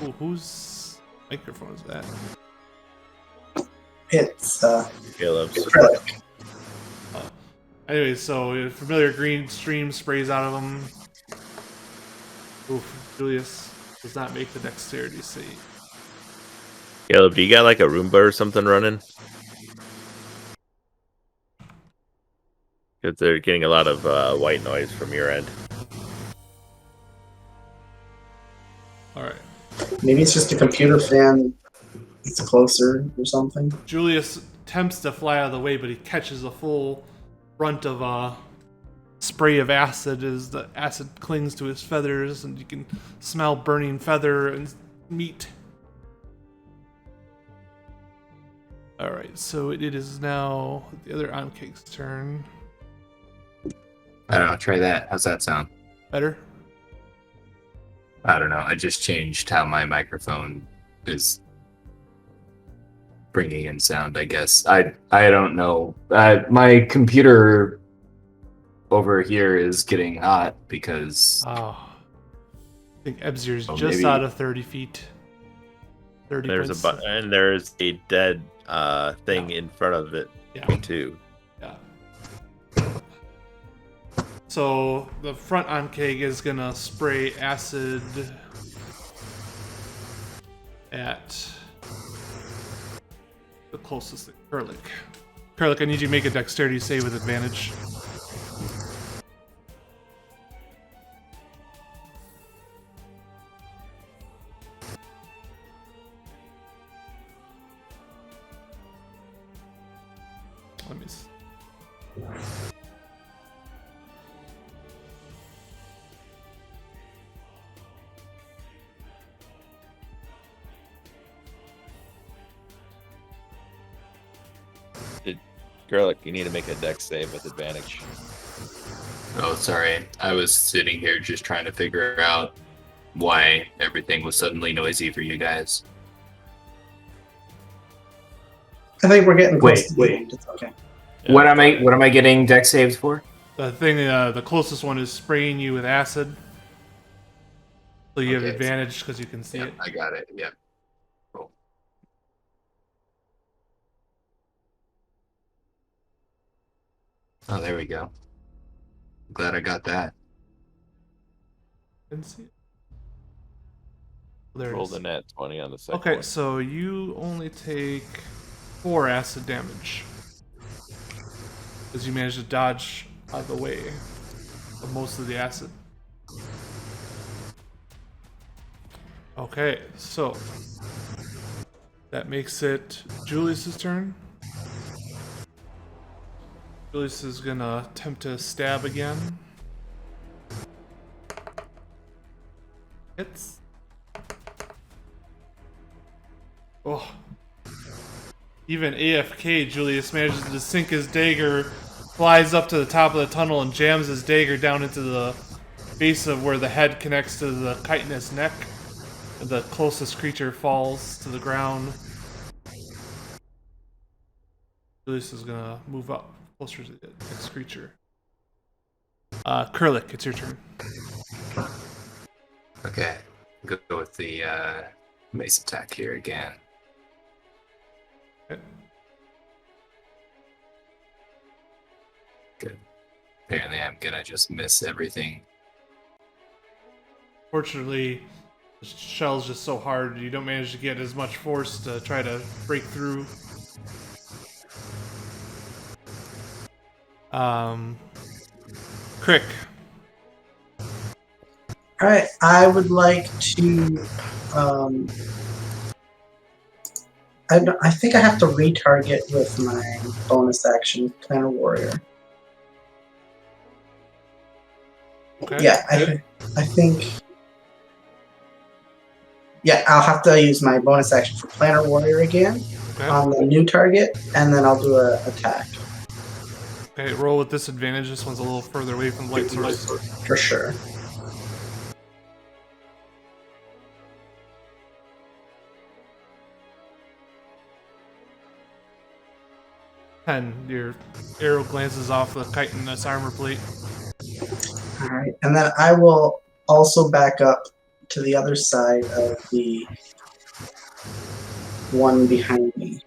Oh, whose microphone is that? It's Caleb's. acrylic. Anyway, so a familiar green stream sprays out of him. Oof, Julius does not make the dexterity save. Caleb, do you got like a Roomba or something running? Because they're getting a lot of white noise from your end. Alright. Maybe it's just a computer fan. It's closer or something. Julius attempts to fly out of the way, but he catches a full brunt of a spray of acid as the acid clings to his feathers, and you can smell burning feather and meat. All right, so it is now the other Ankheg's turn. I don't know. Try that. How's that sound? Better? I don't know. I just changed how my microphone is bringing in sound. I guess I don't know. My computer over here is getting hot because Oh, I think Ebzir's Oh, just maybe- out of 30 feet. 30 There's points. and there's a dead thing in front of it Yeah. too. Yeah. So the front Ankheg is gonna spray acid at the closest thing. Kurlik. Kurlik, I need you to make a dexterity save with advantage. Let me see. Garlic, you need to make a dex save with advantage. Oh, sorry. I was sitting here just trying to figure out why everything was suddenly noisy for you guys. I think we're getting close Wait, to the wait. end. It's okay. Yeah, What am I getting deck saved for? The thing, the closest one is spraying you with acid. So you have Okay. advantage because you can see Yeah, it. I got it. Yeah. Cool. Oh, there we go. Glad I got that. Can see it. There it roll is. the net 20 on the second Okay, one. so you only take 4 acid damage. Because you managed to dodge out of the way of most of the acid. Okay, so that makes it Julius's turn. Julius is gonna attempt to stab again. Hits. Oh. Even AFK, Julius manages to sink his dagger, flies up to the top of the tunnel, and jams his dagger down into the base of where the head connects to the chitinous neck. The closest creature falls to the ground. Julius is gonna move up closer to the next creature. Kurlik, it's your turn. Okay. Go with the mace attack here again. Okay. Good. Apparently I'm gonna just miss everything. Fortunately, the shell's just so hard, you don't manage to get as much force to try to break through. Crick. All right, I would like to. I think I have to retarget with my bonus action, Planner Warrior. Okay. Yeah, I think. Yeah, I'll have to use my bonus action for Planner Warrior again Okay. on the new target, and then I'll do an attack Okay, roll with disadvantage. This one's a little further away from the light source. for sure. And your arrow glances off the chitinous armor plate. All right, and then I will also back up to the other side of the one behind me.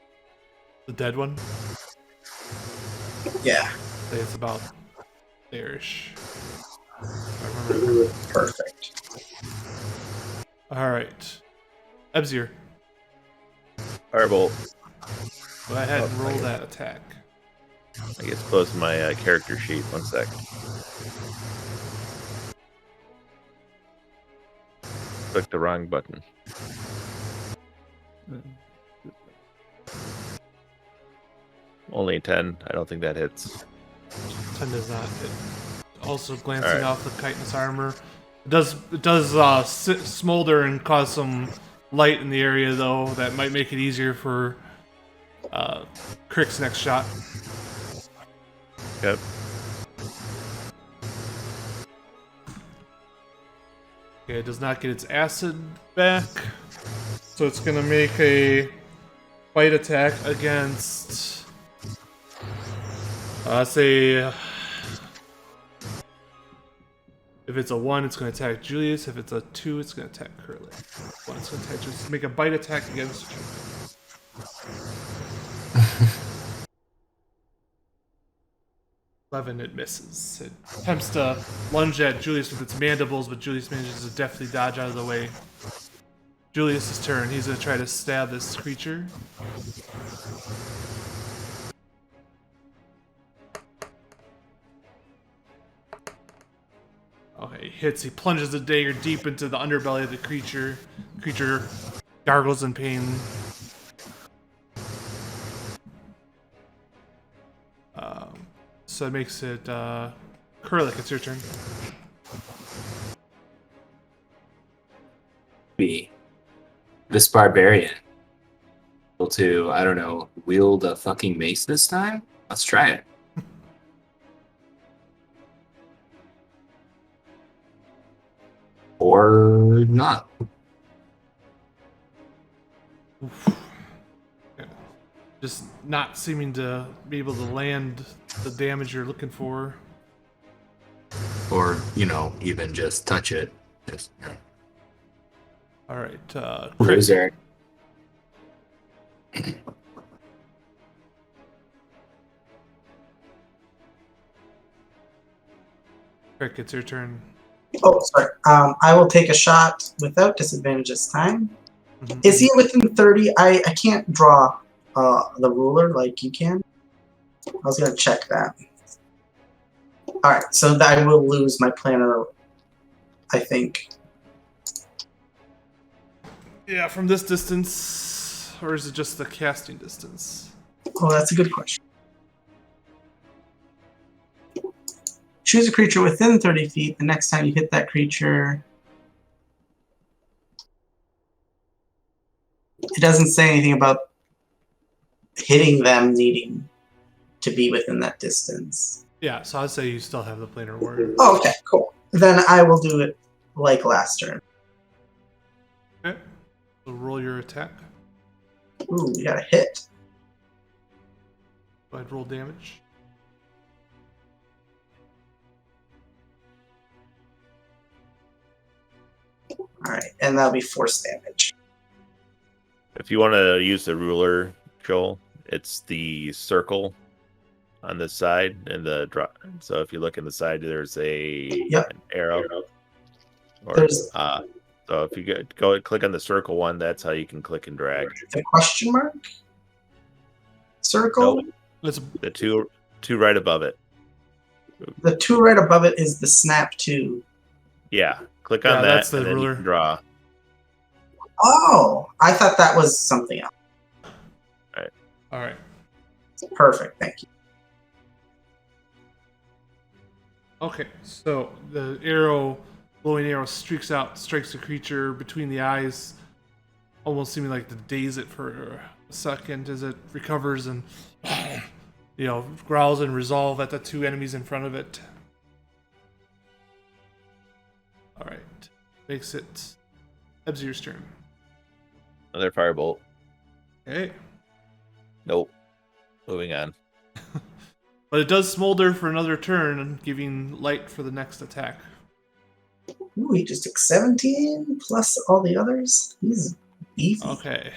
The dead one. Yeah, Say it's about there-ish. If I remember. perfect. All right. Ebzir, Firebolt. go ahead and roll that attack. I guess close my character sheet. 1 sec. Click the wrong button. Only 10. I don't think that hits. 10 does not hit. Also glancing Alright. off the chitinous armor. It does smolder and cause some light in the area, though. That might make it easier for Crick's next shot. Yep. Okay, it does not get its acid back. So it's going to make a bite attack against... say... If it's a 1, it's going to attack Julius. If it's a 2, it's going to attack Curly. 1, it's going to attack Julius. Make a bite attack against Julius. 11, it misses. It attempts to lunge at Julius with its mandibles, but Julius manages to deftly dodge out of the way. Julius's turn. He's going to try to stab this creature. Okay, he hits. He plunges the dagger deep into the underbelly of the creature. The creature gargles in pain. So it makes it Kurlik, it's your turn. Be this barbarian able to, I don't know, wield a fucking mace this time? Let's try it. Or not. Just not seeming to be able to land the damage you're looking for. Or, you know, even just touch it. Just, All right, loser. Crick, it's your turn. Oh, sorry. I will take a shot without disadvantage this time. Mhm. Is he within 30? I can't draw the ruler like you can. I was going to check that. Alright, so I will lose my planner, I think. Yeah, from this distance, or is it just the casting distance? Oh, that's a good question. Choose a creature within 30 feet. The next time you hit that creature... It doesn't say anything about hitting them needing to be within that distance. Yeah, so I'd say you still have the planar ward. Oh, okay, cool. Then I will do it like last turn. Okay, so roll your attack. Ooh, we got a hit. Go ahead, roll damage. Alright, and that'll be force damage. If you want to use the ruler, Joel, it's the circle on the side and the drop. So if you look in the side, there's an arrow. Or, There's so if you go and click on the circle one, that's how you can click and drag. the question mark? Circle? Nope. Let's The two right above it. The 2 right above it is the snap 2. Yeah, click Yeah, on that, that's the and then ruler. you can draw. Oh, I thought that was something else. all right. Perfect, thank you. Okay, so the arrow, glowing arrow, streaks out, strikes the creature between the eyes, almost seeming like to daze it for a second as it recovers and, growls in resolve at the 2 enemies in front of it. All right, makes it Ebzir's turn. Another firebolt. Okay, Nope. Moving on. but it does smolder for another turn, giving light for the next attack. Ooh, he just took 17 plus all the others. He's easy. Okay,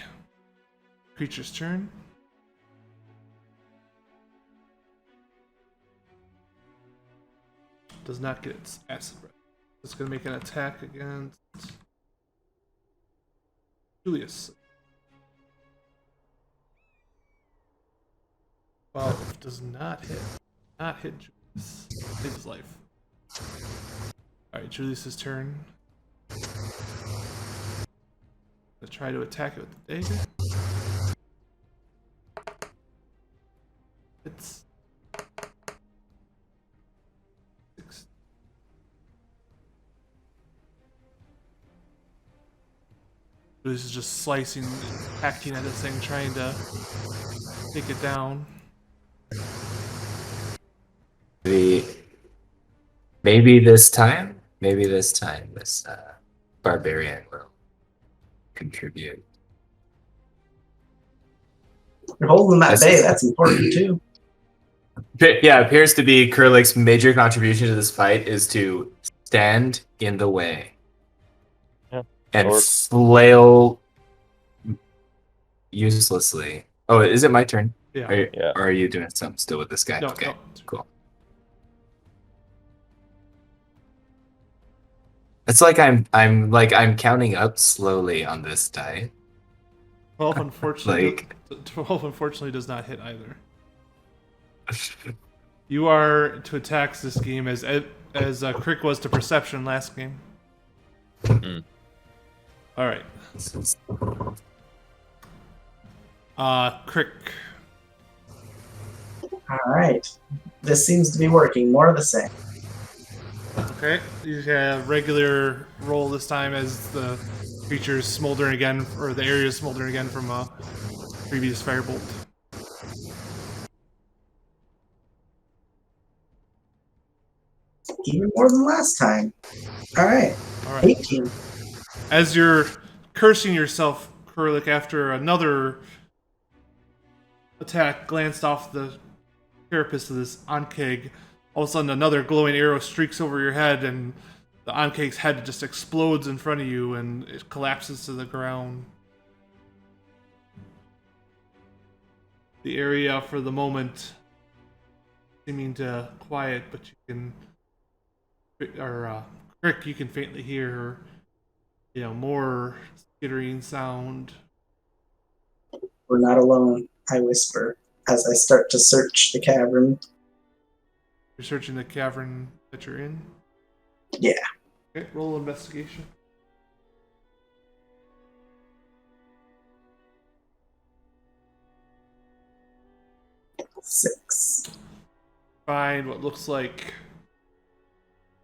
creature's turn. Does not get its acid breath. It's going to make an attack against Julius. 12 does not hit. Not hit Julius. Save his life. Alright, Julius's turn. Gonna try to attack it with the dagger. It's 6. Julius is just slicing, hacking at this thing, trying to take it down. Maybe this time, this barbarian will contribute. You're holding that That's- bay. That's important too. Yeah, it appears to be Kurlik's major contribution to this fight is to stand in the way and Or- flail uselessly. Oh, is it my turn? Yeah. Or are you doing something still with this guy? No, Okay, no. cool. It's like I'm counting up slowly on this die. 12 unfortunately, Like 12 unfortunately does not hit either. You are to attacks this game as Crick was to perception last game. Mm. All right. Crick. All right. This seems to be working. More of the same. Okay. You have regular roll this time as the creature's smoldering again, or the area is smoldering again from a previous firebolt. Even more than last time. All right. All right. 18. As you're cursing yourself, Kurlik, after another attack glanced off the carapace of this Ankheg, all of a sudden another glowing arrow streaks over your head, and the Ankheg's head just explodes in front of you, and it collapses to the ground. The area, for the moment, seeming to quiet, but you can, Crick, you can faintly hear, more skittering sound. We're not alone, I whisper as I start to search the cavern. You're searching the cavern that you're in? Yeah. Okay, roll investigation. Six. Find what looks like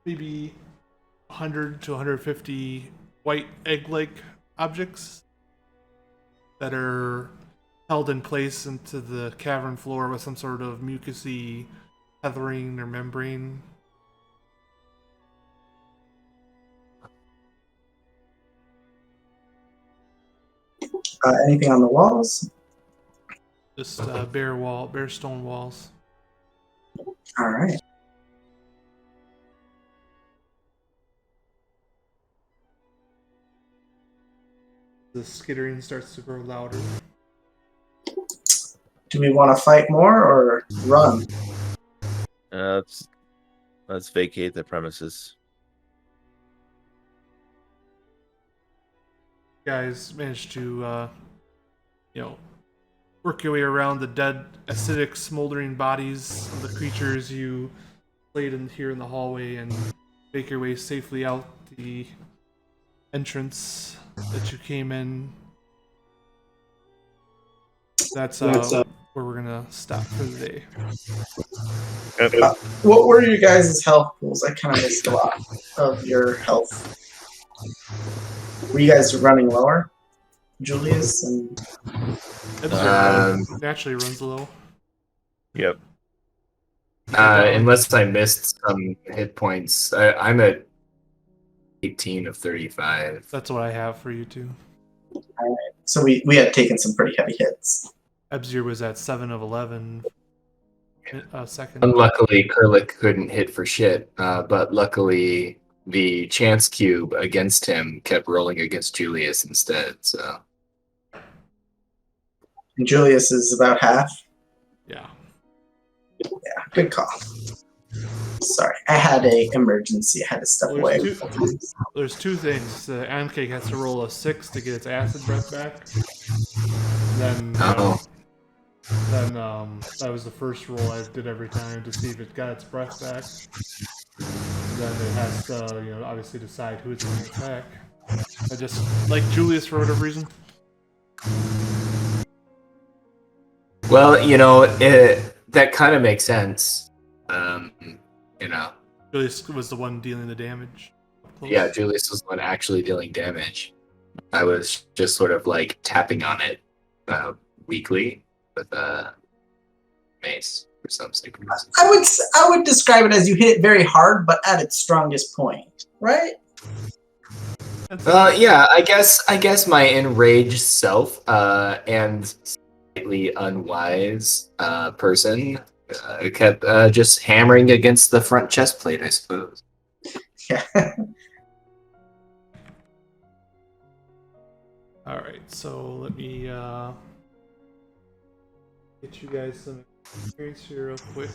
maybe 100 to 150 white egg-like objects that are held in place into the cavern floor with some sort of mucousy tethering or membrane. Anything on the walls? Just bare stone walls. All right. The skittering starts to grow louder. Do we want to fight more or run? Let's vacate the premises. Guys managed to, work your way around the dead, acidic, smoldering bodies of the creatures you played in here in the hallway and make your way safely out the entrance that you came in. That's where we're gonna stop for the day. What were you guys' health pools? I kind of missed a lot of your health. Were you guys running lower? Julius and Naturally runs low. Yep. unless I missed some hit points, I'm at 18 of 35. That's what I have for you too. so we had taken some pretty heavy hits. Ebzir was at 7 of 11 second. Unluckily, Kurlik couldn't hit for shit, but luckily the chance cube against him kept rolling against Julius instead. So And Julius is about half. Yeah. Yeah, good call. Sorry, I had a emergency. I had to step Well, away. There's two things. The Ankheg has to roll a 6 to get its acid breath back. Then, that was the first roll I did every time to see if it got its breath back. Then it has to, obviously decide who it's going to attack. I just like Julius for whatever reason. well, that kind of makes sense. Julius was the one dealing the damage. Up close. Yeah, Julius was the one actually dealing damage. I was just sort of like tapping on it weakly with a mace for some sake. I would describe it as you hit it very hard, but at its strongest point, right? Yeah, I guess my enraged self and slightly unwise person kept just hammering against the front chest plate, I suppose. Yeah. All right, so let me get you guys some experience here real quick.